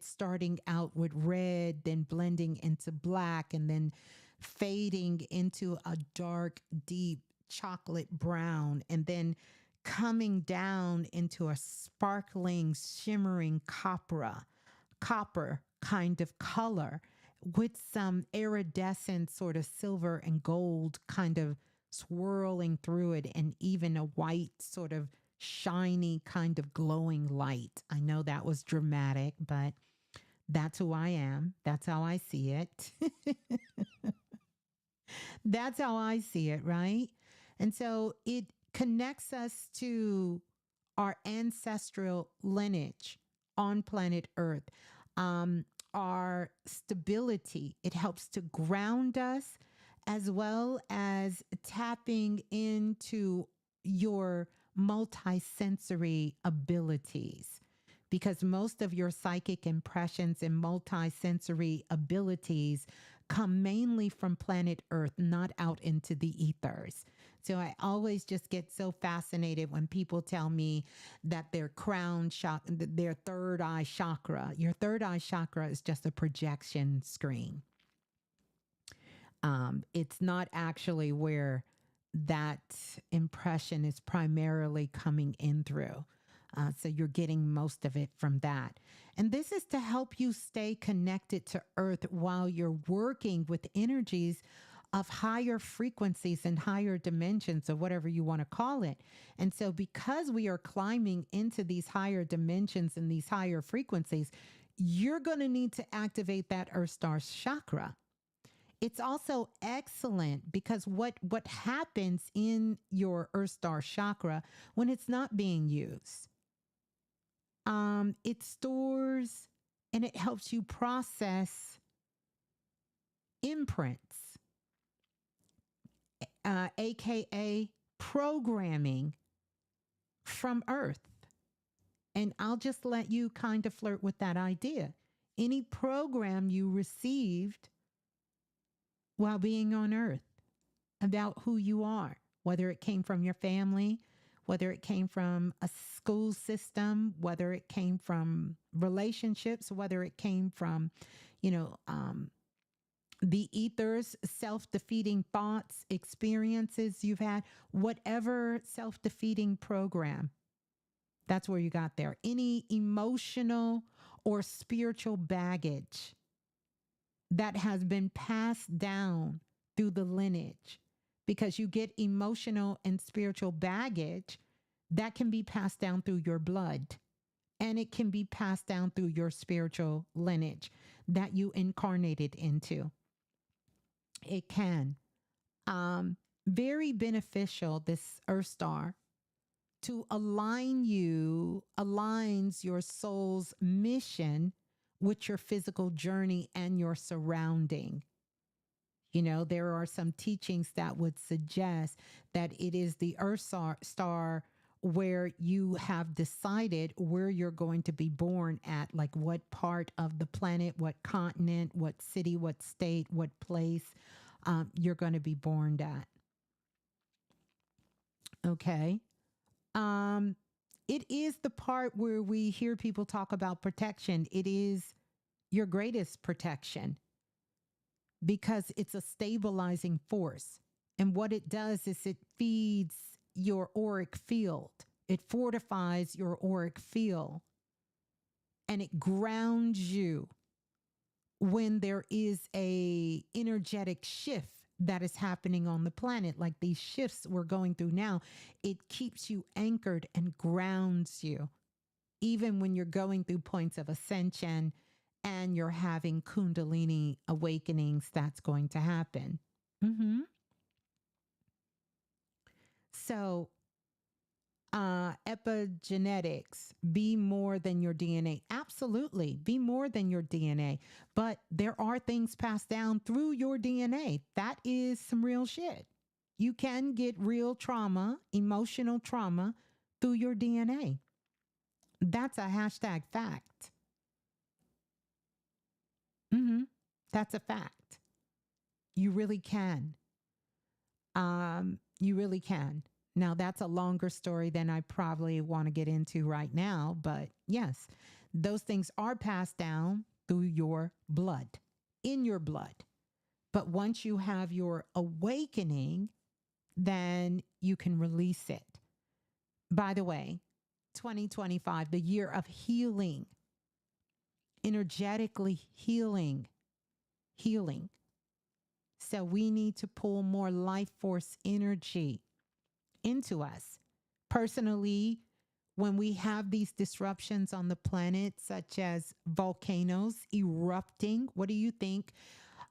starting out with red, then blending into black, and then fading into a dark, deep chocolate brown, and then coming down into a sparkling, shimmering copper kind of color with some iridescent sort of silver and gold kind of swirling through it, and even a white sort of shiny kind of glowing light. I know that was dramatic, but that's who I am. That's how I see it. That's how I see it, right? And so it connects us to our ancestral lineage on planet Earth, um, our stability. It helps to ground us as well as tapping into your multisensory abilities. Because most of your psychic impressions and multisensory abilities come mainly from planet Earth, not out into the ethers. So I always just get so fascinated when people tell me that their crown chakra, their third eye chakra, your third eye chakra is just a projection screen. It's not actually where that impression is primarily coming in through. So you're getting most of it from that. And this is to help you stay connected to Earth while you're working with energies of higher frequencies and higher dimensions, or whatever you want to call it. And so, because we are climbing into these higher dimensions and these higher frequencies, you're going to need to activate that Earth Star chakra. It's also excellent because what happens in your Earth Star chakra when it's not being used? It stores and it helps you process imprints, aka programming from Earth. And I'll just let you kind of flirt with that idea. Any program you received while being on Earth about who you are, whether it came from your family, whether it came from a school system, whether it came from relationships, whether it came from, you know, the ethers, self defeating thoughts, experiences you've had, whatever self defeating program, that's where you got there. Any emotional or spiritual baggage that has been passed down through the lineage, because you get emotional and spiritual baggage that can be passed down through your blood, and it can be passed down through your spiritual lineage that you incarnated into. It can. Very beneficial, this Earth Star, to aligns your soul's mission with your physical journey and your surrounding. You know, there are some teachings that would suggest that it is the Earth Star where you have decided where you're going to be born at, like what part of the planet, what continent, what city, what state, what place you're going to be born at. Okay. Um, it is the part where we hear people talk about protection. It is your greatest protection because it's a stabilizing force. And what it does is it feeds your auric field, it fortifies your auric field. and it grounds you when there is a energetic shift that is happening on the planet, like these shifts we're going through now. It keeps you anchored and grounds you even when you're going through points of ascension and you're having kundalini awakenings. That's going to happen. So epigenetics, be more than your DNA. Absolutely, be more than your DNA. But there are things passed down through your DNA. That is some real shit. You can get real trauma, emotional trauma through your DNA. That's a hashtag fact. That's a fact. You really can. You really can. Now, that's a longer story than I probably want to get into right now. But yes, those things are passed down through your blood, in your blood. But once you have your awakening, then you can release it. By the way, 2025, the year of healing, energetically healing. So we need to pull more life force energy into us. Personally, when we have these disruptions on the planet, such as volcanoes erupting, what do you think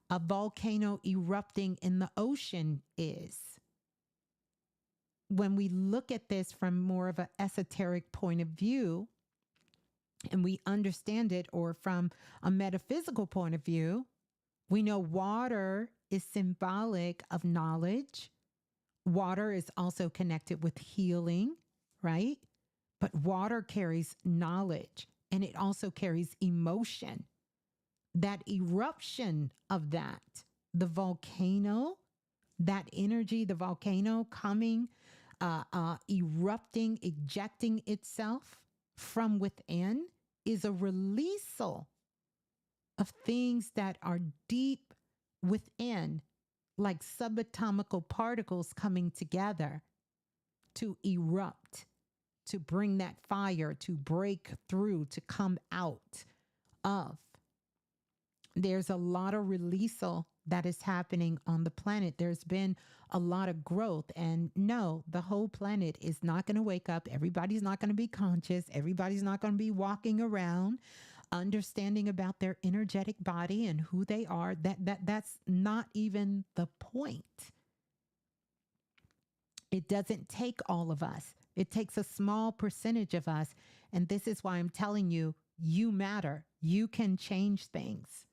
a volcano erupting in the ocean is? When we look at this from more of an esoteric point of view, and we understand it, or from a metaphysical point of view, we know water is symbolic of knowledge. Water is also connected with healing, right? But water carries knowledge, and it also carries emotion. That eruption of that, the volcano, that energy, the volcano coming, erupting, ejecting itself from within, is a release of things that are deep within, like subatomical particles coming together to erupt, to bring that fire, to break through, to come out of. There's a lot of releasal that is happening on the planet. There's been a lot of growth. And no, the whole planet is not going to wake up. Everybody's not going to be conscious. Everybody's not going to be walking around understanding about their energetic body and who they are. That's not even the point. It doesn't take all of us. It takes a small percentage of us. And this is why I'm telling you, you matter. You can change things.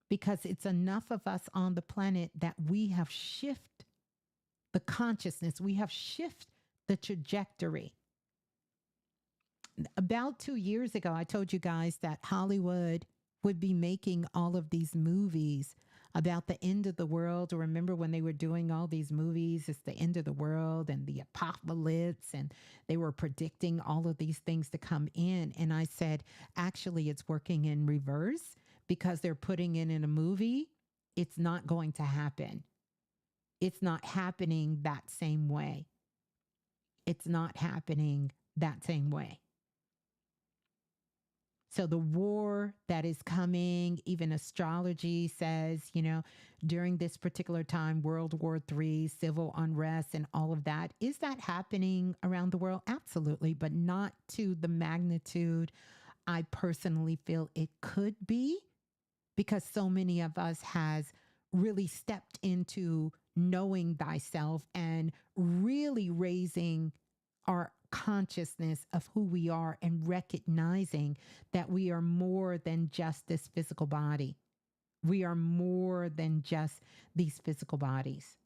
Because it's enough of us on the planet that we have shifted the consciousness. We have shifted the trajectory. About 2 years ago, I told you guys that Hollywood would be making all of these movies about the end of the world. Remember when they were doing all these movies, it's the end of the world and the apocalypse, and they were predicting all of these things to come in. And I said, actually, it's working in reverse, because they're putting it in a movie. It's not going to happen. It's not happening that same way. It's not happening that same way. So the war that is coming, even astrology says, during this particular time, World War III, civil unrest and all of that, is that happening around the world? Absolutely, but not to the magnitude I personally feel it could be, because so many of us has really stepped into knowing thyself and really raising our consciousness of who we are and recognizing that we are more than just this physical body. We are more than just these physical bodies.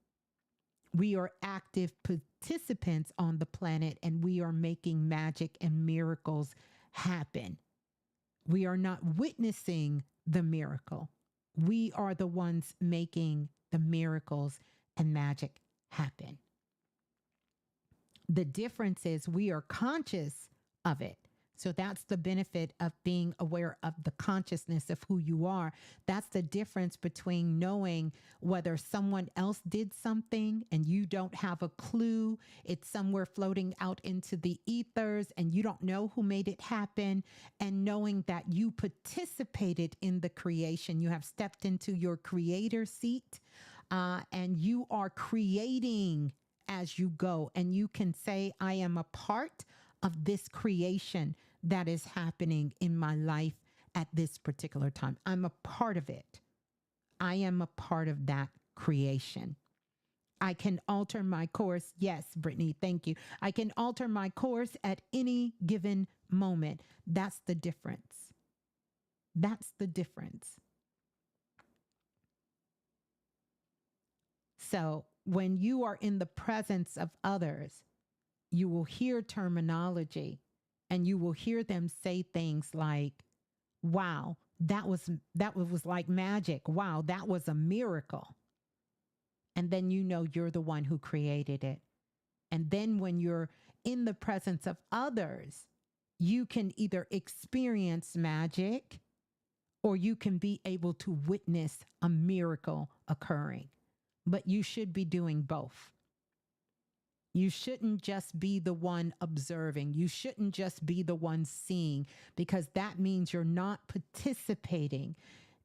We are active participants on the planet, and we are making magic and miracles happen. We are not witnessing the miracle. We are the ones making the miracles and magic happen. The difference is we are conscious of it. So that's the benefit of being aware of the consciousness of who you are. That's the difference between knowing whether someone else did something and you don't have a clue. It's somewhere floating out into the ethers and you don't know who made it happen. And knowing that you participated in the creation, you have stepped into your creator seat, and you are creating as you go. And you can say, I am a part of this creation that is happening in my life at this particular time. I'm a part of it. I am a part of that creation. I can alter my course. Yes, Brittany, thank you. I can alter my course at any given moment. That's the difference. That's the difference. So when you are in the presence of others, you will hear terminology and you will hear them say things like, wow, that was like magic. Wow, that was a miracle. And then you know you're the one who created it. And then when you're in the presence of others, you can either experience magic or you can be able to witness a miracle occurring. But you should be doing both. You shouldn't just be the one observing. You shouldn't just be the one seeing, because that means you're not participating.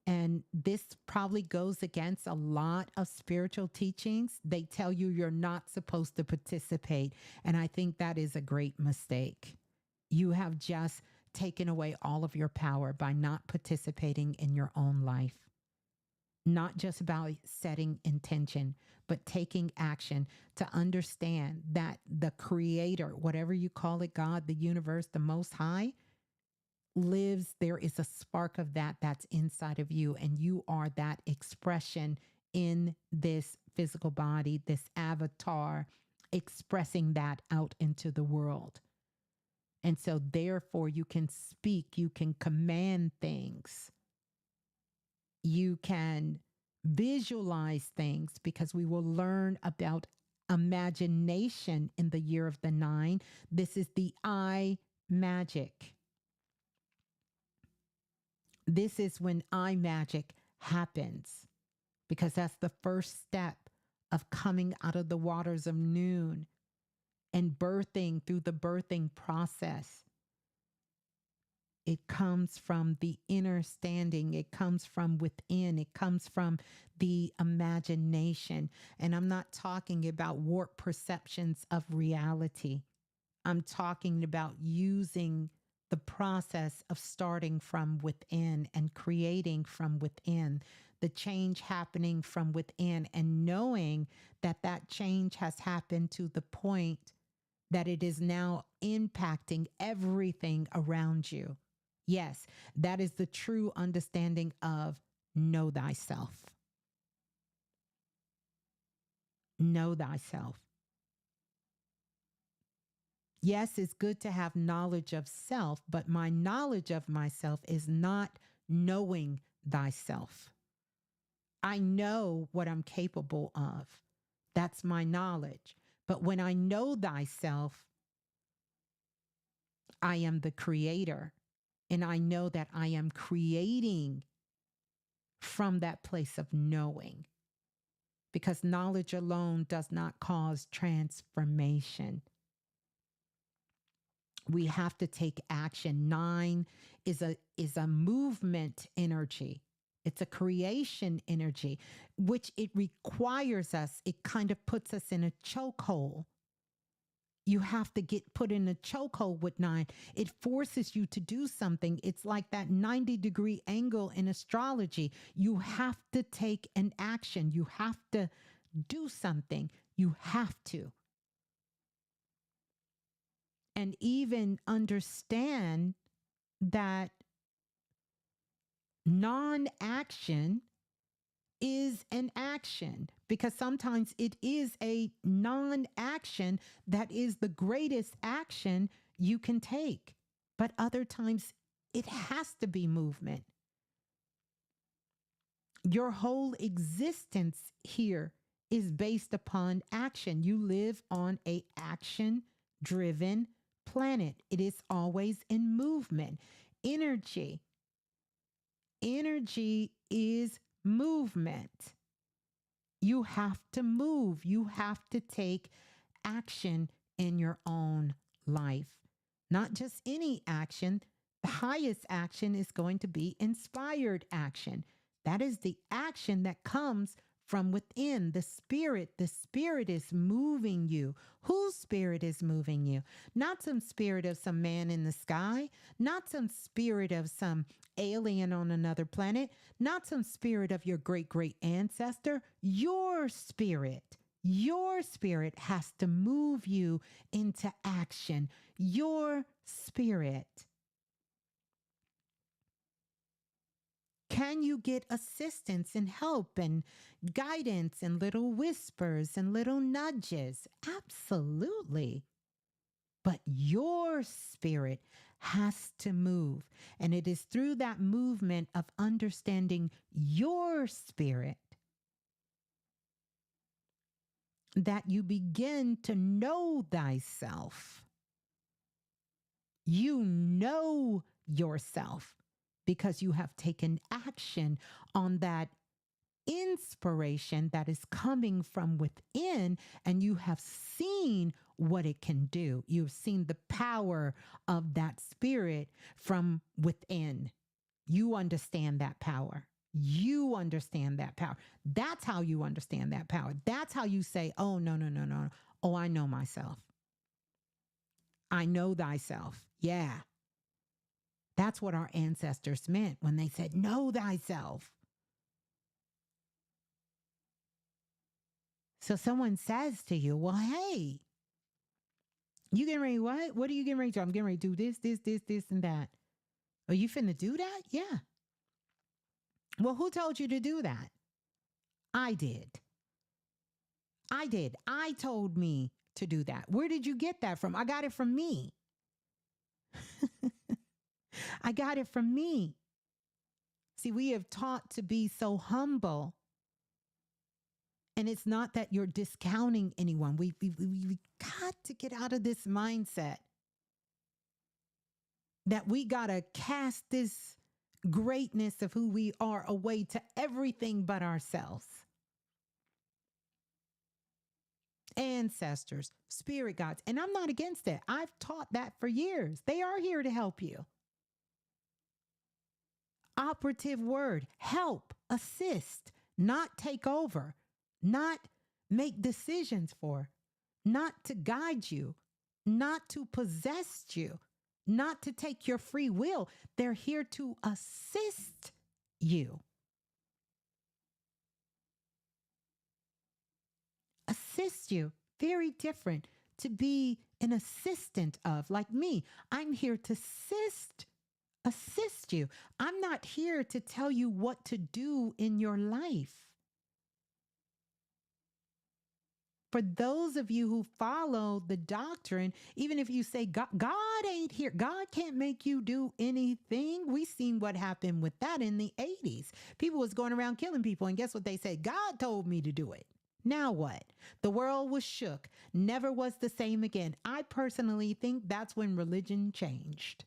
And this probably goes against a lot of spiritual teachings. They tell you you're not supposed to participate. And I think that is a great mistake. You have just taken away all of your power by not participating in your own life. Not just about setting intention, but taking action to understand that the creator, whatever you call it, God, the universe, the most high, lives. There is a spark of that that's inside of you. And you are that expression in this physical body, this avatar, expressing that out into the world. And so therefore you can speak, you can command things. You can visualize things, because we will learn about imagination in the year of the 9. This is the I magic. This is when I magic happens, because that's the first step of coming out of the waters of noon and birthing through the birthing process. It comes from the inner standing. It comes from within. It comes from the imagination. And I'm not talking about warped perceptions of reality. I'm talking about using the process of starting from within and creating from within, the change happening from within, and knowing that that change has happened to the point that it is now impacting everything around you. Yes, that is the true understanding of know thyself. Know thyself. Yes, it's good to have knowledge of self, but my knowledge of myself is not knowing thyself. I know what I'm capable of. That's my knowledge. But when I know thyself, I am the creator. And I know that I am creating from that place of knowing, because knowledge alone does not cause transformation. We have to take action. 9 is a movement energy. It's a creation energy, which it requires us. It kind of puts us in a chokehold. You have to get put in a chokehold with 9. It forces you to do something. It's like that 90-degree angle in astrology. You have to take an action. You have to do something. You have to. And even understand that non-action is an action, because sometimes it is a non-action that is the greatest action you can take. But other times it has to be movement. Your whole existence here is based upon action. You live on a action driven planet. It is always in movement. Energy. Energy is movement. You have to move. You have to take action in your own life. Not just any action. The highest action is going to be inspired action. That is the action that comes from within the spirit. The spirit is moving you. Whose spirit is moving you? Not some spirit of some man in the sky, not some spirit of some alien on another planet, not some spirit of your great great ancestor. Your spirit. Your spirit has to move you into action. Your spirit. Can you get assistance and help and guidance and little whispers and little nudges? Absolutely. But your spirit has to move. And it is through that movement of understanding your spirit that you begin to know thyself. You know yourself because you have taken action on that inspiration that is coming from within, and you have seen what it can do. You've seen the power of that spirit from within. You understand that power. You understand that power. That's how you understand that power. That's how you say, oh, no, no, no, no. Oh, I know myself. I know thyself. Yeah. That's what our ancestors meant when they said, know thyself. So someone says to you, well, hey, you getting ready what? What are you getting ready to do? I'm getting ready to do this, and that. Are you finna do that? Yeah. Well, who told you to do that? I did. I did. I told me to do that. Where did you get that from? I got it from me. I got it from me. See, we have taught to be so humble. And it's not that you're discounting anyone. We got to get out of this mindset that we got to cast this greatness of who we are away to everything but ourselves. Ancestors, spirit guides. And I'm not against it. I've taught that for years. They are here to help you. Operative word, help, assist, not take over, not make decisions for, not to guide you, not to possess you, not to take your free will. They're here to assist you. Assist you. Very different to be an assistant of, like me. I'm here to assist you. I'm not here to tell you what to do in your life. For those of you who follow the doctrine, even if you say God ain't here, God can't make you do anything. We seen what happened with that in the 80s. People was going around killing people, and guess what they said? God told me to do it. Now what? The world was shook, never was the same again. I personally think that's when religion changed.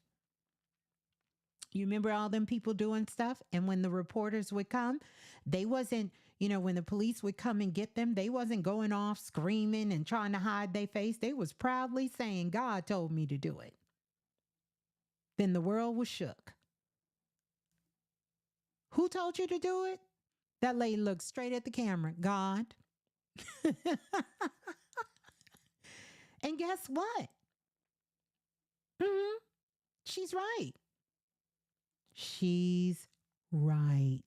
You remember all them people doing stuff? And when the reporters would come, they wasn't, when the police would come and get them, they wasn't going off screaming and trying to hide their face. They was proudly saying, God told me to do it. Then the world was shook. Who told you to do it? That lady looked straight at the camera. God. And guess what? Mm-hmm. She's right. She's right.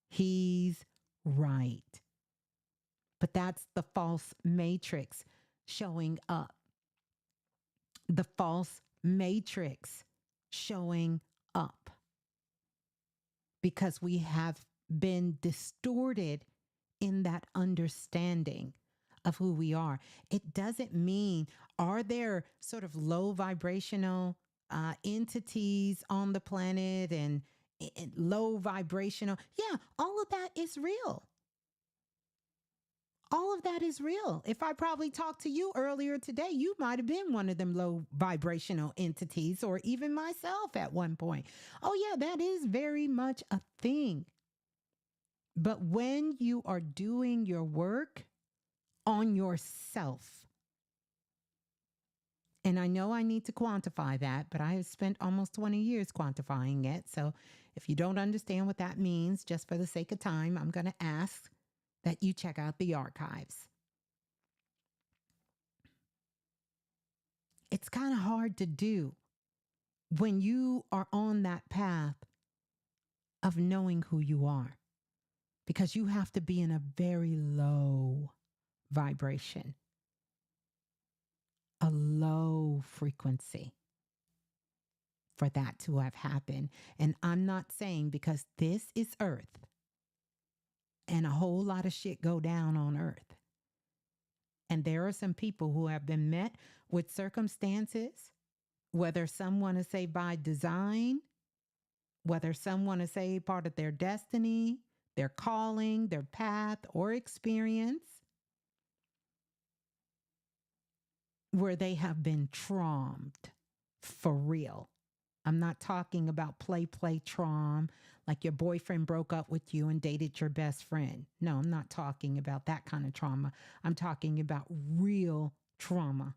He's right. But that's the false matrix showing up. The false matrix showing up. Because we have been distorted in that understanding of who we are. It doesn't mean, are there sort of low vibrational entities on the planet and low vibrational? Yeah, all of that is real. All of that is real. If I probably talked to you earlier today, you might have been one of them low vibrational entities, or even myself at one point. Oh, yeah, that is very much a thing. But when you are doing your work on yourself, and I know I need to quantify that, but I have spent almost 20 years quantifying it. So if you don't understand what that means, just for the sake of time, I'm going to ask that you check out the archives. It's kind of hard to do when you are on that path of knowing who you are, because you have to be in a very low vibration, a low frequency for that to have happened. And I'm not saying, because this is Earth and a whole lot of shit go down on Earth. And there are some people who have been met with circumstances, whether some want to say by design, whether some want to say part of their destiny, their calling, their path, or experience, where they have been traumed for real. I'm not talking about play trauma, like your boyfriend broke up with you and dated your best friend. No, I'm not talking about that kind of trauma. I'm talking about real trauma.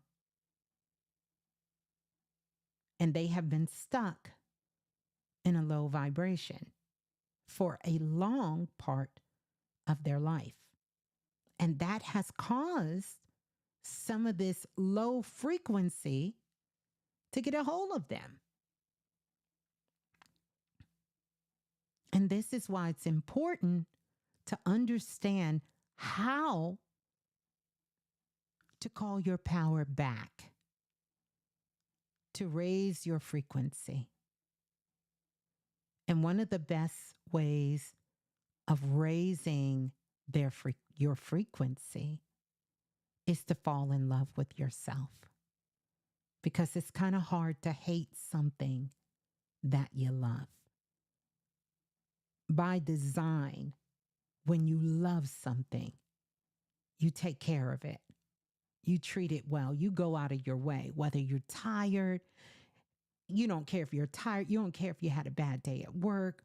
And they have been stuck in a low vibration for a long part of their life. And that has caused some of this low frequency to get a hold of them. And this is why it's important to understand how to call your power back, to raise your frequency. And one of the best ways of raising your frequency is to fall in love with yourself. Because it's kind of hard to hate something that you love. By design, when you love something, you take care of it. You treat it well. You go out of your way, whether you're tired. You don't care if you're tired. You don't care if you had a bad day at work.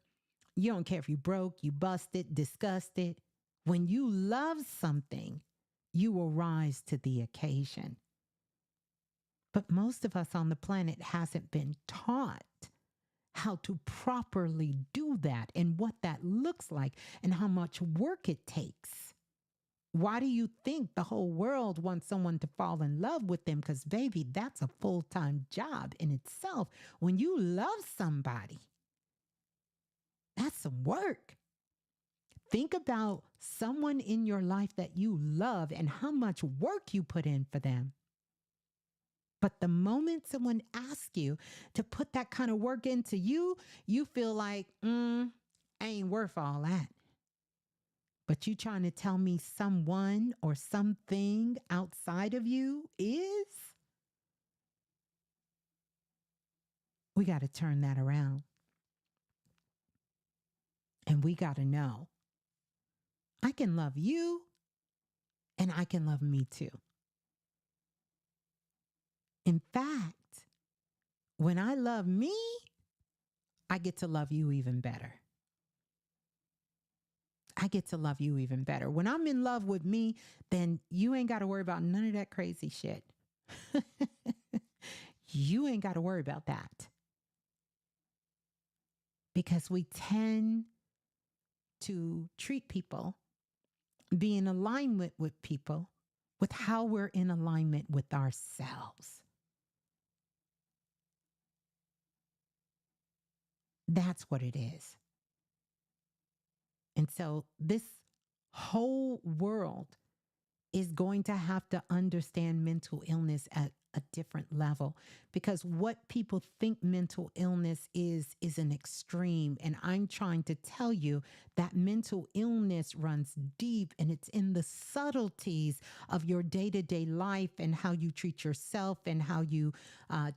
You don't care if you broke, you busted, disgusted. When you love something, you will rise to the occasion. But most of us on the planet hasn't been taught how to properly do that and what that looks like and how much work it takes. Why do you think the whole world wants someone to fall in love with them? Because, baby, that's a full-time job in itself. When you love somebody, that's some work. Think about someone in your life that you love and how much work you put in for them. But the moment someone asks you to put that kind of work into you, you feel like, I ain't worth all that. But you trying to tell me someone or something outside of you is? We got to turn that around. And we got to know, I can love you and I can love me too. In fact, when I love me, I get to love you even better. I get to love you even better. When I'm in love with me, then you ain't got to worry about none of that crazy shit. You ain't got to worry about that. Because we tend to treat people, be in alignment with people, with how we're in alignment with ourselves. That's what it is. And so this whole world is going to have to understand mental illness a different level, because what people think mental illness is an extreme. And I'm trying to tell you that mental illness runs deep, and it's in the subtleties of your day to day life and how you treat yourself and how you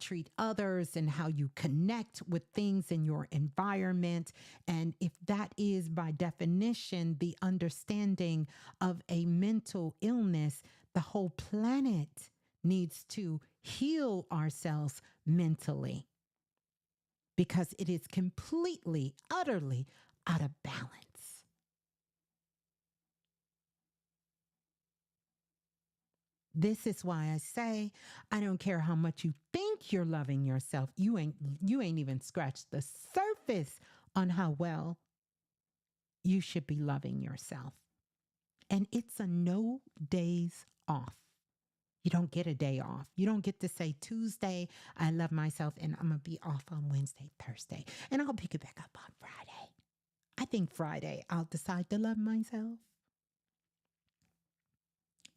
treat others and how you connect with things in your environment. And if that is by definition the understanding of a mental illness, the whole planet needs to heal ourselves mentally, because it is completely, utterly out of balance. This is why I say I don't care how much you think you're loving yourself. You ain't even scratched the surface on how well you should be loving yourself. And it's a no days off. You don't get a day off. You don't get to say Tuesday, I love myself, and I'm going to be off on Wednesday, Thursday, and I'll pick it back up on Friday. I think Friday I'll decide to love myself.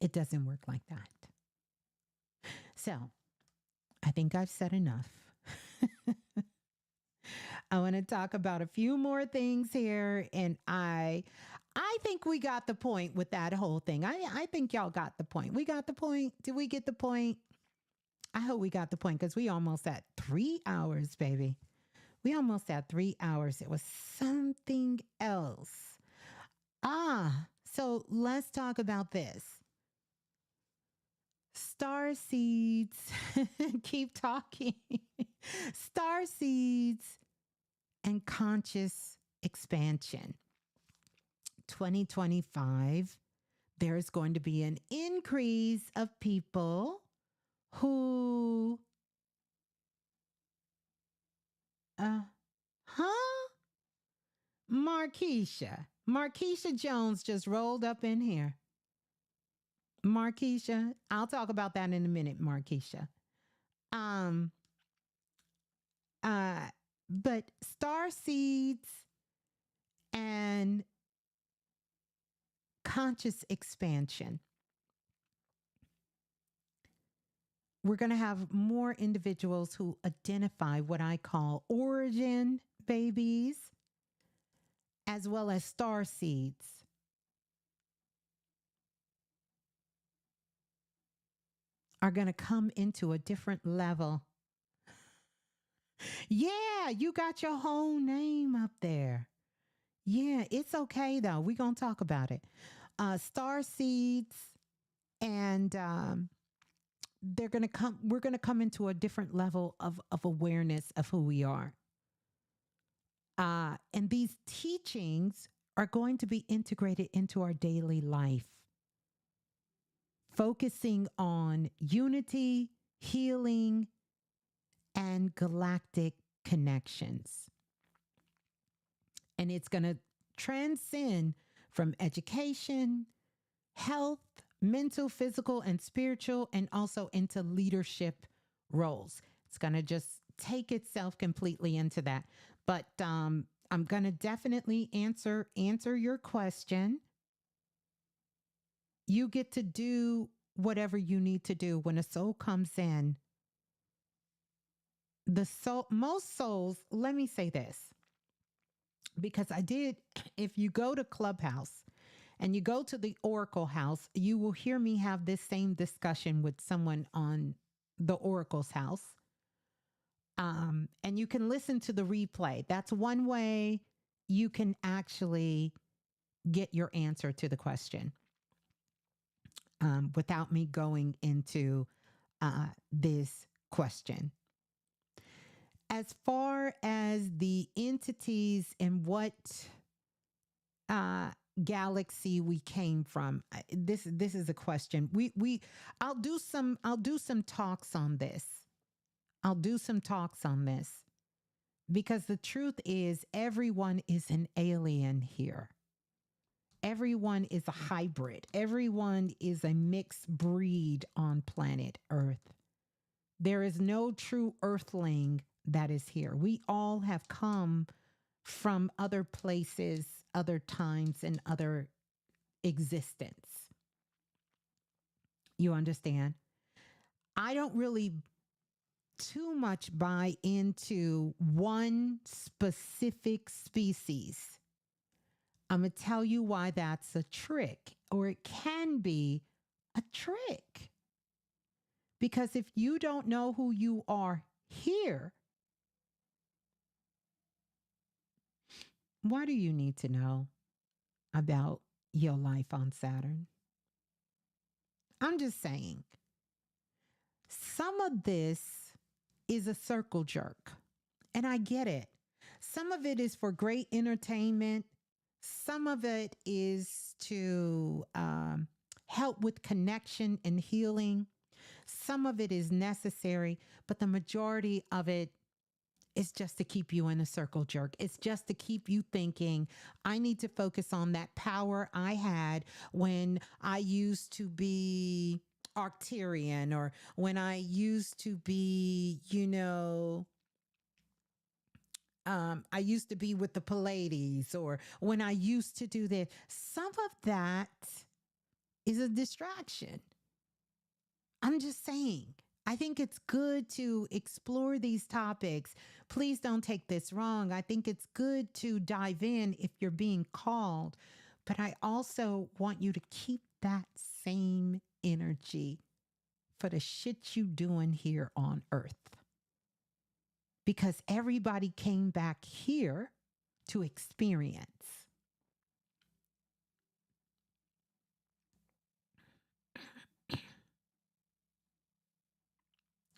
It doesn't work like that. So I think I've said enough. I want to talk about a few more things here, and I think we got the point with that whole thing. I think y'all got the point. We got the point. Did we get the point? I hope we got the point, because we almost at 3 hours, baby. We almost at 3 hours. It was something else. So let's talk about this. Star seeds. Keep talking. Star seeds and conscious expansion. 2025, there's going to be an increase of people who, huh? Markeisha Jones just rolled up in here. Markeisha, I'll talk about that in a minute, Markeisha. Um, uh, but star seeds and conscious expansion. We're going to have more individuals who identify what I call origin babies, as well as star seeds. Are going to come into a different level. Yeah, you got your whole name up there. Yeah, it's okay though. We're going to talk about it. Star seeds, and they're going to come, we're going to come into a different level of awareness of who we are. And these teachings are going to be integrated into our daily life, focusing on unity, healing, and galactic connections. And it's going to transcend from education, health, mental, physical, and spiritual, and also into leadership roles. It's going to just take itself completely into that. But I'm going to definitely answer your question. You get to do whatever you need to do when a soul comes in. The soul, most souls, let me say this, because I did, if you go to Clubhouse and you go to the Oracle house, you will hear me have this same discussion with someone on the Oracle's house. And you can listen to the replay. That's one way you can actually get your answer to the question, without me going into this question. As far as the entities and what galaxy we came from, this is a question. I'll do some talks on this. I'll do some talks on this, because the truth is everyone is an alien here. Everyone is a hybrid. Everyone is a mixed breed on planet Earth. There is no true earthling that is here. We all have come from other places, other times, and other existence. You understand? I don't really too much buy into one specific species. I'm going to tell you why that's a trick, or it can be a trick. Because if you don't know who you are here, why do you need to know about your life on Saturn? I'm just saying, some of this is a circle jerk, and I get it. Some of it is for great entertainment, some of it is to help with connection and healing, some of it is necessary, but the majority of it is just to keep you in a circle jerk. It's just to keep you thinking, I need to focus on that power I had when I used to be Arcturian, or when I used to be, I used to be with the Pallades, or when I used to do this. Some of that is a distraction. I'm just saying. I think it's good to explore these topics. Please don't take this wrong. I think it's good to dive in if you're being called. But I also want you to keep that same energy for the shit you doing here on earth. Because everybody came back here to experience.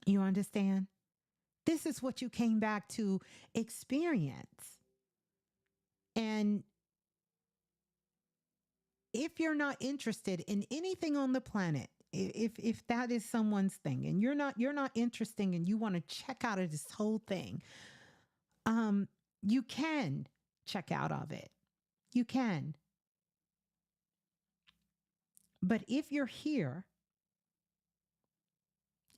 You understand? This is what you came back to experience. And if you're not interested in anything on the planet, if that is someone's thing, and you're not interested and you want to check out of this whole thing, you can check out of it. You can. But if you're here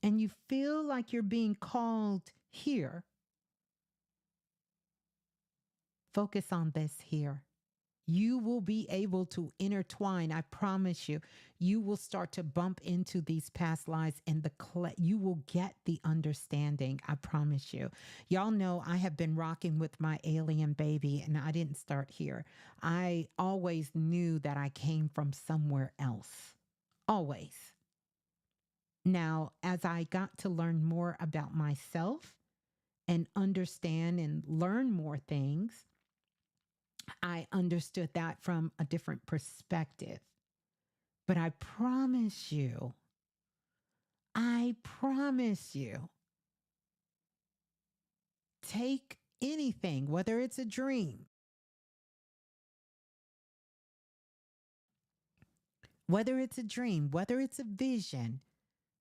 and you feel like you're being called here, focus on this here. You will be able to intertwine. I promise you, you will start to bump into these past lives, and you will get the understanding. I promise you. Y'all know I have been rocking with my alien baby, and I didn't start here. I always knew that I came from somewhere else. Always. Now, as I got to learn more about myself and understand and learn more things, I understood that from a different perspective. But I promise you, take anything, whether it's a dream, whether it's a vision,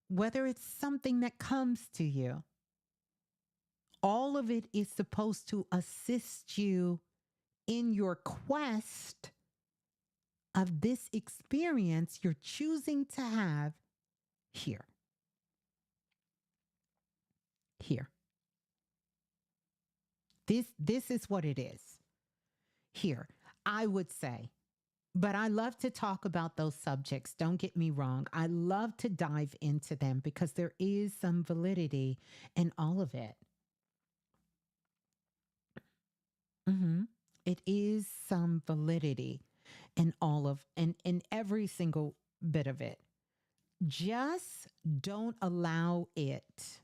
whether it's something that comes to you, all of it is supposed to assist you in your quest of this experience you're choosing to have here. Here. This is what it is. Here. I would say, but I love to talk about those subjects. Don't get me wrong. I love to dive into them because there is some validity in all of it. Mhm. It is some validity in all of, and in every single bit of it. Just don't allow it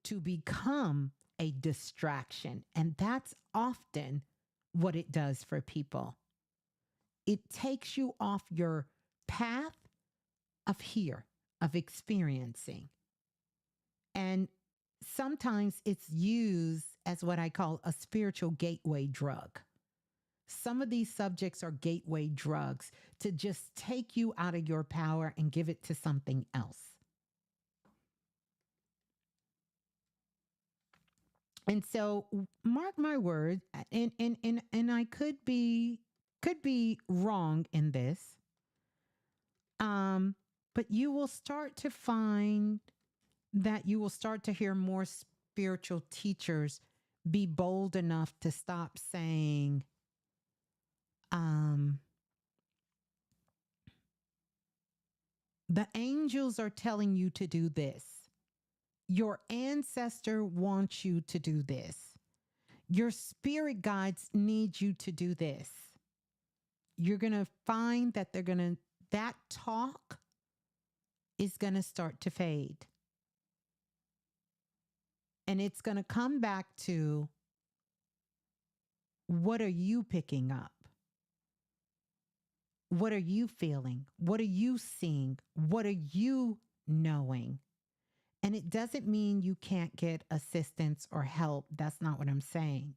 to become a distraction. And that's often what it does for people. It takes you off your path of here, of experiencing. And sometimes it's used as what I call a spiritual gateway drug. Some of these subjects are gateway drugs to just take you out of your power and give it to something else. And so mark my word, and I could be wrong in this. But you will start to find that you will start to hear more spiritual teachers be bold enough to stop saying, um, The angels are telling you to do this. Your ancestor wants you to do this. Your spirit guides need you to do this. You're going to find that that talk is going to start to fade. And it's going to come back to, what are you picking up? What are you feeling? What are you seeing? What are you knowing? And it doesn't mean you can't get assistance or help. That's not what I'm saying.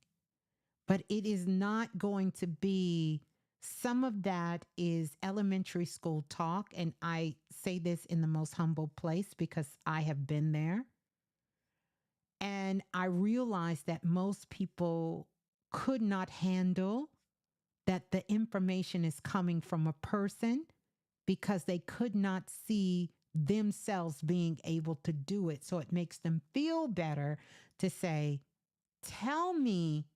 But it is not going to be, some of that is elementary school talk. And I say this in the most humble place because I have been there. And I realized that most people could not handle that the information is coming from a person because they could not see themselves being able to do it. So it makes them feel better to say, tell me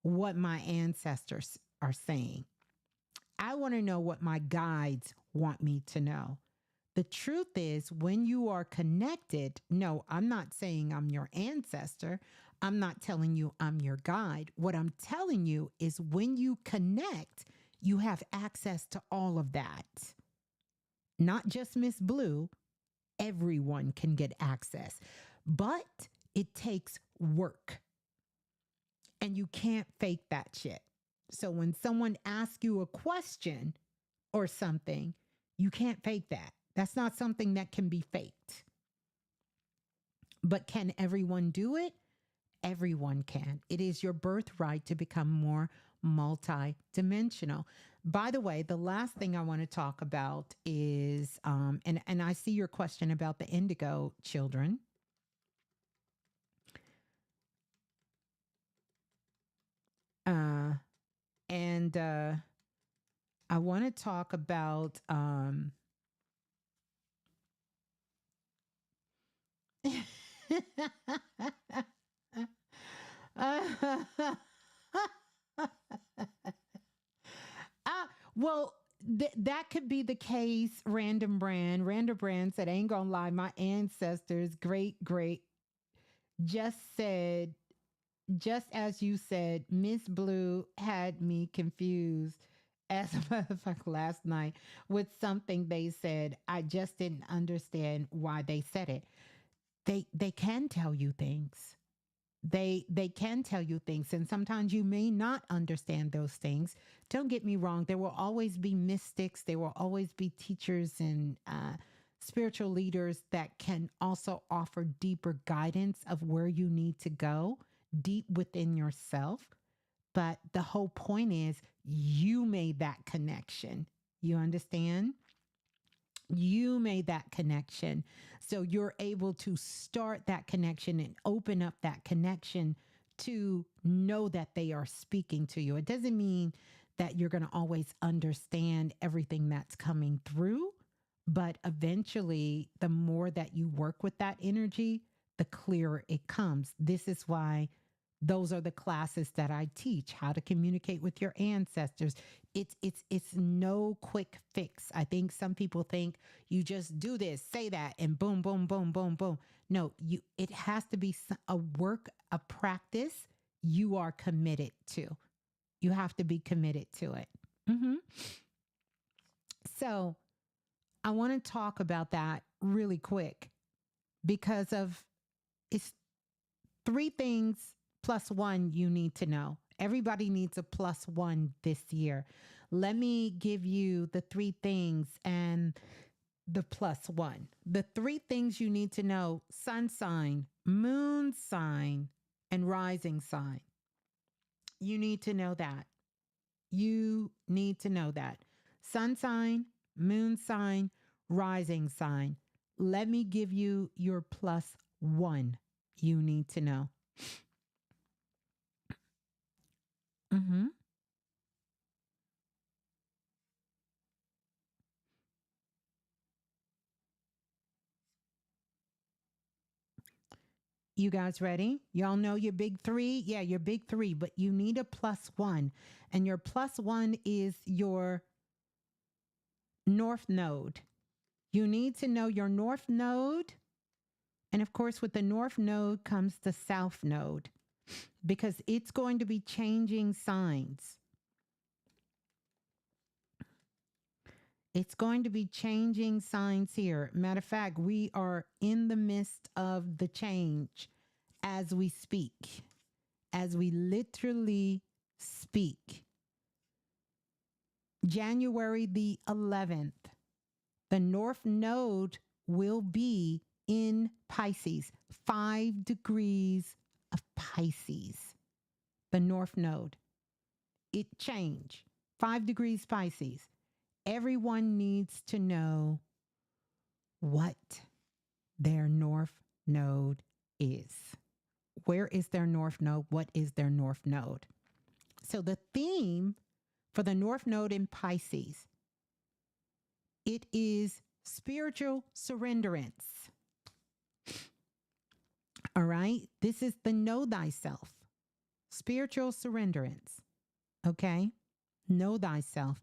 what my ancestors are saying. I want to know what my guides want me to know. The truth is, when you are connected, no, I'm not saying I'm your ancestor. I'm not telling you I'm your guide. What I'm telling you is when you connect, you have access to all of that. Not just Ms.Blue, everyone can get access, but it takes work and you can't fake that shit. So when someone asks you a question or something, you can't fake that. That's not something that can be faked. But can everyone do it? Everyone can. It is your birthright to become more multi-dimensional. By the way, the last thing I want to talk about is, and I see your question about the indigo children. And I want to talk about well, that could be the case. Random Brand said, ain't gonna lie, my ancestors, great, just said, just as you said, Ms.Blue had me confused as a motherfucker last night with something they said. I just didn't understand why they said it. They can tell you things. They can tell you things, and sometimes you may not understand those things. Don't get me wrong, there will always be mystics, there will always be teachers and spiritual leaders that can also offer deeper guidance of where you need to go deep within yourself. But the whole point is, you made that connection. You understand? You made that connection. So you're able to start that connection and open up that connection to know that they are speaking to you. It doesn't mean that you're going to always understand everything that's coming through, but eventually, the more that you work with that energy, the clearer it comes. This is why those are the classes that I teach, how to communicate with your ancestors. It's no quick fix. I think some people think you just do this, say that, and boom, boom, boom, boom, boom. No, it has to be a work, a practice you are committed to. You have to be committed to it. Mm-hmm. So I want to talk about that really quick because of it's three things plus one you need to know. Everybody needs a plus one this year. Let me give you the three things and the plus one. The three things you need to know: sun sign, moon sign, and rising sign. You need to know that. You need to know that. Sun sign, moon sign, rising sign. Let me give you your plus one you need to know. Mm-hmm. You guys ready? Y'all know your big three? Yeah, your big three, but you need a plus one. And your plus one is your North Node. You need to know your north node. And of course, with the north node comes the south node because it's going to be changing signs. It's going to be changing signs here. Matter of fact, we are in the midst of the change as we speak, as we literally speak. January the 11th, the North Node will be in Pisces, 5 degrees of Pisces. The North Node. It changed. 5 degrees Pisces. Everyone needs to know what their North Node is. Where is their North Node? What is their North Node? So the theme for the North Node in Pisces, it is spiritual surrenderance. All right. This is the know thyself, spiritual surrenderance. Okay. Know thyself.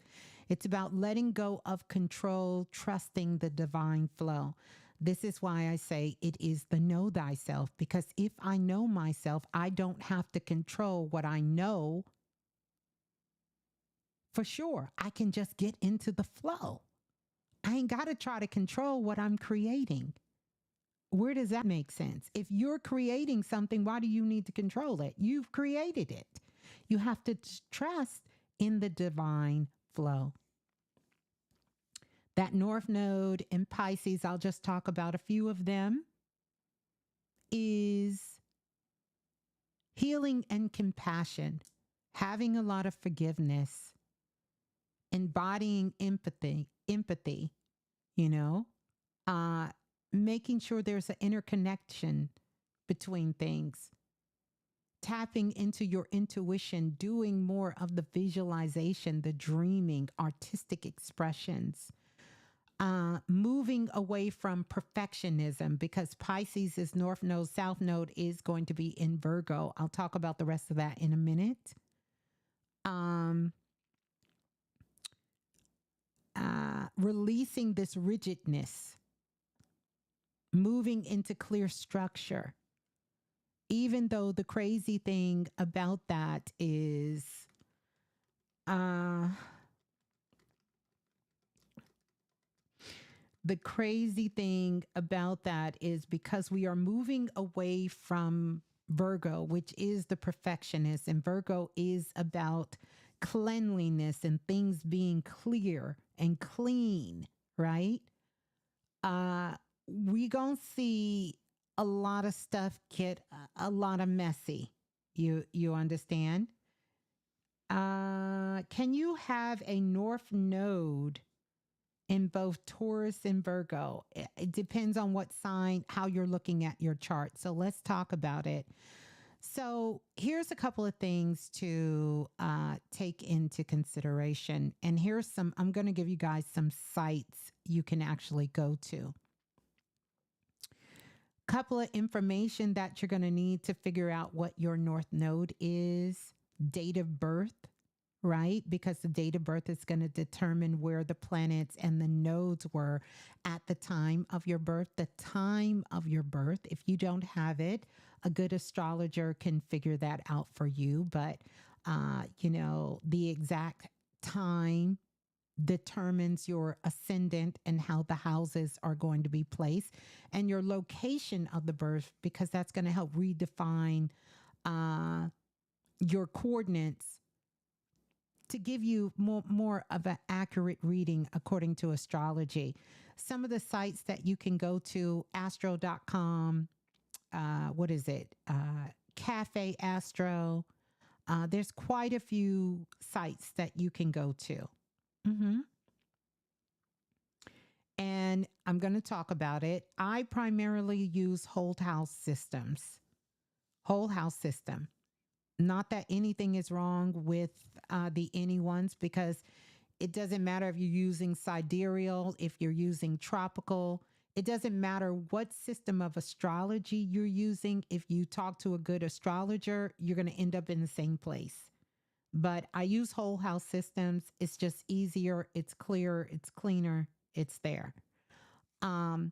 It's about letting go of control, trusting the divine flow. This is why I say it is the know thyself, because if I know myself, I don't have to control what I know. For sure, I can just get into the flow. I ain't got to try to control what I'm creating. Where does that make sense? If you're creating something, why do you need to control it? You've created it. You have to trust in the divine flow. That North Node in Pisces, I'll just talk about a few of them, is healing and compassion, having a lot of forgiveness, embodying empathy, you know, making sure there's an interconnection between things, tapping into your intuition, doing more of the visualization, the dreaming, artistic expressions, moving away from perfectionism, because Pisces is North Node, South Node is going to be in Virgo. I'll talk about the rest of that in a minute. Releasing this rigidness, moving into clear structure. Even though the crazy thing about that is, because we are moving away from Virgo, which is the perfectionist, and Virgo is about cleanliness and things being clear and clean, right? We gonna see a lot of stuff get a lot of messy. You understand? Can you have a North Node in both Taurus and Virgo? It depends on what sign, how you're looking at your chart. So let's talk about it. So here's a couple of things to take into consideration. And I'm going to give you guys some sites you can actually go to. Couple of information that you're going to need to figure out what your North Node is: date of birth, right? Because the date of birth is going to determine where the planets and the nodes were at the time of your birth. The time of your birth, if you don't have it, a good astrologer can figure that out for you. But, the exact time determines your ascendant and how the houses are going to be placed, and your location of the birth, because that's going to help redefine your coordinates to give you more of an accurate reading according to astrology. Some of the sites that you can go to: astro.com, what is it? Cafe Astro. There's quite a few sites that you can go to. And I'm going to talk about it. I primarily use Whole House Systems. Whole House System. Not that anything is wrong with the any ones, because it doesn't matter if you're using sidereal, if you're using tropical. It doesn't matter what system of astrology you're using. If you talk to a good astrologer, you're going to end up in the same place. But I use Whole House Systems. It's just easier. It's clearer. It's cleaner. It's there. Um,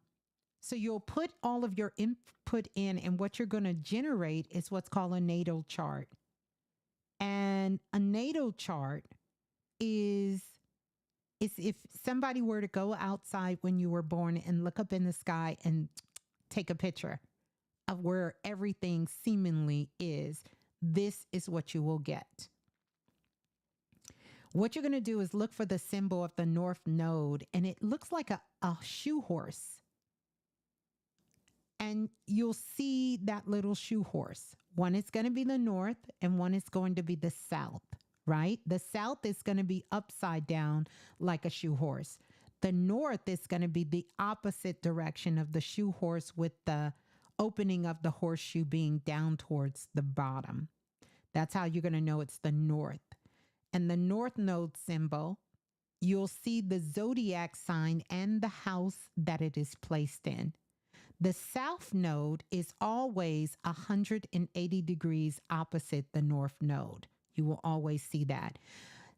so you'll put all of your input in, and what you're going to generate is what's called a natal chart. And a natal chart is if somebody were to go outside when you were born and look up in the sky and take a picture of where everything seemingly is, this is what you will get. What you're going to do is look for the symbol of the north node, and it looks like a shoe horse. And you'll see that little shoe horse. One is going to be the north, and one is going to be the south, right? The south is going to be upside down like a shoe horse. The north is going to be the opposite direction of the shoe horse, with the opening of the horseshoe being down towards the bottom. That's how you're going to know it's the north. And the north node symbol, you'll see the zodiac sign and the house that it is placed in. The south node is always 180 degrees opposite the north node. You will always see that.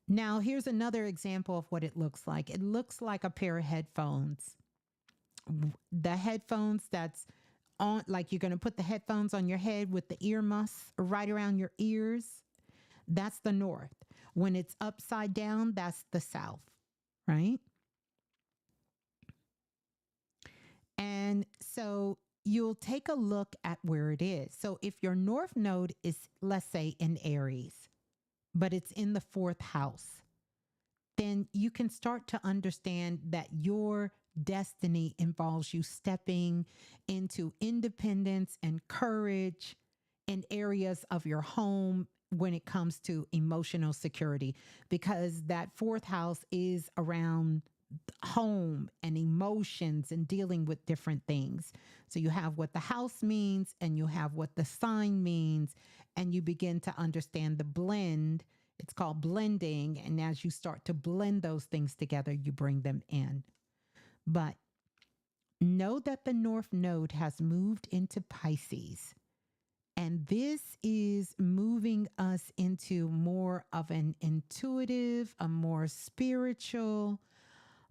Now, here's another example of what it looks like. It looks like a pair of headphones. The headphones that's on, like you're going to put the headphones on your head with the ear muffs right around your ears. That's the north. When it's upside down, that's the south, right? And so you'll take a look at where it is. So if your north node is, let's say, in Aries, but it's in the fourth house, then you can start to understand that your destiny involves you stepping into independence and courage in areas of your home when it comes to emotional security, because that fourth house is around home and emotions and dealing with different things. So you have what the house means, and you have what the sign means, and you begin to understand the blend. It's called blending. And as you start to blend those things together, you bring them in. But know that the north node has moved into Pisces. And this is moving us into more of an intuitive, a more spiritual,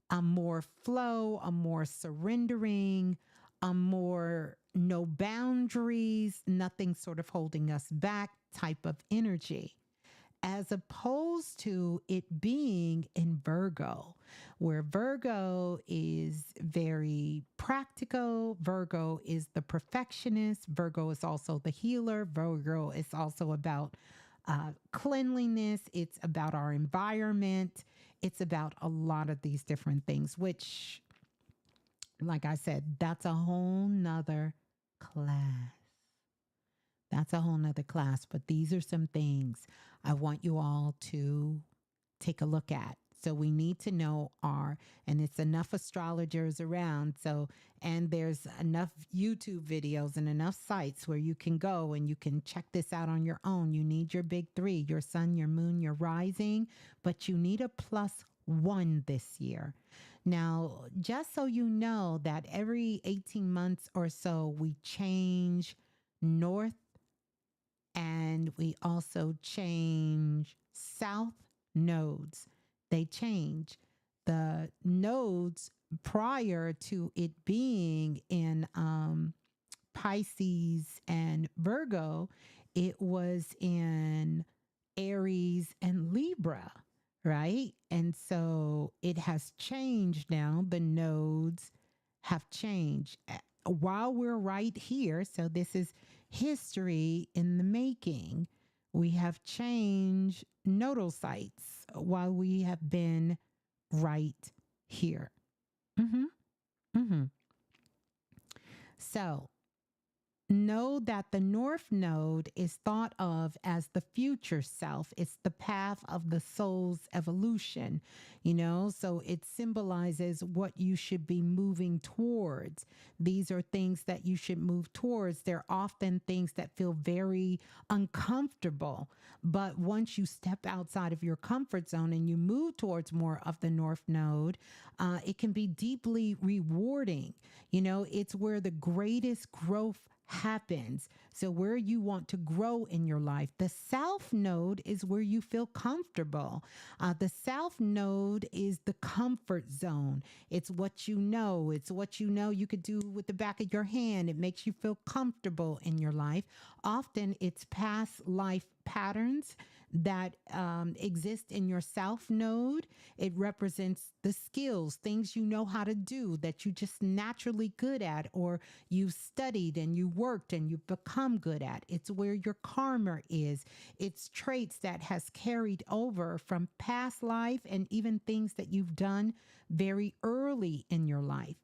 a more flow, a more surrendering, a more no boundaries, nothing sort of holding us back type of energy, as opposed to it being in Virgo, where Virgo is very practical. Virgo is the perfectionist. Virgo is also the healer. Virgo is also about cleanliness. It's about our environment. It's about a lot of these different things, which, like I said, that's a whole nother class. That's a whole nother class. But these are some things I want you all to take a look at. So we need to know and it's enough astrologers around. So, and there's enough YouTube videos and enough sites where you can go and you can check this out on your own. You need your big three, your sun, your moon, your rising, but you need a +1 this year. Now, just so you know that every 18 months or so, we change north, and we also change south nodes. They change. The nodes prior to it being in Pisces and Virgo, it was in Aries and Libra, right? And so it has changed now. The nodes have changed while we're right here. So this is history in the making. We have changed nodal sites while we have been right here. Mm-hmm. Mm-hmm. So know that the north node is thought of as the future self. It's the path of the soul's evolution, so it symbolizes what you should be moving towards. These are things that you should move towards. They're often things that feel very uncomfortable. But once you step outside of your comfort zone and you move towards more of the north node, it can be deeply rewarding. It's where the greatest growth happens. So, where you want to grow in your life, the south node is where you feel comfortable. The south node is the comfort zone. It's what you know. It's what you know you could do with the back of your hand. It makes you feel comfortable in your life. Often, it's past life patterns that exist in your south node. It represents the skills, things you know how to do that you just naturally good at, or you've studied and you worked and you've become good at. It's where your karma is. It's traits that has carried over from past life and even things that you've done very early in your life.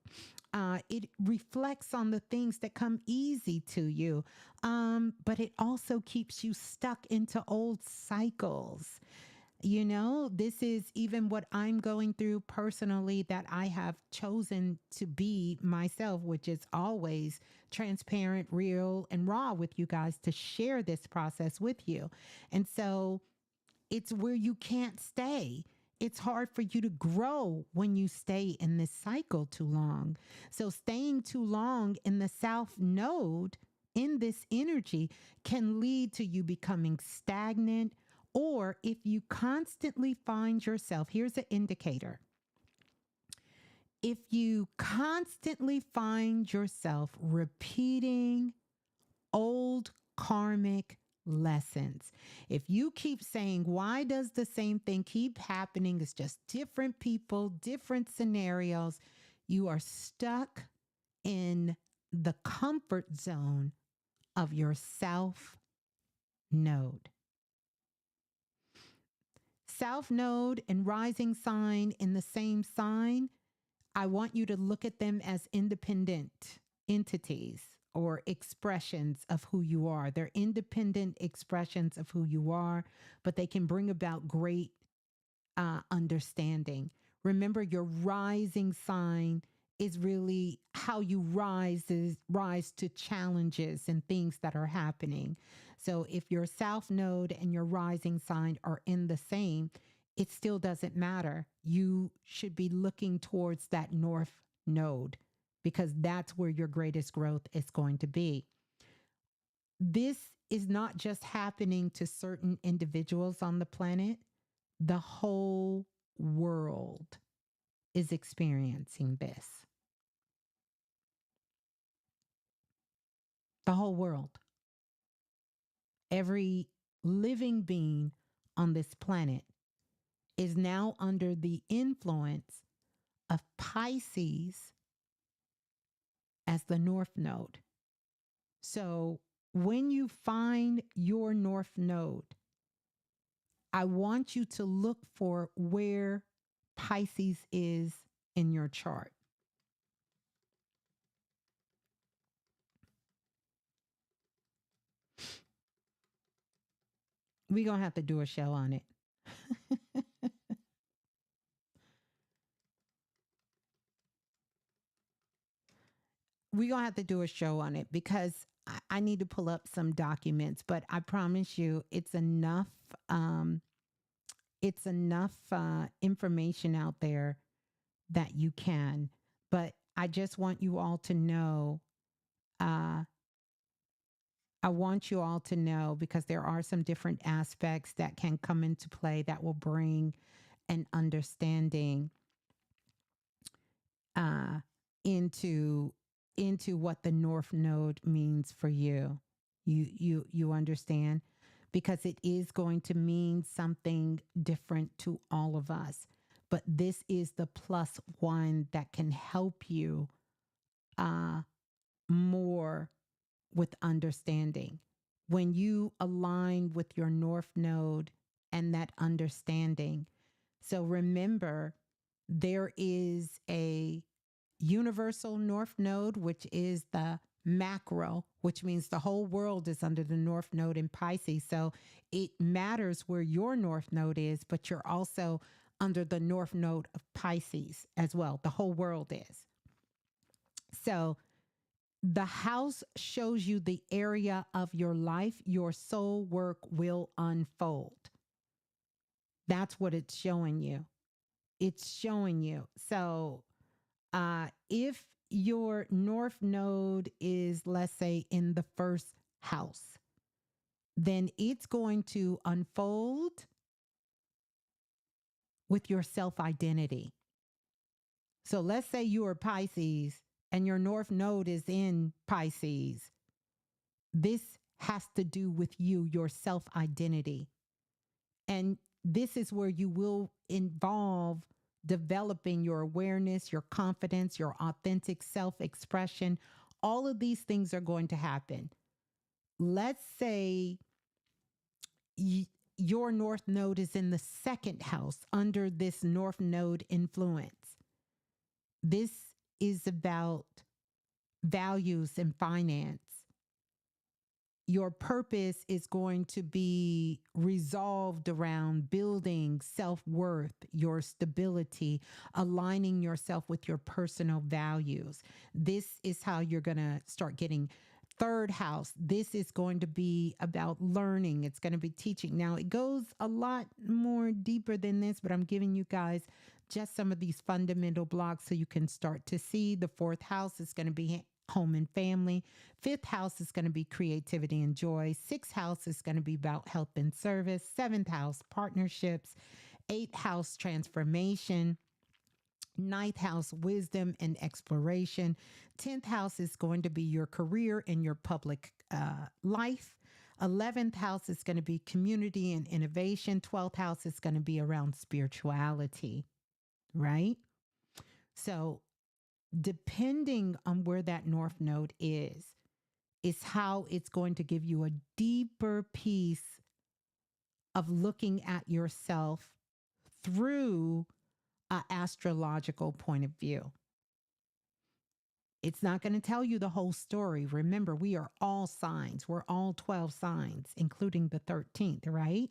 It reflects on the things that come easy to you, but it also keeps you stuck into old cycles. You know, this is even what I'm going through personally, that I have chosen to be myself, which is always transparent, real, and raw with you guys to share this process with you. And so it's where you can't stay. It's hard for you to grow when you stay in this cycle too long. So, staying too long in the South Node in this energy can lead to you becoming stagnant. Or if you constantly find yourself, here's an indicator. If you constantly find yourself repeating old karmic lessons. If you keep saying, why does the same thing keep happening? It's just different people, different scenarios. You are stuck in the comfort zone of your south node. South node and rising sign in the same sign, I want you to look at them as independent entities or expressions of who you are. They're independent expressions of who you are, but they can bring about great understanding. Remember, your rising sign is really how you rise to challenges and things that are happening. So if your south node and your rising sign are in the same, it still doesn't matter. You should be looking towards that north node because that's where your greatest growth is going to be. This is not just happening to certain individuals on the planet, the whole world is experiencing this. The whole world. Every living being on this planet is now under the influence of Pisces as the North Node. So when you find your North Node, I want you to look for where Pisces is in your chart. We're going to have to do a show on it. We're going to have to do a show on it because I need to pull up some documents, but I promise you it's enough. It's enough information out there that you can. But I just want you all to know. Uh, I want you all to know because there are some different aspects that can come into play that will bring an understanding uh, into what the North Node means for you. You understand? Because it is going to mean something different to all of us. But this is the plus one that can help you uh, more with understanding. When you align with your North Node and that understanding. So remember, there is a universal North Node, which is the macro, which means the whole world is under the North Node in Pisces. So it matters where your North Node is, but you're also under the North Node of Pisces as well. The whole world is. So the house shows you the area of your life your soul work will unfold. That's what it's showing you. It's showing you. So if your north node is, let's say, in the first house, then it's going to unfold with your self identity. So let's say you are Pisces and your north node is in Pisces. This has to do with you, your self identity. And this is where you will involve developing your awareness, your confidence, your authentic self expression. All of these things are going to happen. Let's say y- your north node is in the second house under this north node influence. This is about values and finance. Your purpose is going to be resolved around building self worth, your stability, aligning yourself with your personal values. This is how you're going to start getting third house. This is going to be about learning, it's going to be teaching. Now, it goes a lot more deeper than this, but I'm giving you guys just some of these fundamental blocks so you can start to see. The fourth house is going to be home and family. Fifth house is going to be creativity and joy. Sixth house is going to be about help and service. Seventh house, partnerships. Eighth house, transformation. Ninth house, wisdom and exploration. 10th house is going to be your career and your public life. 11th house is going to be community and innovation. 12th house is going to be around spirituality, right? So, depending on where that north node is how it's going to give you a deeper piece of looking at yourself through an astrological point of view. It's not going to tell you the whole story. Remember, we are all signs. We're all 12 signs, including the 13th, right?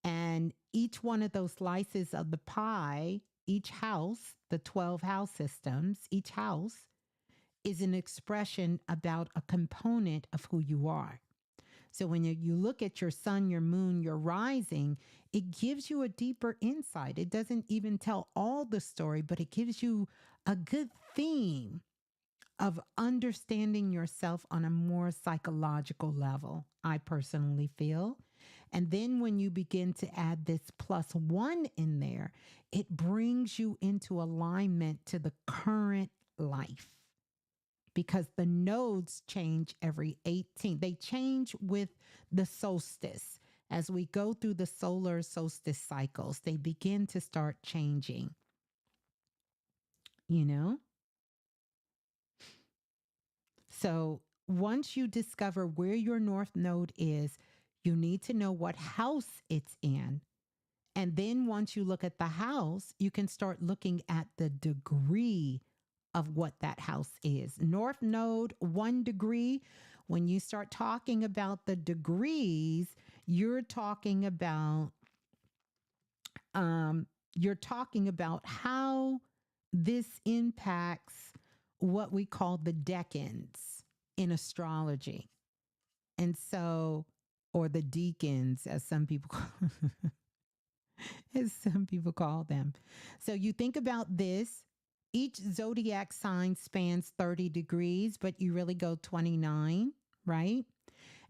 And each one of those slices of the pie, each house, the 12 house systems, each house is an expression about a component of who you are. So when you look at your sun, your moon, your rising, it gives you a deeper insight. It doesn't even tell all the story, but it gives you a good theme of understanding yourself on a more psychological level, I personally feel. And then when you begin to add this plus one in there, it brings you into alignment to the current life because the nodes change every 18. They change with the solstice. As we go through the solar solstice cycles, they begin to start changing, you know? So once you discover where your north node is, you need to know what house it's in. And then once you look at the house, you can start looking at the degree of what that house is. North node, 1 degree. When you start talking about the degrees, you're talking about um, you're talking about how this impacts what we call the decans in astrology. And so, or the deacons, as some people call, as some people call them. So you think about this. Each zodiac sign spans 30 degrees, but you really go 29, right?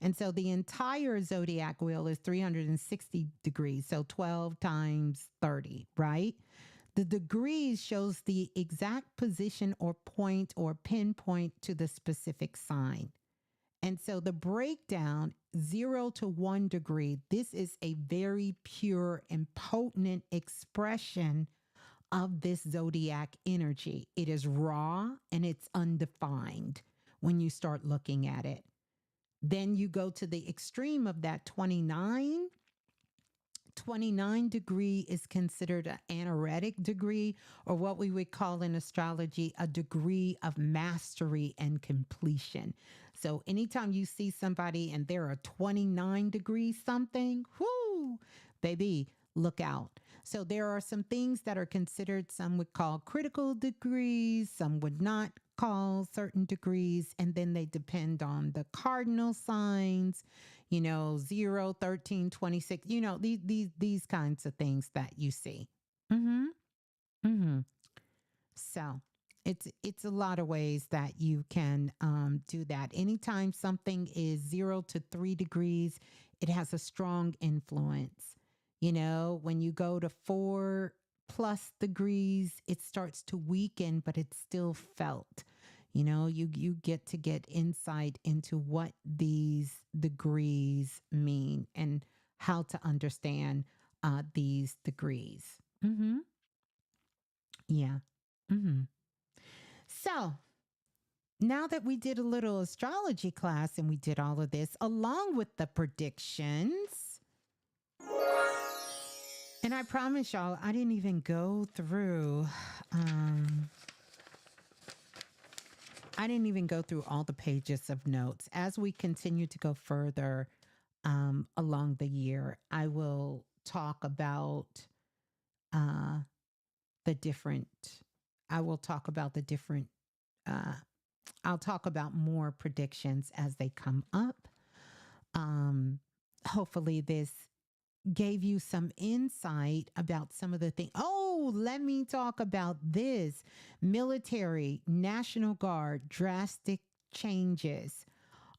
And so the entire zodiac wheel is 360 degrees. So 12 times 30, right? The degrees shows the exact position or point or pinpoint to the specific sign. And so the breakdown 0 to 1 degree, this is a very pure and potent expression of this zodiac energy. It is raw and it's undefined when you start looking at it. Then you go to the extreme of that 29. 29 degree is considered an anaretic degree, or what we would call in astrology a degree of mastery and completion. So anytime you see somebody and they're a 29 degree something, whoo, baby, look out. So there are some things that are considered, some would call critical degrees, some would not call certain degrees, and then they depend on the cardinal signs, 0, 13, 26, these kinds of things that you see. Mm-hmm. Mm-hmm. So It's a lot of ways that you can do that. Anytime something is 0 to 3 degrees, it has a strong influence. You know, when you go to 4 plus degrees, it starts to weaken, but it's still felt. You know, you get to get insight into what these degrees mean and how to understand these degrees. Mm-hmm. Yeah. Mm-hmm. So now that we did a little astrology class and we did all of this along with the predictions, and I promise y'all, I didn't even go through. Um, I didn't even go through all the pages of notes. As we continue to go further along the year, I will talk about uh, the different. I will talk about the different. Uh, I'll talk about more predictions as they come up. Um, Hopefully, this gave you some insight about some of the things. Oh, let me talk about this military, National Guard, drastic changes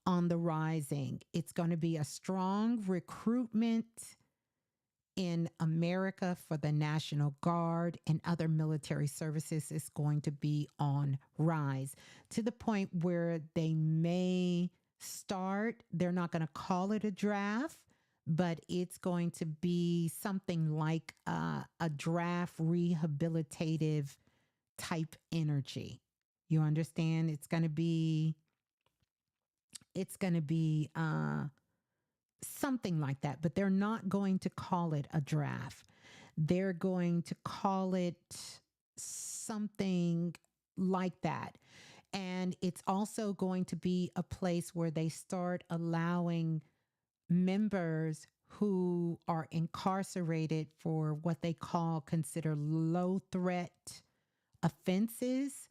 on the rising. It's going to be a strong recruitment in America for the National Guard and other military services is going to be on rise to the point where they may start. They're not going to call it a draft, but it's going to be something like a draft rehabilitative type energy. You understand? It's going to be something like that, but they're not going to call it a draft. They're going to call it something like that. And it's also going to be a place where they start allowing members who are incarcerated for what they consider low threat offenses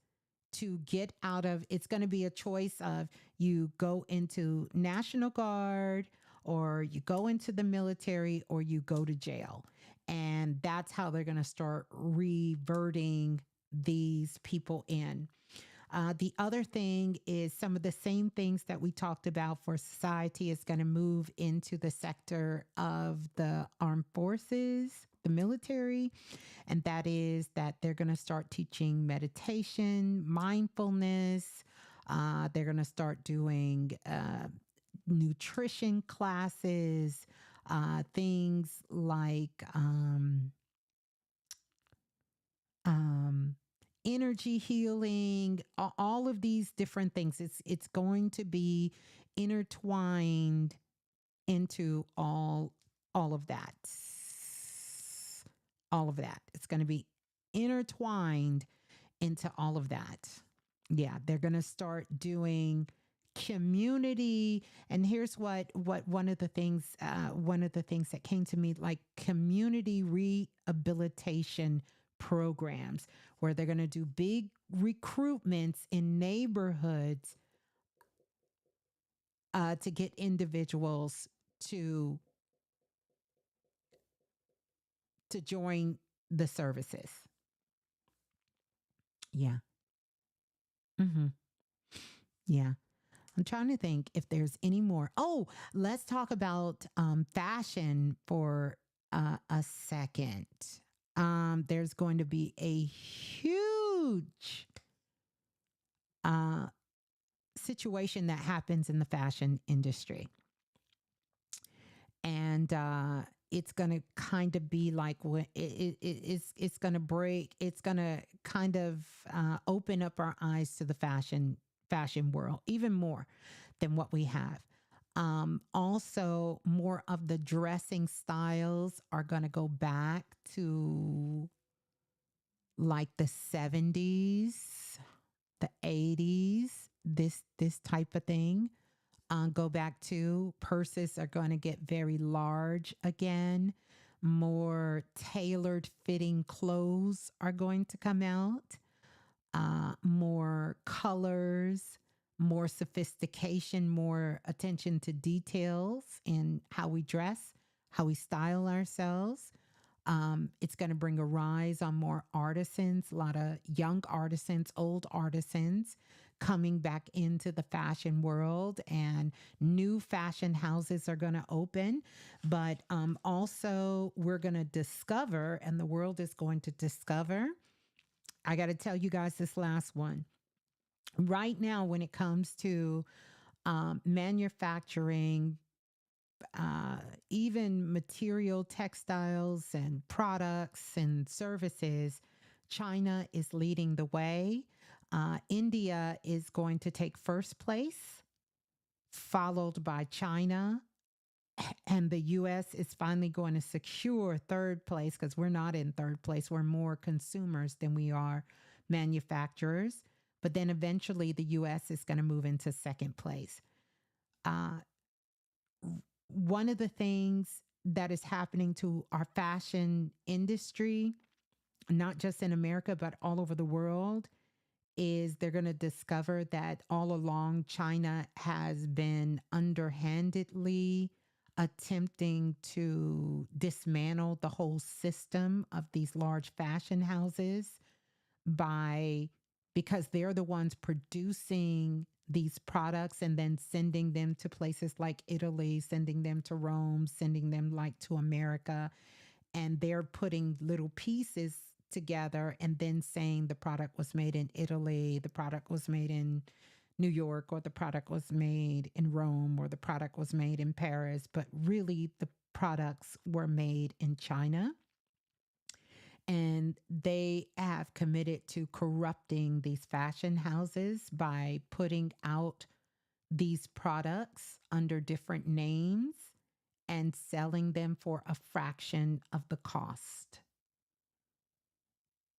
to get out of. It's going to be a choice of you go into National Guard or you go into the military or you go to jail. And that's how they're going to start reverting these people in. The other thing is some of the same things that we talked about for society is going to move into the sector of the armed forces, the military, and that is that they're going to start teaching meditation, mindfulness. They're going to start doing nutrition classes, things like um, energy healing, all of these different things. It's going to be intertwined into all of that. All of that. It's going to be intertwined into all of that. Yeah, they're going to start doing community. And here's what one of the things that came to me, like community rehabilitation programs where they're going to do big recruitments in neighborhoods to get individuals to join the services. Yeah. Hmm. Yeah. I'm trying to think if there's any more. Oh, let's talk about fashion for a second. There's going to be a huge uh, situation that happens in the fashion industry. And it's going to kind of be like when it's going to break. It's going to kind of open up our eyes to the fashion world even more than what we have. Also, more of the dressing styles are going to go back to like the 70s, the 80s, this type of thing. Go back to purses are going to get very large again. More tailored fitting clothes are going to come out. More colors, more sophistication, more attention to details in how we dress, how we style ourselves. It's going to bring a rise on more artisans, a lot of young artisans, old artisans coming back into the fashion world, and new fashion houses are going to open. But also, we're going to discover, and the world is going to discover. I got to tell you guys this last one. Right now, when it comes to manufacturing, uh, even material, textiles, and products and services, China is leading the way. India is going to take first place, followed by China. And the US is finally going to secure third place because we're not in third place. We're more consumers than we are manufacturers. But then eventually the US is going to move into second place. Uh, One of the things that is happening to our fashion industry, not just in America, but all over the world, is they're going to discover that all along China has been underhandedly attempting to dismantle the whole system of these large fashion houses by because they're the ones producing these products and then sending them to places like Italy, sending them to Rome, sending them like to America, and they're putting little pieces together and then saying the product was made in Italy, the product was made in New York, or the product was made in Rome, or the product was made in Paris, but really the products were made in China. And they have committed to corrupting these fashion houses by putting out these products under different names and selling them for a fraction of the cost.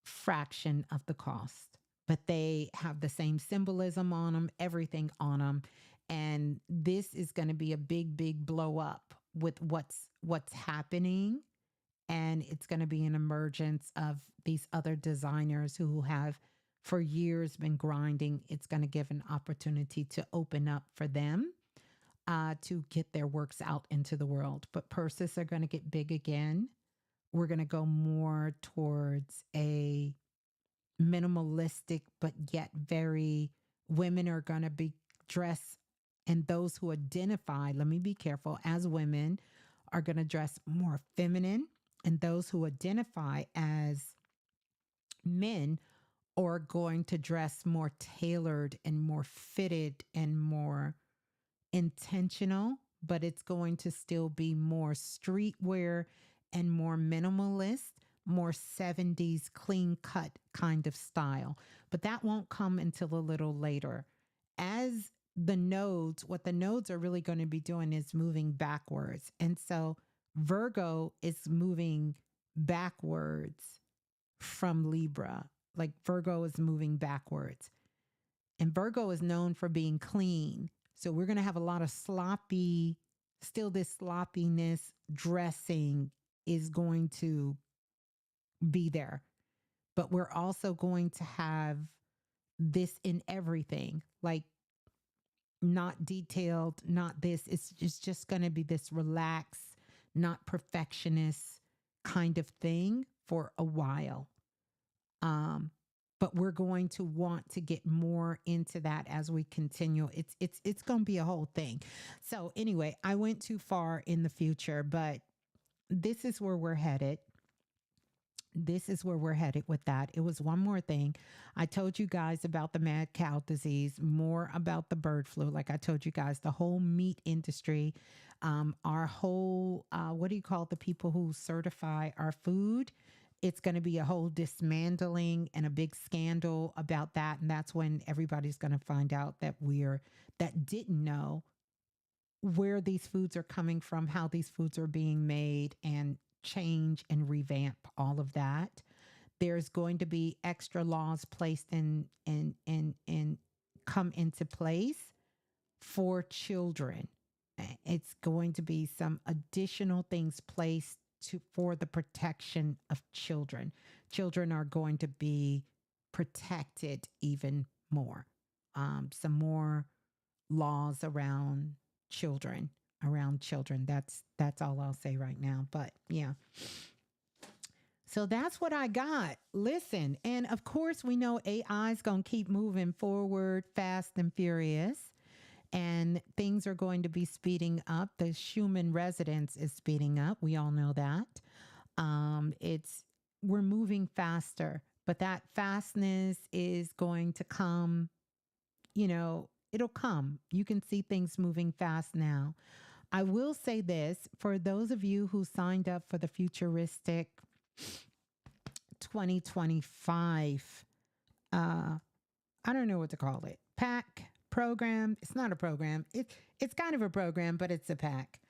Fraction of the cost. But they have the same symbolism on them, everything on them. And this is going to be a big, big blow up with what's happening, and it's going to be an emergence of these other designers who have for years been grinding. It's going to give an opportunity to open up for them to get their works out into the world. But purses are going to get big again. We're going to go more towards a minimalistic, but yet very, women are going to be dressed, and those who identify, let me be careful, as women are going to dress more feminine, and those who identify as men are going to dress more tailored and more fitted and more intentional, but it's going to still be more streetwear and more minimalist, more 70s clean cut kind of style. But that won't come until a little later. As the nodes, what the nodes are really going to be doing is moving backwards. And so Virgo is moving backwards from Libra. Like Virgo is moving backwards. And Virgo is known for being clean. So we're going to have a lot of sloppy, still this sloppiness dressing is going to be there. But we're also going to have this in everything, like not detailed, not this. It's just going to be this relaxed, not perfectionist kind of thing for a while. Um, but we're going to want to get more into that as we continue. It's going to be a whole thing. So anyway, I went too far in the future, but this is where we're headed. This is where we're headed with that. It was one more thing. I told you guys about the mad cow disease, more about the bird flu. Like I told you guys, the whole meat industry, our whole, what do you call the people who certify our food? It's going to be a whole dismantling and a big scandal about that. And that's when everybody's going to find out that didn't know where these foods are coming from, how these foods are being made, and change and revamp all of that. There's going to be extra laws placed in come into place for children. It's going to be some additional things placed for the protection of children. Children are going to be protected even more. Some more laws around children. That's all I'll say right now. But yeah, So that's what I got. Listen, and of course, we know AI is going to keep moving forward fast and furious, and things are going to be speeding up. The human residence is speeding up. We all know that. It's we're moving faster, but that fastness is going to come. It'll come. You can see things moving fast now. I will say this for those of you who signed up for the futuristic 2025, uh, I don't know what to call it, pack program. It's not a program. It's kind of a program, but it's a pack.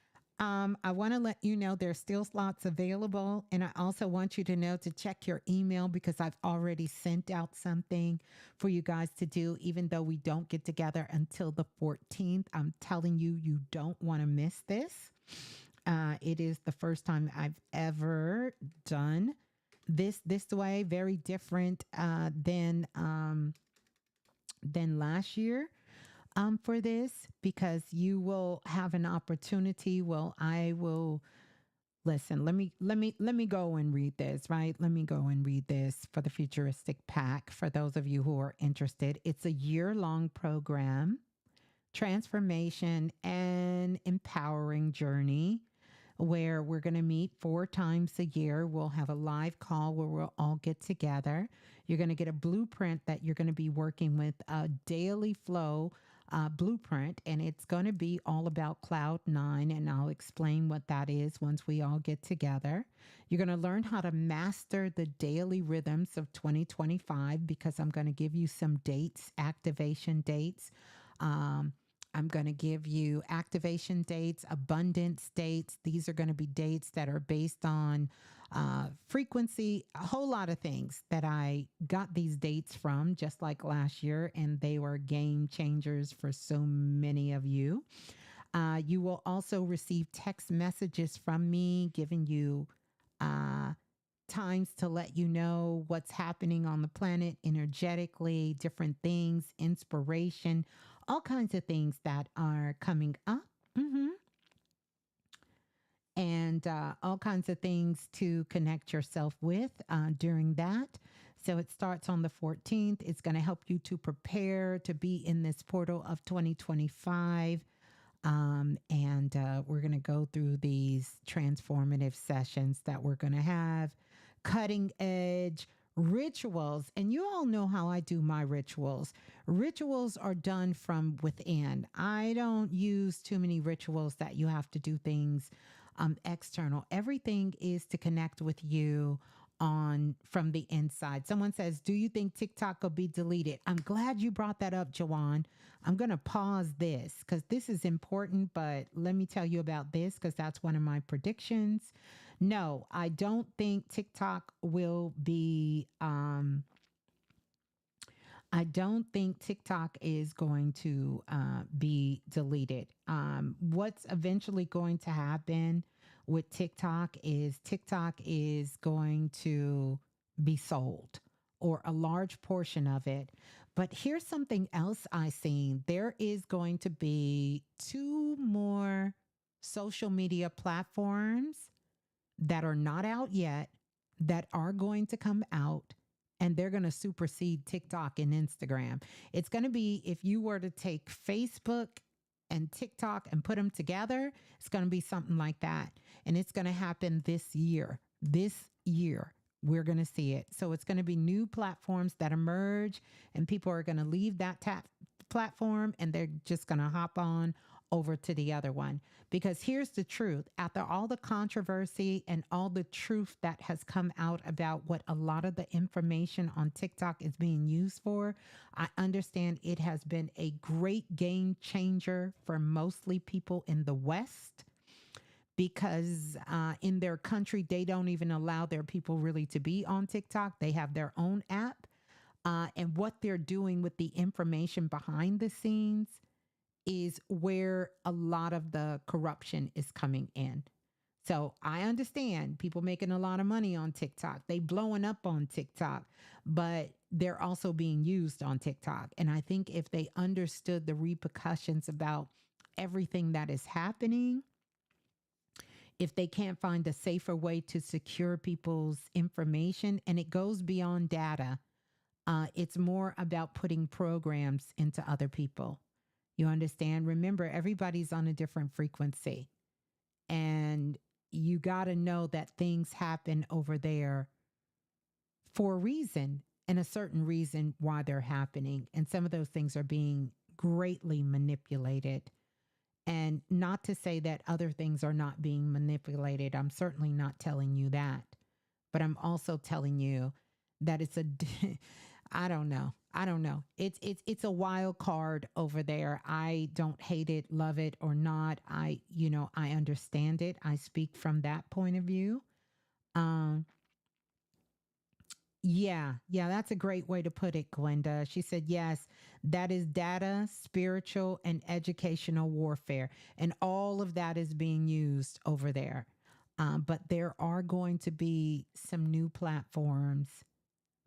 I want to let you know there's still slots available. And I also want you to know to check your email because I've already sent out something for you guys to do, even though we don't get together until the 14th. I'm telling you, you don't want to miss this. It is the first time I've ever done this way, very different than last year for this because you will have an opportunity. Well, I will listen. Let me go and read this. Right, let me go and read this for the futuristic pack. For those of you who are interested, it's a year-long program, transformation and empowering journey where we're going to meet 4 times a year. We'll have a live call where we'll all get together. You're going to get a blueprint that you're going to be working with, a daily flow blueprint, and it's going to be all about Cloud 9. And I'll explain what that is once we all get together. You're going to learn how to master the daily rhythms of 2025 because I'm going to give you some dates, activation dates. Um, I'm going to give you activation dates, abundance dates. These are going to be dates that are based on frequency, a whole lot of things that I got these dates from, just like last year, and they were game changers for so many of you. You will also receive text messages from me giving you uh, times to let you know what's happening on the planet energetically, different things, inspiration, all kinds of things that are coming up. hmm And all kinds of things to connect yourself with during that. So it starts on the 14th. It's going to help you to prepare to be in this portal of 2025. And we're going to go through these transformative sessions that we're going to have, cutting edge rituals. And you all know how I do my rituals. Rituals are done from within. I don't use too many rituals that you have to do things external. Everything is to connect with you on from the inside. Someone says, "Do you think TikTok will be deleted?" I'm glad you brought that up, Jawan. I'm going to pause this because this is important, but let me tell you about this because that's one of my predictions. No, I don't think TikTok will be, I don't think TikTok is going to be deleted. What's eventually going to happen with TikTok is going to be sold or a large portion of it. But here's something else I seen. There is going to be 2 more social media platforms that are not out yet that are going to come out, and they're going to supersede TikTok and Instagram. It's going to be if you were to take Facebook and TikTok and put them together, it's going to be something like that. And it's going to happen this year. This year, we're going to see it. So it's going to be new platforms that emerge, and people are going to leave that platform and they're just going to hop on over to the other one. Because here's the truth, after all the controversy and all the truth that has come out about what a lot of the information on TikTok is being used for, I understand it has been a great game changer for mostly people in the West because in their country, they don't even allow their people really to be on TikTok. They have their own app. And what they're doing with the information behind the scenes is where a lot of the corruption is coming in. So I understand people making a lot of money on TikTok. They blowing up on TikTok, but they're also being used on TikTok. And I think if they understood the repercussions about everything that is happening, if they can't find a safer way to secure people's information, and it goes beyond data, it's more about putting programs into other people. You understand? Remember, everybody's on a different frequency. And you got to know that things happen over there for a reason and a certain reason why they're happening. And some of those things are being greatly manipulated. And not to say that other things are not being manipulated. I'm certainly not telling you that. But I'm also telling you that it's a I don't know. I don't know. It's a wild card over there. I don't hate it, love it or not. I understand it. I speak from that point of view. Um yeah, that's a great way to put it, Glenda. She said, yes, that is data, spiritual, and educational warfare. And all of that is being used over there. But there are going to be some new platforms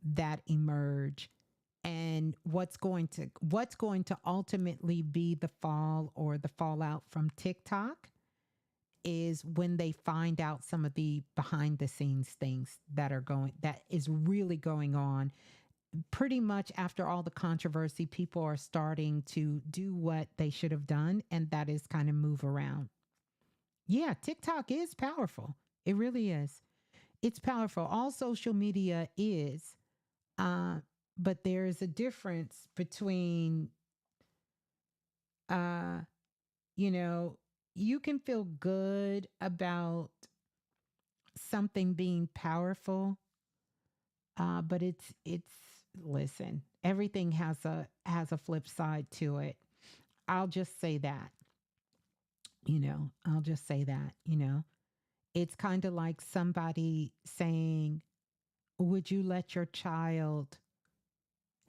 that emerge. And what's going to ultimately be the fall or the fallout from TikTok is when they find out some of the behind the scenes things that is really going on. Pretty much after all the controversy, people are starting to do what they should have done, and that is kind of move around. Yeah, TikTok is powerful. It really is. It's powerful. All social media is, uh, but there is a difference between, uh, you know, you can feel good about something being powerful, but it's listen. Everything has a flip side to it. I'll just say that. I'll just say that. It's kind of like somebody saying, "Would you let your child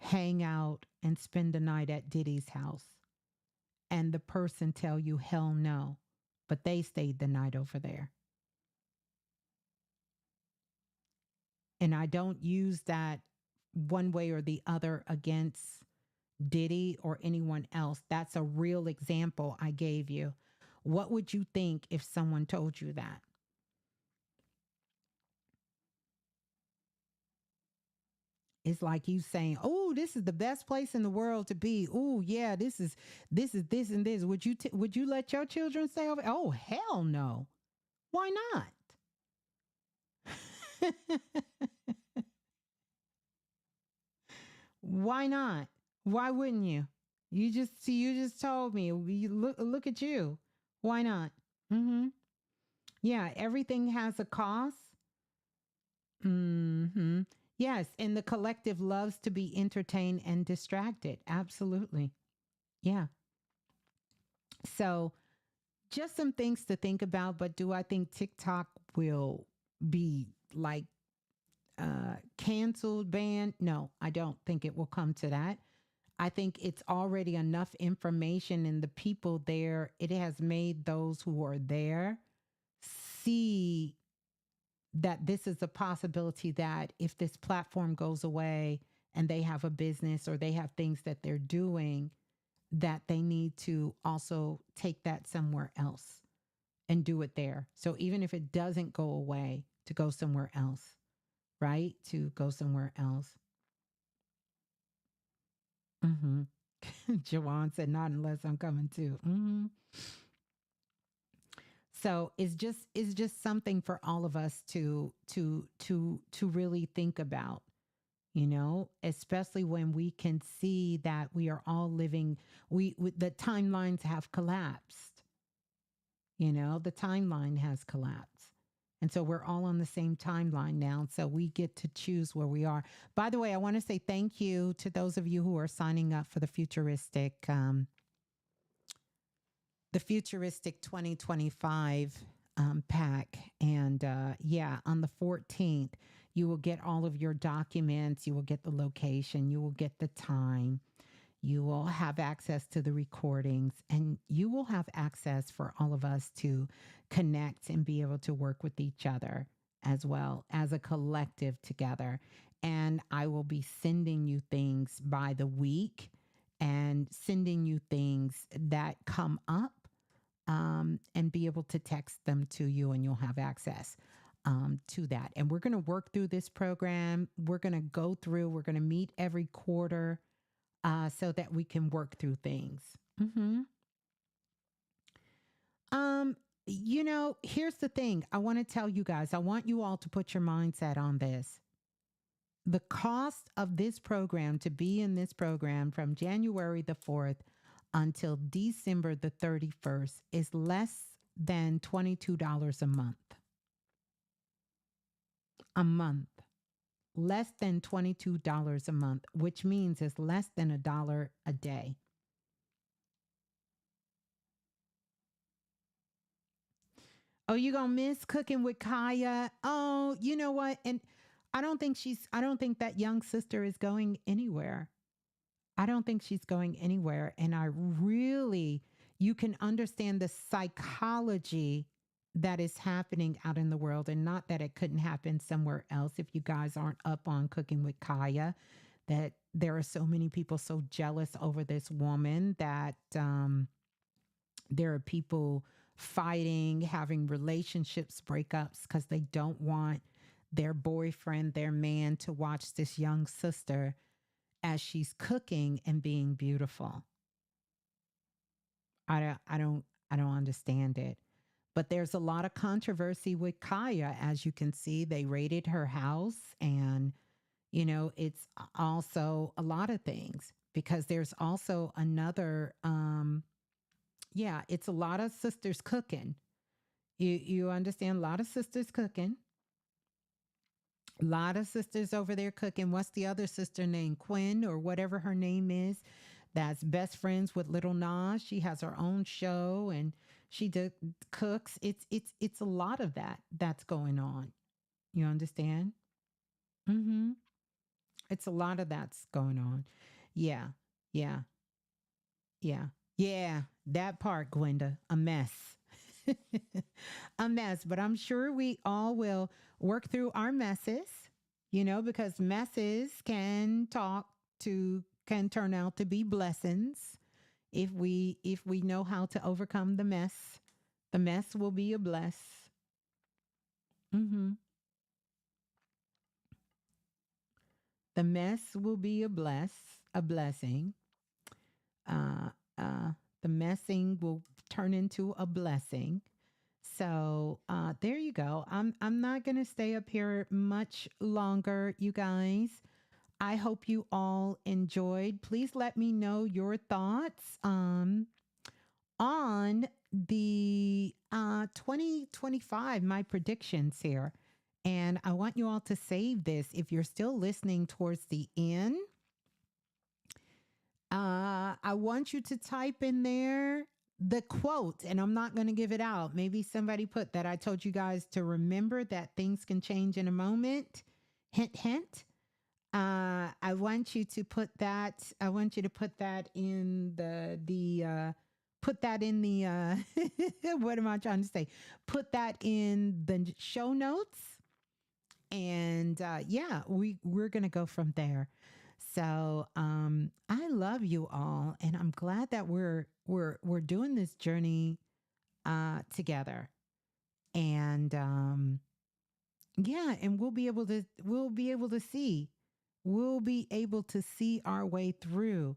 hang out and spend the night at Diddy's house?" And the person tell you, "Hell no," but they stayed the night over there. And I don't use that one way or the other against Diddy or anyone else. That's a real example I gave you. What would you think if someone told you that? It's like you saying, "Oh, this is the best place in the world to be. Oh, yeah, this is this and this. Would you let your children stay over?" Oh, hell no. Why not? Why not? Why wouldn't you? You just told me. You look at you. Why not? Mhm. Yeah, everything has a cost. Mhm. Yes, and the collective loves to be entertained and distracted. Absolutely. Yeah. So, just some things to think about, but do I think TikTok will be like canceled, banned? No, I don't think it will come to that. I think it's already enough information, and the people there, it has made those who are there see that this is a possibility that if this platform goes away and they have a business or they have things that they're doing, that they need to also take that somewhere else and do it there. So even if it doesn't go away, to go somewhere else, right? To go somewhere else. Mm-hmm. Jawan said, "Not unless I'm coming too." Mm-hmm. So it's just something for all of us to really think about, especially when we can see that we are all living. The timelines have collapsed. The timeline has collapsed. And so we're all on the same timeline now. So we get to choose where we are. By the way, I want to say thank you to those of you who are signing up for the futuristic 2025 pack. And yeah, on the 14th, you will get all of your documents. You will get the location. You will get the time. You will have access to the recordings, and you will have access for all of us to connect and be able to work with each other as well as a collective together. And I will be sending you things by the week and sending you things that come up and be able to text them to you, and you'll have access to that. And we're going to work through this program. We're going to go through, we're going to meet every quarter so that we can work through things. hmm Um, here's the thing. I want to tell you guys, I want you all to put your mindset on this. The cost of this program, to be in this program from January the 4th until December the 31st, is less than $22 a month. A month. Less than $22 a month, which means it's less than $1 a day. Oh, you gonna miss cooking with Kaya? Oh, you know what? And I don't think that young sister is going anywhere. I don't think she's going anywhere. And I really, you can understand the psychology that is happening out in the world, and not that it couldn't happen somewhere else. If you guys aren't up on Cooking with Kaya, that there are so many people so jealous over this woman that there are people fighting, having relationships breakups because they don't want their boyfriend, their man, to watch this young sister as she's cooking and being beautiful. I don't, I don't, I don't understand it. But there's a lot of controversy with Kaya. As you can see, they raided her house, and it's also a lot of things, because there's also another. Yeah, it's a lot of sisters cooking. You understand? A lot of sisters cooking. A lot of sisters over there cooking. What's the other sister name? Quinn, or whatever her name is, that's best friends with Little Nas. She has her own show, and cooks. It's a lot of that that's going on. You understand? Mm-hmm. It's a lot of that's going on. Yeah, yeah, yeah, yeah. That part, Gwenda, a mess. A mess, but I'm sure we all will work through our messes, because messes can turn out to be blessings if we know how to overcome the mess. The mess will be a bless. hmm The mess will be a blessing. Uh, uh, the messing will turn into a blessing. So there you go. I'm not gonna stay up here much longer, you guys. I hope you all enjoyed. Please let me know your thoughts on the 2025, my predictions here. And I want you all to save this. If you're still listening towards the end, I want you to type in there the quote, and I'm not going to give it out. Maybe somebody put that I told you guys to remember that things can change in a moment. Hint, hint. I want you to put that. I want you to put that in put that in the what am I trying to say? Put that in the show notes, and yeah, we're gonna go from there. So I love you all, and I'm glad that we're doing this journey together, and yeah, and we'll be able to see our way through.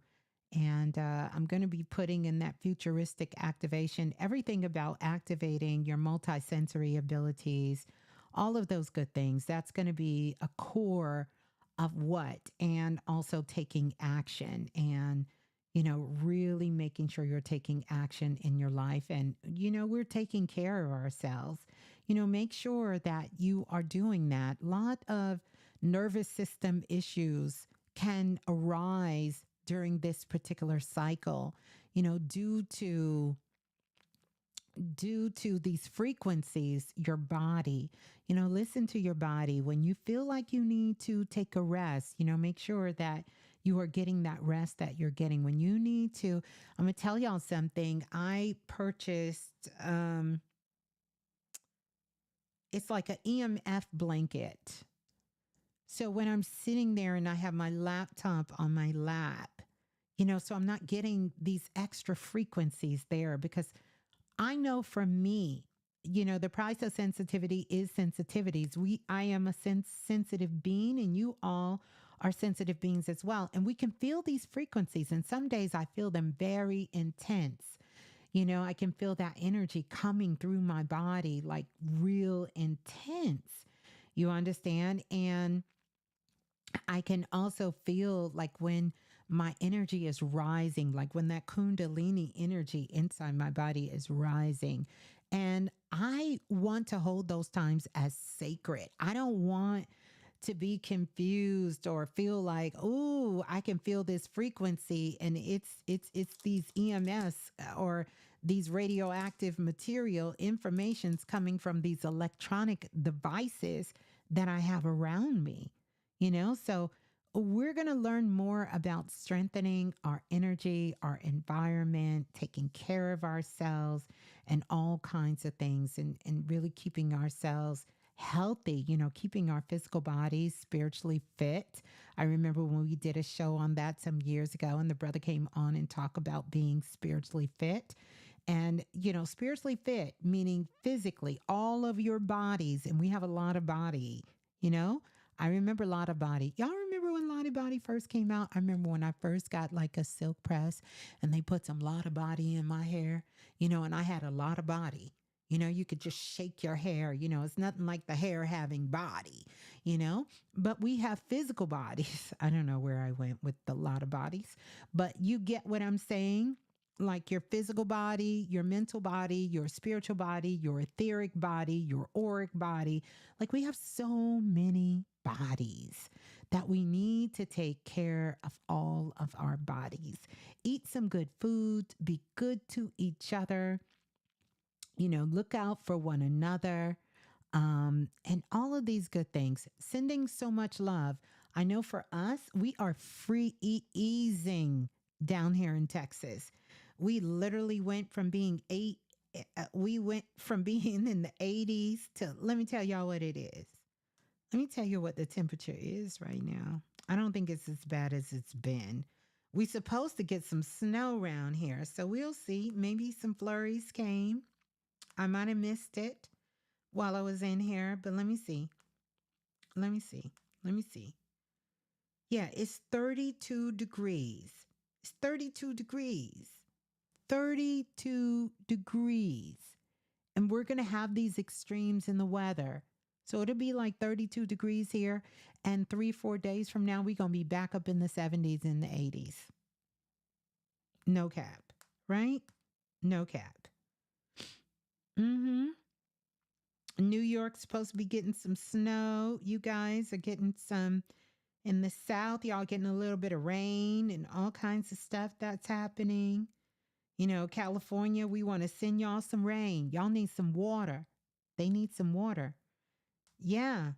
And I'm going to be putting in that futuristic activation, everything about activating your multisensory abilities, all of those good things. That's going to be a core of what, and also taking action, and, really making sure you're taking action in your life. And, we're taking care of ourselves. Make sure that you are doing that. A lot of nervous system issues can arise during this particular cycle, due to these frequencies. Your body, listen to your body. When you feel like you need to take a rest, make sure that you are getting that rest that you're getting. When you need to, I'm going to tell y'all something. I purchased it's like an EMF blanket. So when I'm sitting there and I have my laptop on my lap, so I'm not getting these extra frequencies there, because I know for me, the price of sensitivity is sensitivities. I am a sensitive being, and you all are sensitive beings as well. And we can feel these frequencies. And some days I feel them very intense. I can feel that energy coming through my body like real intense. You understand? And I can also feel like when my energy is rising, like when that Kundalini energy inside my body is rising. And I want to hold those times as sacred. I don't want to be confused or feel like, oh, I can feel this frequency and it's these EMS or these radioactive material informations coming from these electronic devices that I have around me. So we're going to learn more about strengthening our energy, our environment, taking care of ourselves, and all kinds of things, and really keeping ourselves healthy, keeping our physical bodies spiritually fit. I remember when we did a show on that some years ago, and the brother came on and talked about being spiritually fit. And, spiritually fit, meaning physically, all of your bodies. And we have a lot of body, you know? I remember Lotta Body. Y'all remember when Lotta Body first came out? I remember when I first got like a silk press and they put some Lotta Body in my hair, and I had a lot of body. You could just shake your hair. It's nothing like the hair having body, but we have physical bodies. I don't know where I went with the lot of bodies, but you get what I'm saying? Like your physical body, your mental body, your spiritual body, your etheric body, your auric body. Like we have so many bodies that we need to take care of all of our bodies. Eat some good food, be good to each other, look out for one another, and all of these good things. Sending so much love. I know for us, we are free easing down here in Texas. We literally went from being we went from being in the 80s to, let me tell y'all what it is. Let me tell you what the temperature is right now. I don't think it's as bad as it's been. We supposed to get some snow around here, so we'll see. Maybe some flurries came. I might have missed it while I was in here, but let me see. Let me see. Let me see. Yeah, it's 32 degrees. It's 32 degrees. 32 degrees. And we're going to have these extremes in the weather. So it'll be like 32 degrees here. And 3-4 days from now, we're going to be back up in the 70s and the 80s. No cap, right? No cap. Mm-hmm. New York's supposed to be getting some snow. You guys are getting some in the South. Y'all getting a little bit of rain and all kinds of stuff that's happening. California, we want to send y'all some rain. Y'all need some water. They need some water. Yeah.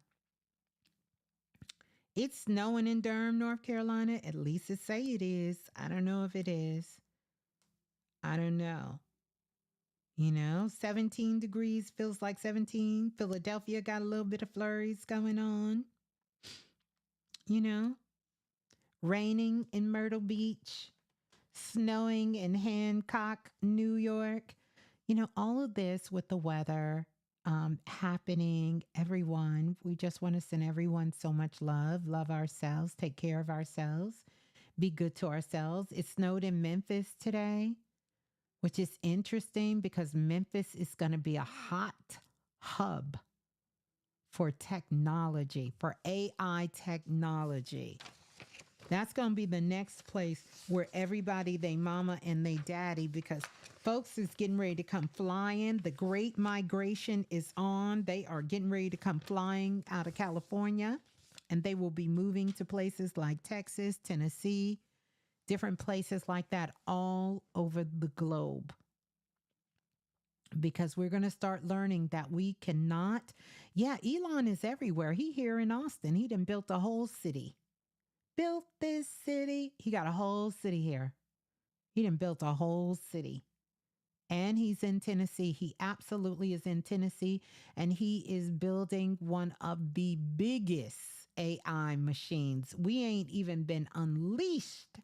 It's snowing in Durham, North Carolina. At least it say it is. I don't know if it is. I don't know. 17 degrees feels like 17. Philadelphia got a little bit of flurries going on. You know, raining in Myrtle Beach, snowing in Hancock, New York. All of this with the weather happening, everyone. We just want to send everyone so much love ourselves, take care of ourselves, be good to ourselves. It snowed in Memphis today, which is interesting because Memphis is going to be a hot hub for technology, for AI technology. That's going to be the next place where everybody, they mama and they daddy, because folks is getting ready to come flying. The great migration is on. They are getting ready to come flying out of California, and they will be moving to places like Texas, Tennessee, different places like that all over the globe. Because we're going to start learning that we cannot. Yeah, Elon is everywhere. He here in Austin. He done built a whole city. Built this city. He got a whole city here. He done built a whole city. And he's in Tennessee. He absolutely is in Tennessee. And he is building one of the biggest AI machines. We ain't even been unleashed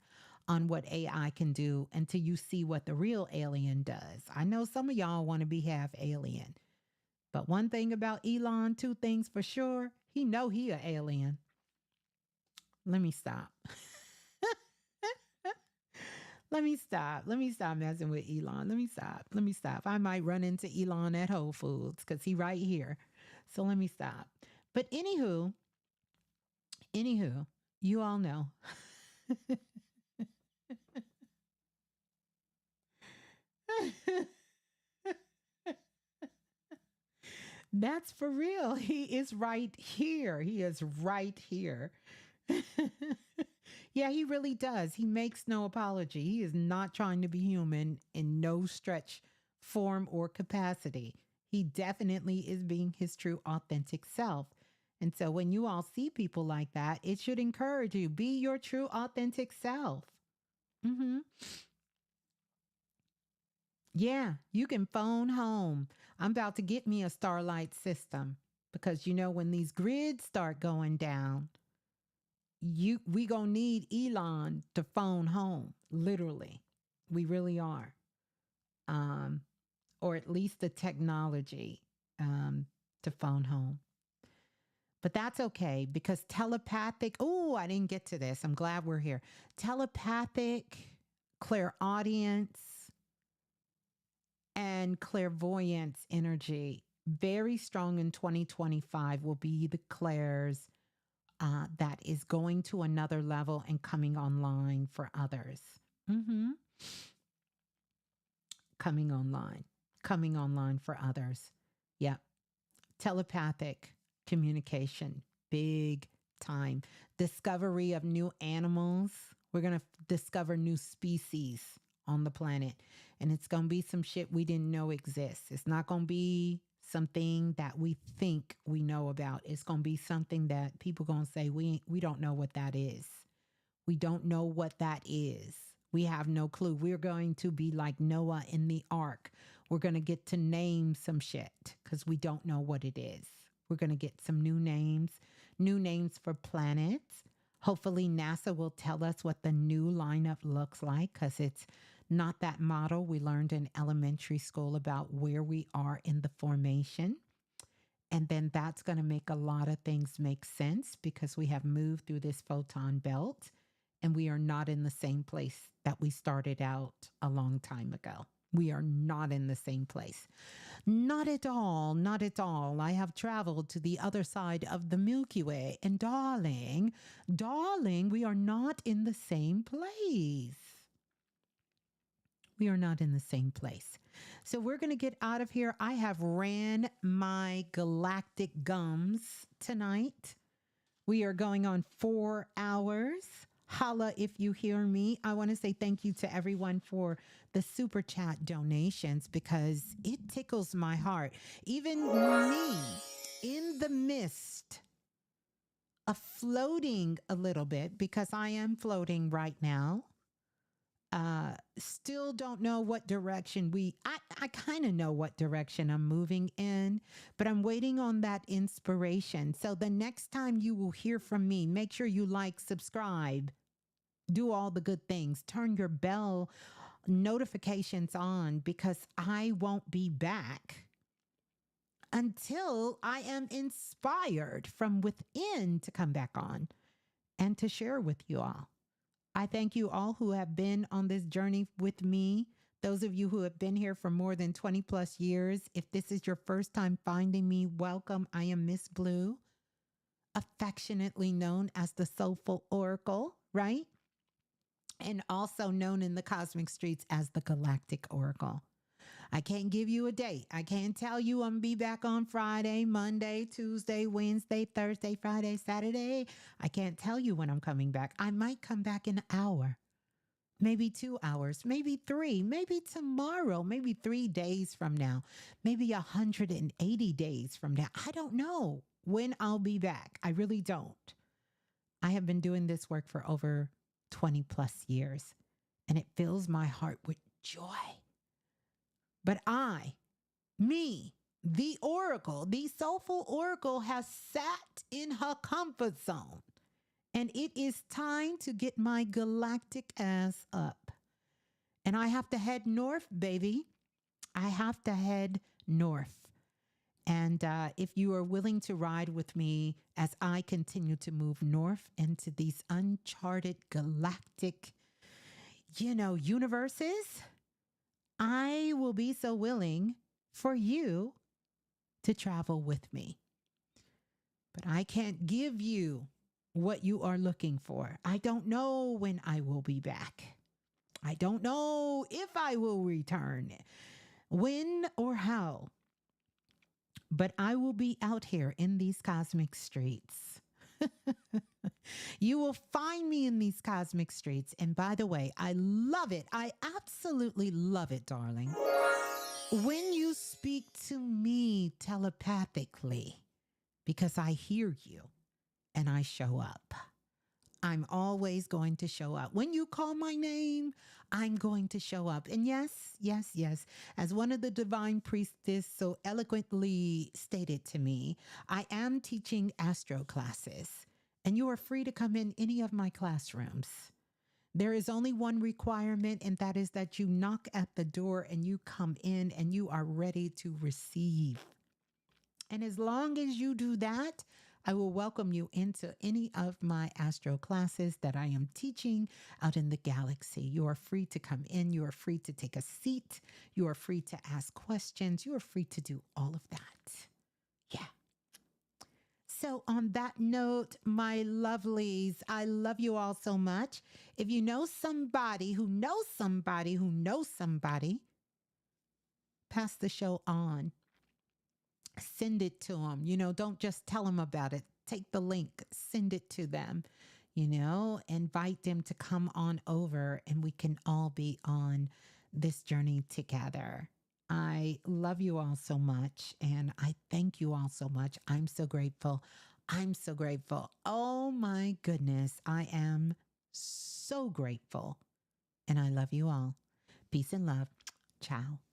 on what AI can do until you see what the real alien does. I know some of y'all want to be half alien, but one thing about Elon, two things for sure, he know he a alien. Let me stop. Let me stop. Let me stop messing with Elon. Let me stop. Let me stop. I might run into Elon at Whole Foods because he right here. So let me stop. But anywho, you all know. That's for real. He is right here. He is right here. Yeah, he really does. He makes no apology. He is not trying to be human in no stretch, form, or capacity. He definitely is being his true, authentic self. And so when you all see people like that, it should encourage you be your true, authentic self. Hmm. Yeah, you can phone home. I'm about to get me a Starlight system because when these grids start going down, we gonna need Elon to phone home. Literally, we really are. Um, or at least the technology um, to phone home. But that's okay because telepathic. Oh, I didn't get to this. I'm glad we're here. Telepathic, clairaudience, and clairvoyance energy, very strong in 2025, will be the clairs that is going to another level and coming online for others. Hmm. Coming online, coming online for others. Yep. Telepathic communication, big time. Discovery of new animals. We're going to discover new species on the planet. And it's going to be some shit we didn't know exists. It's not going to be something that we think we know about. It's going to be something that people going to say, we don't know what that is. We don't know what that is. We have no clue. We're going to be like Noah in the ark. We're going to get to name some shit because we don't know what it is. We're going to get some new names for planets. Hopefully, NASA will tell us what the new lineup looks like because it's not that model we learned in elementary school about where we are in the formation. And then that's going to make a lot of things make sense because we have moved through this photon belt and we are not in the same place that we started out a long time ago. We are not in the same place. Not at all. Not at all. I have traveled to the other side of the Milky Way. And darling, we are not in the same place. We are not in the same place. So we're going to get out of here. I have ran my galactic gums tonight. We are going on 4 hours. Holla if you hear me. I want to say thank you to everyone for the super chat donations because it tickles my heart. Even me in the midst of floating a little bit because I am floating right now. Still don't know what direction I kind of know what direction I'm moving in, but I'm waiting on that inspiration. So the next time you will hear from me, make sure you like, subscribe, do all the good things, turn your bell notifications on because I won't be back until I am inspired from within to come back on and to share with you all. I thank you all who have been on this journey with me. Those of you who have been here for more than 20 plus years. If this is your first time finding me, welcome. I am Ms.Blue, affectionately known as the Soulful Oracle, right? And also known in the cosmic streets as the Galactic Oracle. I can't give you a date. I can't tell you I'm going to be back on Friday, Monday, Tuesday, Wednesday, Thursday, Friday, Saturday. I can't tell you when I'm coming back. I might come back in an hour, maybe 2 hours, maybe 3, maybe tomorrow, maybe 3 days from now, maybe 180 days from now. I don't know when I'll be back. I really don't. I have been doing this work for over 20 plus years, and it fills my heart with joy. But the Oracle, the Soulful Oracle, has sat in her comfort zone And it is time to get my galactic ass up. And I have to head north, baby. I have to head north. And if you are willing to ride with me as I continue to move north into these uncharted galactic, universes, I will be so willing for you to travel with me. But I can't give you what you are looking for. I don't know when I will be back. I don't know if I will return, when or how. But I will be out here in these cosmic streets. You will find me in these cosmic streets. And by the way, I love it. I absolutely love it, darling. When you speak to me telepathically, because I hear you and I show up. I'm always going to show up. When you call my name, I'm going to show up. And yes, yes, yes, as one of the divine priestess so eloquently stated to me, I am teaching astro classes, and you are free to come in any of my classrooms. There is only one requirement, and that is that you knock at the door and you come in and you are ready to receive. And as long as you do that, I will welcome you into any of my astro classes that I am teaching out in the galaxy. You are free to come in. You are free to take a seat. You are free to ask questions. You are free to do all of that. Yeah. So, on that note, my lovelies, I love you all so much. If you know somebody who knows somebody who knows somebody, pass the show on. Send it to them. Don't just tell them about it. Take the link, send it to them, invite them to come on over and we can all be on this journey together. I love you all so much and I thank you all so much. I'm so grateful. I'm so grateful. Oh my goodness. I am so grateful and I love you all. Peace and love. Ciao.